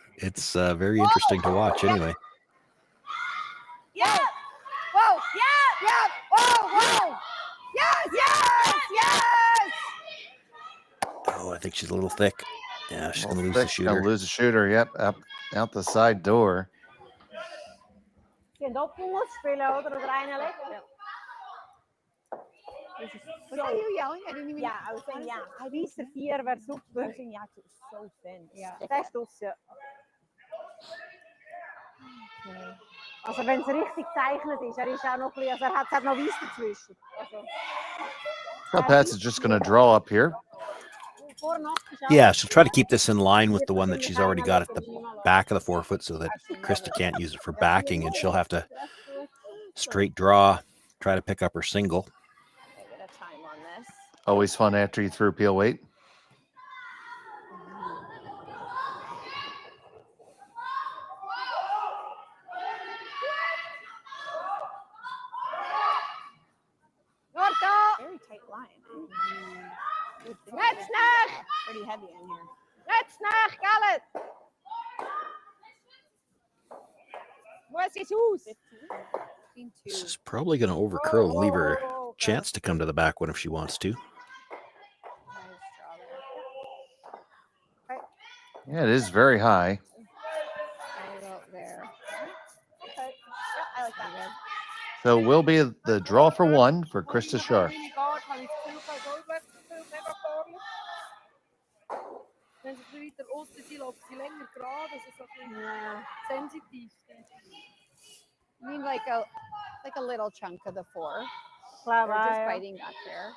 very interesting to watch anyway. Yeah. Whoa. Yeah. Yeah. Whoa. Yes. Yes. Yes. Oh, I think she's a little thick. Yeah, she's going to lose the Gonna shooter. lose the shooter. Yep, out the side door. Sind opgemacht spelen oder rein lekker. Was that you yelling? I didn't even. Yeah, I was saying yeah. Wie is er 4 wäre super. I was saying yeah, it's so thin. Yeah. Das ist das ja. Also wenn es richtig gezeichnet ist, ist auch noch ein bisschen, also hat noch Weiß dazwischen. Well, Pats is just going to draw up here. Yeah, she'll try to keep this in line with the one that she's already got at the back of the 4-foot so that Krista can't use it for backing, and she'll have to straight draw, try to pick up her single. Always fun after you threw peel weight. Very tight line. Let's not. Pretty heavy in here. Let's not, Gallet. Where's Jesus? This is probably going to overcurl and leave her a chance to come to the back one if she wants to. Yeah, it is very high. I like that. So will be the draw for one for Krista Scharf. Wenn sie weiter außen sind, läuft sie länger gerade, das ist ein bisschen sensitiv. I mean, like a little chunk of the 4. They're just fighting back there.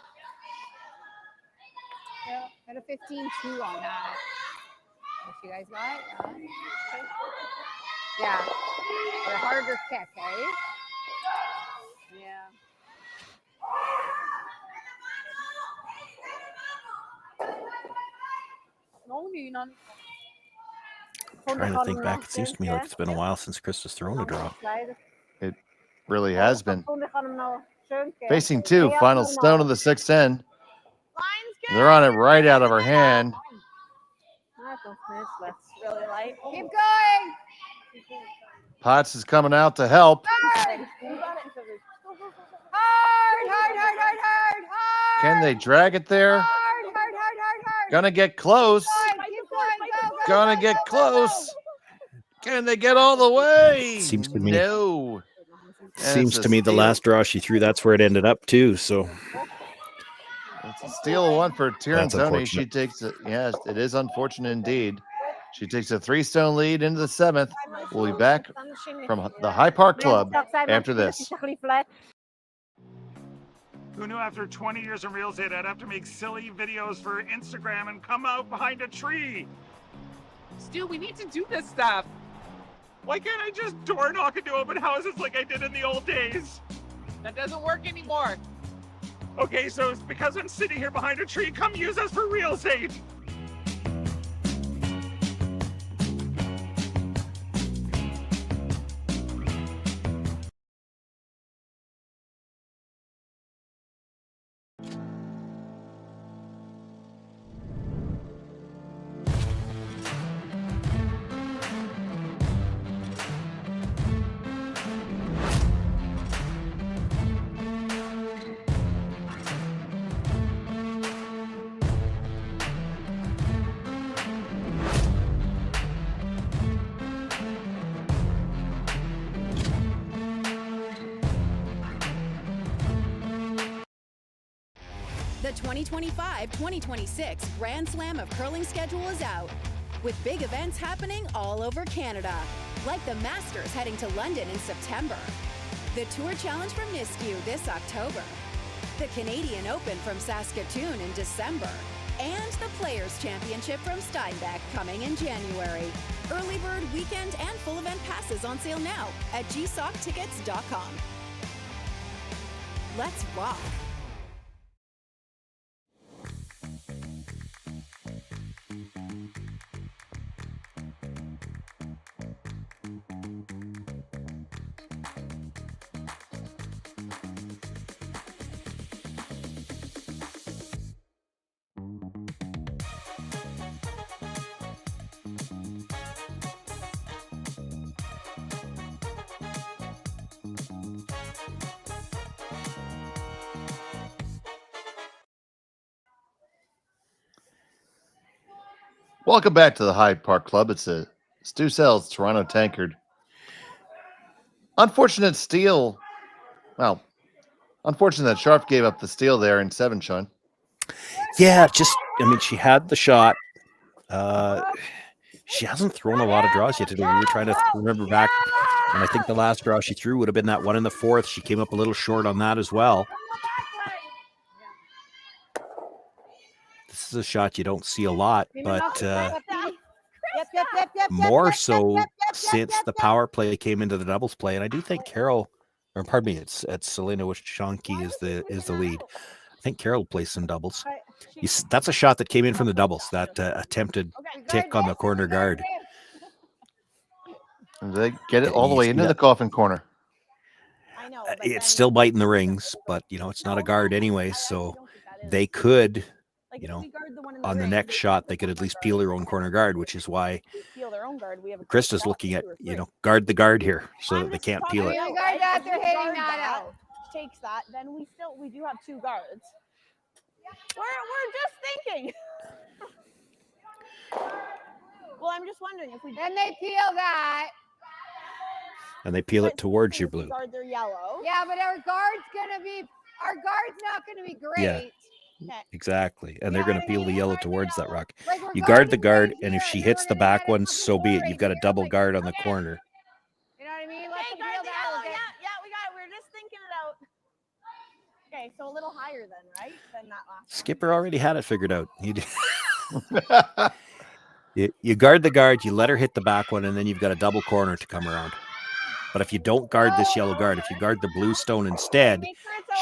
Yeah, got a 15-2 on that. What you guys got? Yeah. But a harder kick, eh? Yeah. Trying to think back, it seems to me like it's been a while since Krista's thrown a draw. It really has been. Facing 2, final stone of the 6th end. They're on it right out of her hand. That's really light. Keep going. Potts is coming out to help. Hard. Can they drag it there? Gonna get close. Gonna get close. Can they get all the way? Seems to me. No. Seems to me the last draw she threw, that's where it ended up too. So it's a steal one for Tirinzoni. She unfortunate. takes it. Yes, it is unfortunate indeed. She takes a 3-stone lead into the 7th. We'll be back from the High Park Club after this. Who knew after 20 years in real estate I'd have to make silly videos for Instagram and come out behind a tree? Stu, we need to do this stuff. Why can't I just door knock into open houses like I did in the old days? That doesn't work anymore. Okay, so it's because I'm sitting here behind a tree. Come use us for real estate. The 2025-2026 Grand Slam of Curling schedule is out, with big events happening all over Canada, like the Masters heading to London in September, the Tour Challenge from Nisku this October, the Canadian Open from Saskatoon in December, and the Players' Championship from Steinbeck coming in January. Early bird weekend and full event passes on sale now at gsocktickets.com. Let's rock. Welcome back to the Hyde Park Club. It's a Stu Sells Toronto Tankard. Unfortunate steal. Well, unfortunate that Scharf gave up the steal there in 7, Sean. Yeah, she had the shot. She hasn't thrown a lot of draws yet today. We were trying to remember back, and I think the last draw she threw would have been that one in the 4th. She came up a little short on that as well. This is a shot you don't see a lot, but more so since the power play came into the doubles play. And I do think Carol, or pardon me, it's Selena Wishonki is the lead. I think Carol plays some doubles. That's a shot that came in from the doubles, that attempted tick on the corner guard. And they get it all the way into the coffin corner. It's still biting the rings, but, it's not a guard anyway, so they could... on the next shot, they could at least peel their own corner guard, which is why Krista's looking at, guard the guard here so that they can't peel it. Guard that, they're hitting that out. Takes that, then we do have 2 guards. We're just thinking. Well, I'm just wondering if we then they peel that. And they peel it towards your blue. Guard, they're yellow. Yeah, but our guard's not gonna be great. Yeah. Exactly. And they're going to peel the yellow towards that rock. You guard the guard, and if she hits the back one, so be it. You've got a double guard on the corner. You know what I mean? Let's guard the yellow. Yeah, we got it. We're just thinking it out. Okay, so a little higher then, right? Than that last Skipper already had it figured out. You guard the guard, you let her hit the back one, and then you've got a double corner to come around. But if you don't guard this yellow guard, if you guard the blue stone instead,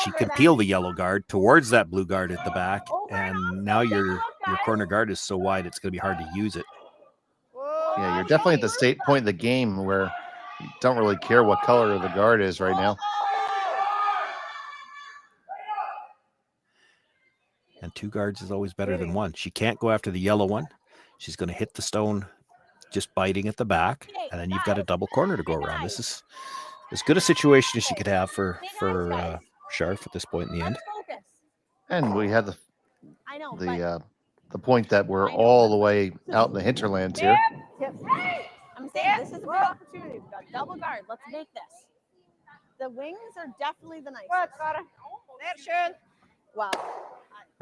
she can peel the yellow guard towards that blue guard at the back, and now your corner guard is so wide it's going to be hard to use it. Yeah, you're definitely at the state point of the game where you don't really care what color the guard is right now. And 2 guards is always better than 1. She can't go after the yellow one. She's going to hit the stone just biting at the back, and then you've got a double corner to go around. This is as good a situation as she could have for Scharf at this point in the end. And we had the point that we're all the way out in the hinterlands here. I'm saying this is a good opportunity. We've got double guard. Let's make this. The wings are definitely the nicest. Wow.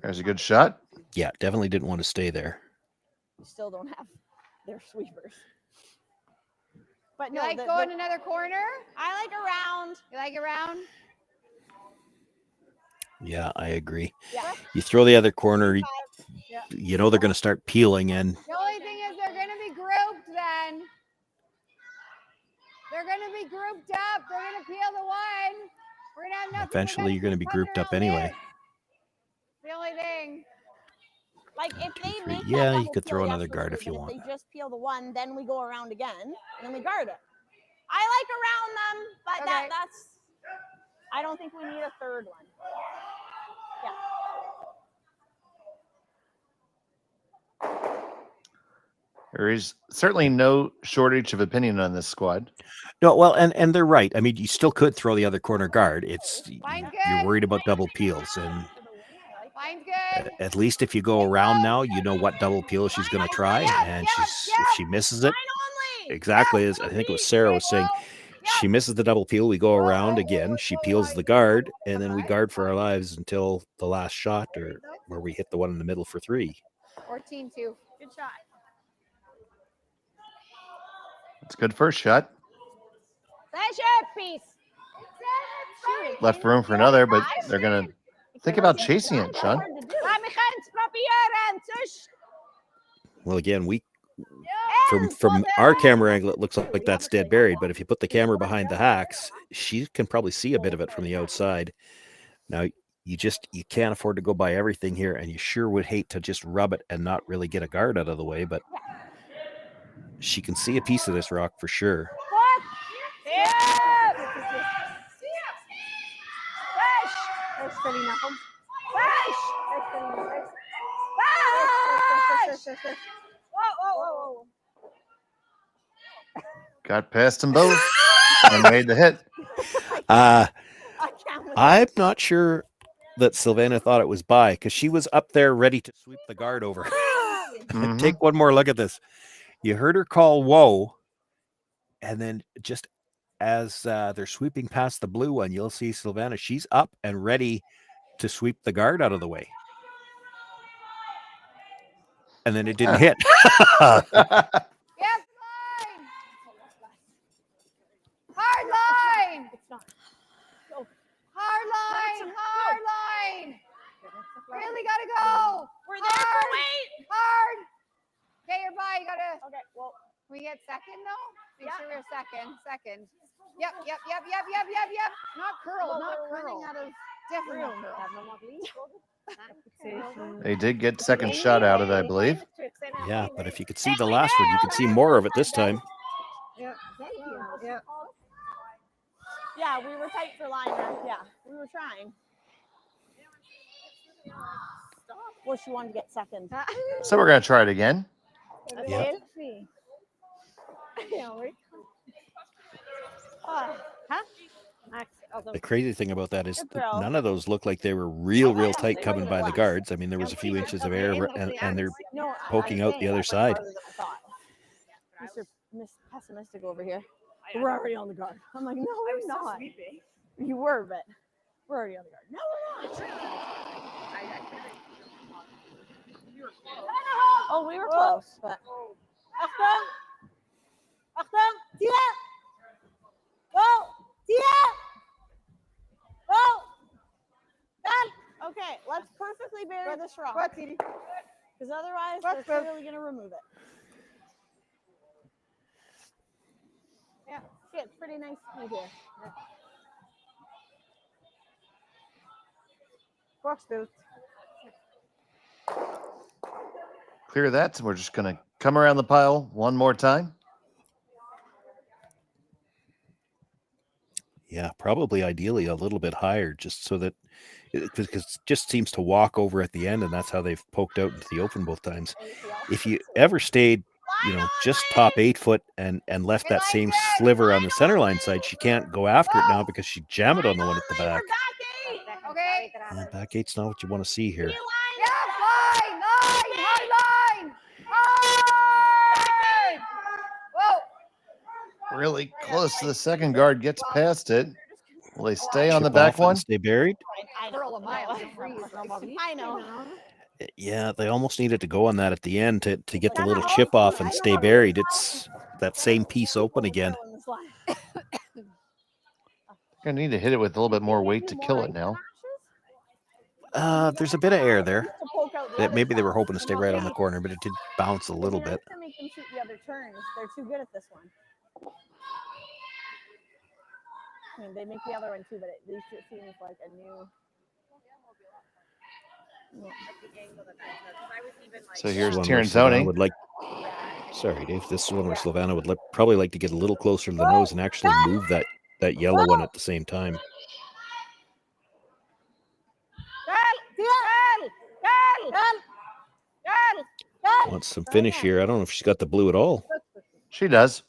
There's a good shot. Yeah, definitely didn't want to stay there. We still don't have their sweepers. But no, go in another corner? I like around. You like around? Yeah, I agree. Yeah. You throw the other corner, you know they're going to start peeling in. The only thing is they're going to be grouped then. They're going to be grouped up. They're going to peel the one. We're going to have nothing. Eventually, you're going to be grouped up anyway. The only thing. Like if they make yeah, you could throw another guard if you want. If they just peel the one, then we go around again, and then we guard it. I like around them, but that's. I don't think we need a third one. Yeah. There is certainly no shortage of opinion on this squad. No, well, and they're right. I mean, you still could throw the other corner guard. It's you're worried about double peels, and at least if you go around now, you know what double peel she's going to try, and if she misses it, exactly as I think it was Sarah was saying, she misses the double peel. We go around again. She peels the guard, and then we guard for our lives until the last shot, or where we hit the one in the middle for 3. 14-2. Good shot. It's a good first shot. Piece. Left room for another, but they're going to think about chasing it, Sean. Well, again, from our camera angle, it looks like that's dead buried. But if you put the camera behind the hacks, she can probably see a bit of it from the outside. Now, you can't afford to go by everything here, and you sure would hate to just rub it and not really get a guard out of the way. But she can see a piece of this rock for sure. Got past them both and made the hit. I'm not sure that Silvana thought it was by, because she was up there ready to sweep the guard over. Take one more look at this. You heard her call whoa, and then just as they're sweeping past the blue one, you'll see Silvana. She's up and ready to sweep the guard out of the way. And then it didn't hit. Hard line! Hard line! Really gotta go! We're there for wait! Hard! Okay, you're by. You gotta. Okay, well. Can we get second though? Make sure we're second. Yep. Not curl. Running out of different curl. They did get second shot out of it, I believe. Yeah, but if you could see the last one, you could see more of it this time. Yeah. Yeah, we were tight for line there. Yeah, we were trying. Well, she wanted to get second. So we're going to try it again. Yeah. The crazy thing about that is none of those look like they were real tight coming by the guards. I mean, there was a few inches of air, and they're poking out the other side. Mr. Pessimistic over here. We're already on the guard. I'm like, no, we're not. You were, but we're already on the guard. No, we're not. Oh, we were close, but. Achtung! Tia! Go! Tia! Go! Done! Okay, let's perfectly bury this rock. Because otherwise, they're clearly going to remove it. Yeah, see, it's pretty nice right here. Box boots. Clear that. So we're just going to come around the pile one more time. Yeah, probably ideally a little bit higher, just so that because it just seems to walk over at the end, and that's how they've poked out into the open both times. If you ever stayed, just top 8 foot and left that same sliver on the center line side, she can't go after it now because she jammed it on the one at the back. Okay. And back eight's not what you want to see here. Hard line! Hard! Whoa! Really close to the second guard, gets past it. Will they stay on the back one? Stay buried? I know. Yeah, they almost needed to go on that at the end to get the little chip off and stay buried. It's that same piece open again. Gonna need to hit it with a little bit more weight to kill it now. There's a bit of air there. Maybe they were hoping to stay right on the corner, but it did bounce a little bit. To make them shoot the other turns. They're too good at this one. I mean, they make the other one too, but at least it seems like a new. So here's Tirinzoni. Sorry, Dave. This is one where Silvana would probably like to get a little closer to the nose and actually move that yellow one at the same time. Wants some finish here. I don't know if she's got the blue at all. She does.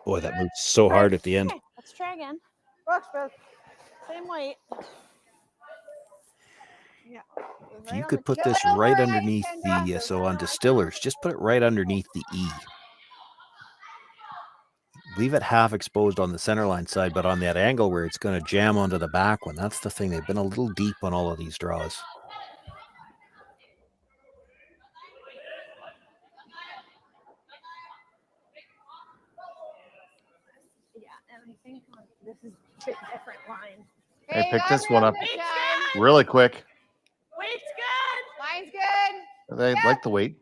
Boy, that moved so hard at the end. Okay, let's try again. Same weight. Yeah. If you could put this right underneath the, so on distillers, just put it right underneath the E. Leave it half exposed on the center line side, but on that angle where it's going to jam onto the back one. That's the thing. They've been a little deep on all of these draws. Yeah, and I think this is a bit different line. They picked this one up really quick. Weight's good. Line's good. They like the weight.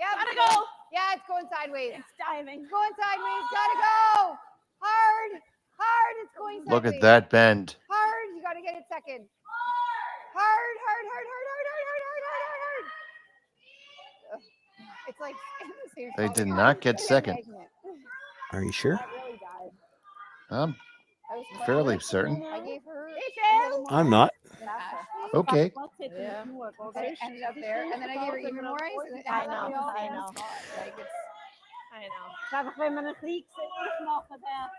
Yeah, gotta go. Yeah, it's going sideways. It's diving. It's going sideways. Gotta go. Hard. Hard. It's going sideways. Look at that bend. Hard. You gotta get it second. Hard, hard, hard, hard, hard, hard, hard, hard, hard, hard. It's like They did not get second. Are you sure? I'm fairly certain. I gave her. I'm not. Okay. Yeah. Okay, ended up there, and then I gave her even more ice. I know. I know. Daar we met een Grieks nog gedaan.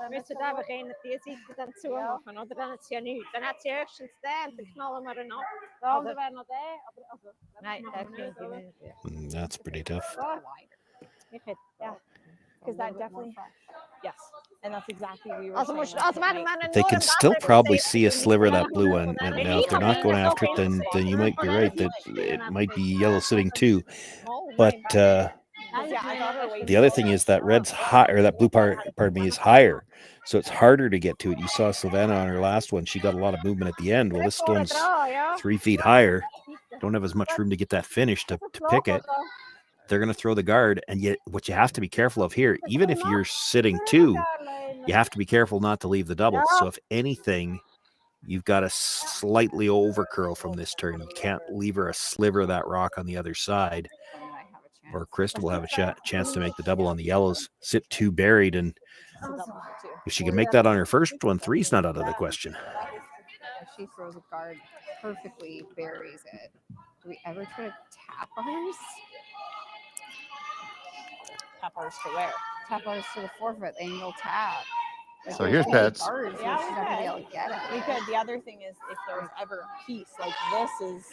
Weet je, daar we geen fysiek dan zo maken, of dan het je nu. Dan had je eerst een stand, dan knallen we er nog. Dan we nog daar. Nee, dat Mm, that's pretty tough. Yeah, because that definitely. Yes, and that's exactly what we were saying. They can still probably see a sliver of that blue one. And now, if they're not going after it, then you might be right that it might be yellow sitting too. But the other thing is that red's high, or that blue part, pardon me, is higher, so it's harder to get to it. You saw Silvana on her last one; she got a lot of movement at the end. Well, this stone's 3 feet higher. Don't have as much room to get that finish to pick it. They're going to throw the guard, and yet what you have to be careful of here, even if you're sitting two, you have to be careful not to leave the double. So if anything, you've got to slightly over curl from this turn. You can't leave her a sliver of that rock on the other side, or Krista will have a chance to make the double on the yellows. Sit two buried, and if she can make that on her first one, three's not out of the question. She throws a guard perfectly, buries it. Do we ever try to tap ours? Tap ours to where? Tap ours to the forfeit angle tap. So here's Pets. Yeah, we could. The other thing is, if there's ever a piece like this is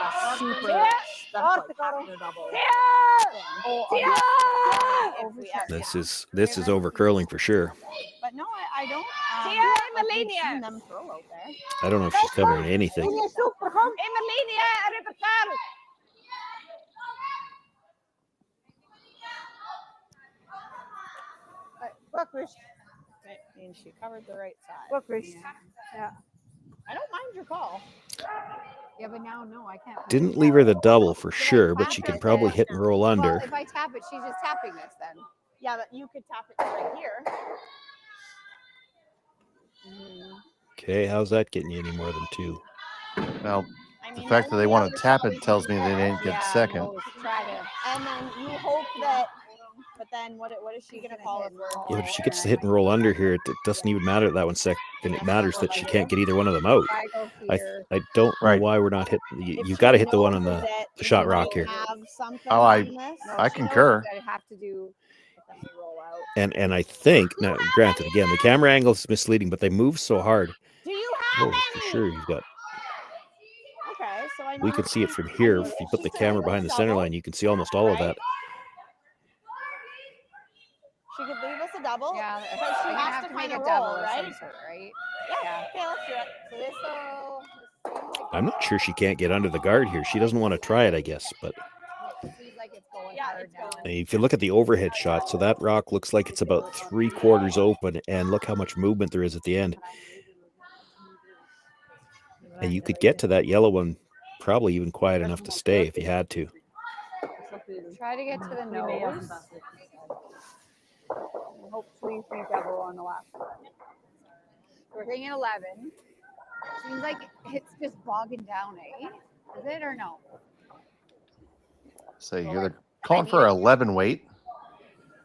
a super stuff like tapping a double. This is over curling for sure. But no, I don't. Seen them throw out there. I don't know if she's covering anything. And she covered the right side. Yeah. I don't mind your call. Yeah, but now, no, I can't. Didn't leave her the double for sure, but she can probably hit and roll under. Well, if I tap it, she's just tapping this then. Yeah, but you could tap it right here. Okay, how's that getting you any more than two? Well, the fact that they want to tap it tells me they didn't get second. Try to, and then you hope that. But then what is she going to call it? Yeah, but if she gets to hit and roll under here, it doesn't even matter that 1 second. It matters that she can't get either one of them out. I don't know why we're not hitting. You've got to hit the one on the shot rock here. Oh, I concur. And I think, now granted, again, the camera angle is misleading, but they move so hard. Do you have for sure, you've got. Okay, so I We can see it from here. If you put the camera behind the center line, you can see almost all of that. She could leave us a double. Yeah, but she has to make kind a of double roll, of right? some sort, right? Yeah. Okay, let's do it. So this will. I'm not sure she can't get under the guard here. She doesn't want to try it, I guess. But if you look at the overhead shot, so that rock looks like it's about 3/4 open, and look how much movement there is at the end. And you could get to that yellow one probably even quiet enough to stay if you had to. Try to get to the nose. Hopefully we double on the last one. We're thinking 11. Seems like it's just bogging down, eh? Is it or no? So you're calling for 11 weight?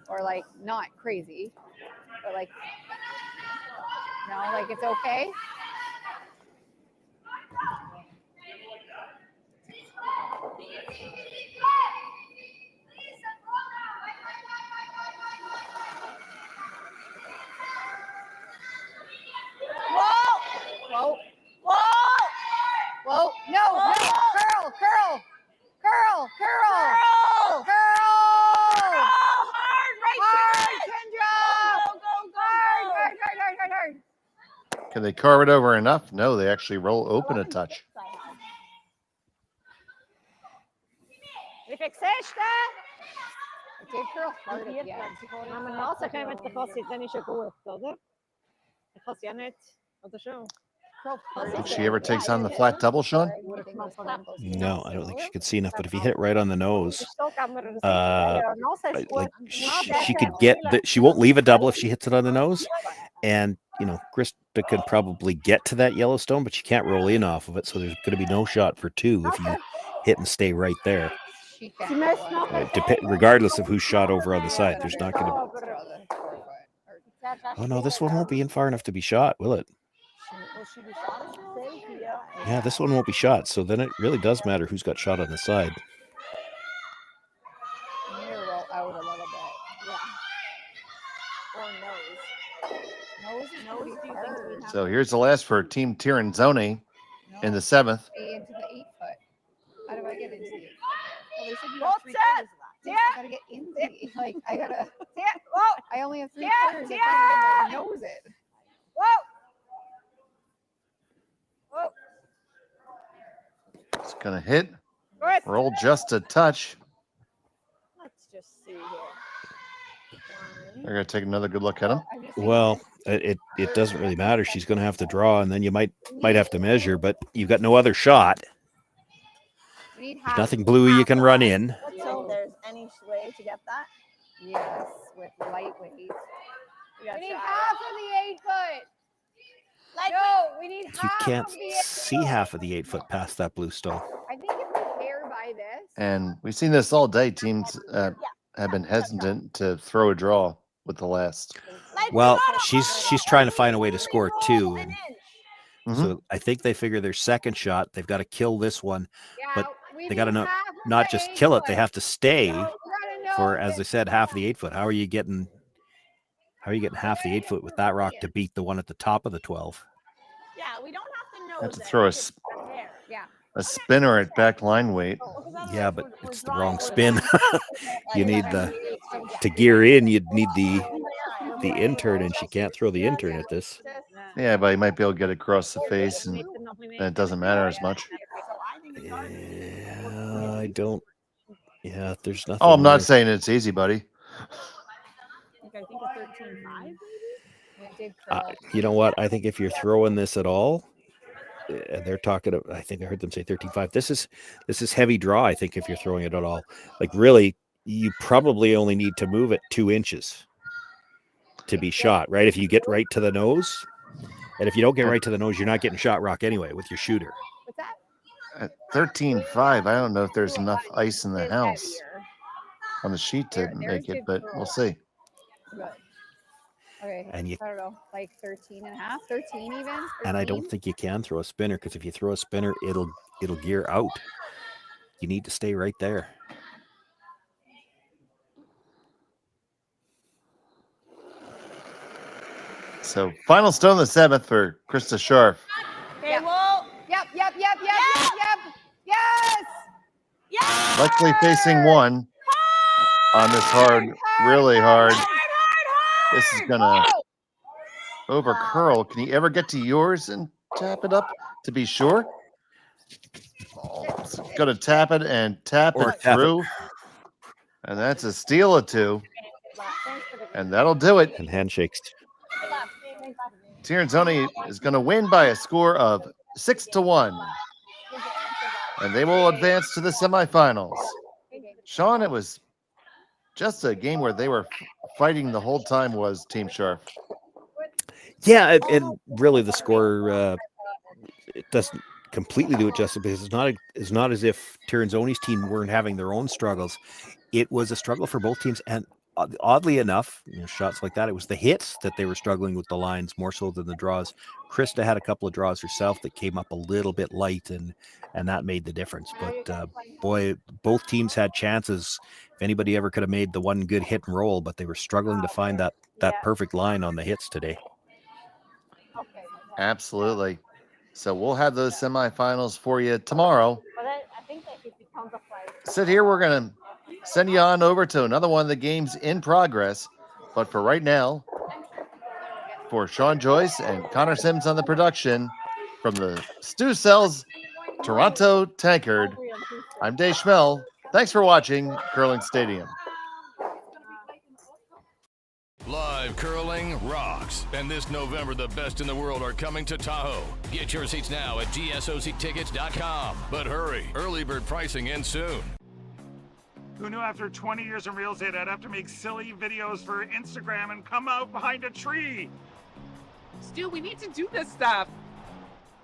Or like not crazy, but like, no, like it's okay. Whoa! Whoa! Whoa! No! No! Curl! Curl! Curl! Curl! Curl! Hard! Right Hard, there! Kendra! Go! Hard! Can they carve it over enough? No, they actually roll open a touch. Vi fick sexta! Det är curl hard again. Ja, men alltså kan jag inte få sitta och köra upp då. Det får jag inte. Vad det show. Did she ever takes on the flat double, Sean? No, I don't think she could see enough. But if you hit it right on the nose, like she could get that. She won't leave a double if she hits it on the nose. And Krista could probably get to that Yellowstone, but she can't roll in off of it. So there's going to be no shot for two if you hit and stay right there. Regardless of who's shot over on the side, there's not going to. Oh no, this one won't be in far enough to be shot, will it? Yeah, this one won't be shot. So then it really does matter who's got shot on the side. Roll out a little bit. Yeah. So here's the last for Team Tirinzoni in the 7th. Into the 8 foot. How do I get into it? Well, they said you Hold have 3 set. quarters left. I gotta get into it. Like, I gotta. Whoa. I only have 3 Yeah, quarters. yeah. I can't even nose it. Whoa. Whoa. It's going to hit. Good. Roll just a touch. Let's just see here. They're going to take another good look at him. Well, it doesn't really matter. She's going to have to draw, and then you might have to measure, but you've got no other shot. There's nothing blue you can run in. Let's see if there's any way to get that. Yes, with lightweight. We We got need try. half of the 8 foot. No, we need You half can't of the 8 see half of the 8 foot past that blue stone. I think if we pair by this. And we've seen this all day. Teams have been hesitant to throw a draw with the last. Well, she's trying to find a way to score two, and so I think they figure their second shot they've got to kill this one, but they got to not just kill it; they have to stay for, as I said, half the 8 foot. How are you getting half the 8 foot with that rock to beat the one at the top of the 12? Yeah, we don't have to know. Have to throw a spinner at back line weight. Yeah, but it's the wrong spin. You need to gear in. You'd need the intern, and she can't throw the intern at this. Yeah, but you might be able to get it across the face, and then it doesn't matter as much. Yeah, I don't. Yeah, there's nothing. Oh, I'm not there. saying it's easy, buddy. I think a 13.5. You know what? I think if you're throwing this at all, and they're talking. I think I heard them say 13.5. This is heavy draw. I think if you're throwing it at all, like really, you probably only need to move it 2 inches to be shot. Right? If you get right to the nose, and if you don't get right to the nose, you're not getting shot rock anyway with your shooter. What's that? At 13.5, I don't know if there's enough ice in the house on the sheet to make it, but we'll see. Good. Okay, And you- I don't know, like 13 and a half, 13 even. 13? And I don't think you can throw a spinner, because if you throw a spinner, it'll gear out. You need to stay right there. So final stone the 7th for Krista Scharf. Okay, well. Yep. Yes. Yes. Likely facing one on this really hard. This is gonna over curl. Can you ever get to yours and tap it up to be sure? Oh, it's gonna tap it and tap Or it tap it. through. And that's a steal of 2. And that'll do it. And handshakes. Tirinzoni is going to win by a score of 6-1. And they will advance to the semifinals. Sean, it was just a game where they were fighting the whole time, was Team Scharf. Yeah, and really the score it doesn't completely do it justice, because it's not as if Tirinzoni's team weren't having their own struggles. It was a struggle for both teams, and oddly enough, shots like that, it was the hits that they were struggling with the lines more so than the draws. Krista had a couple of draws herself that came up a little bit light, and that made the difference. But boy, both teams had chances. If anybody ever could have made the one good hit and roll, but they were struggling to find that perfect line on the hits today. Absolutely. So we'll have those semifinals for you tomorrow. Sit here. We're going to send you on over to another one of the games in progress. But for right now, for Sean Joyce and Connor Sims on the production from the Stu Cells Toronto Tankard, I'm Dave Schmel. Thanks for watching Curling Stadium. Live curling rocks. And this November, the best in the world are coming to Tahoe. Get your seats now at gsoctickets.com. But hurry, early bird pricing ends soon. Who knew after 20 years in real estate I'd have to make silly videos for Instagram and come out behind a tree? Stu, we need to do this stuff.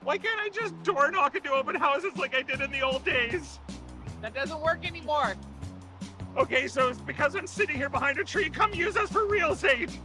Why can't I just door knock into open houses like I did in the old days? That doesn't work anymore. Okay, so it's because I'm sitting here behind a tree. Come use us for real estate.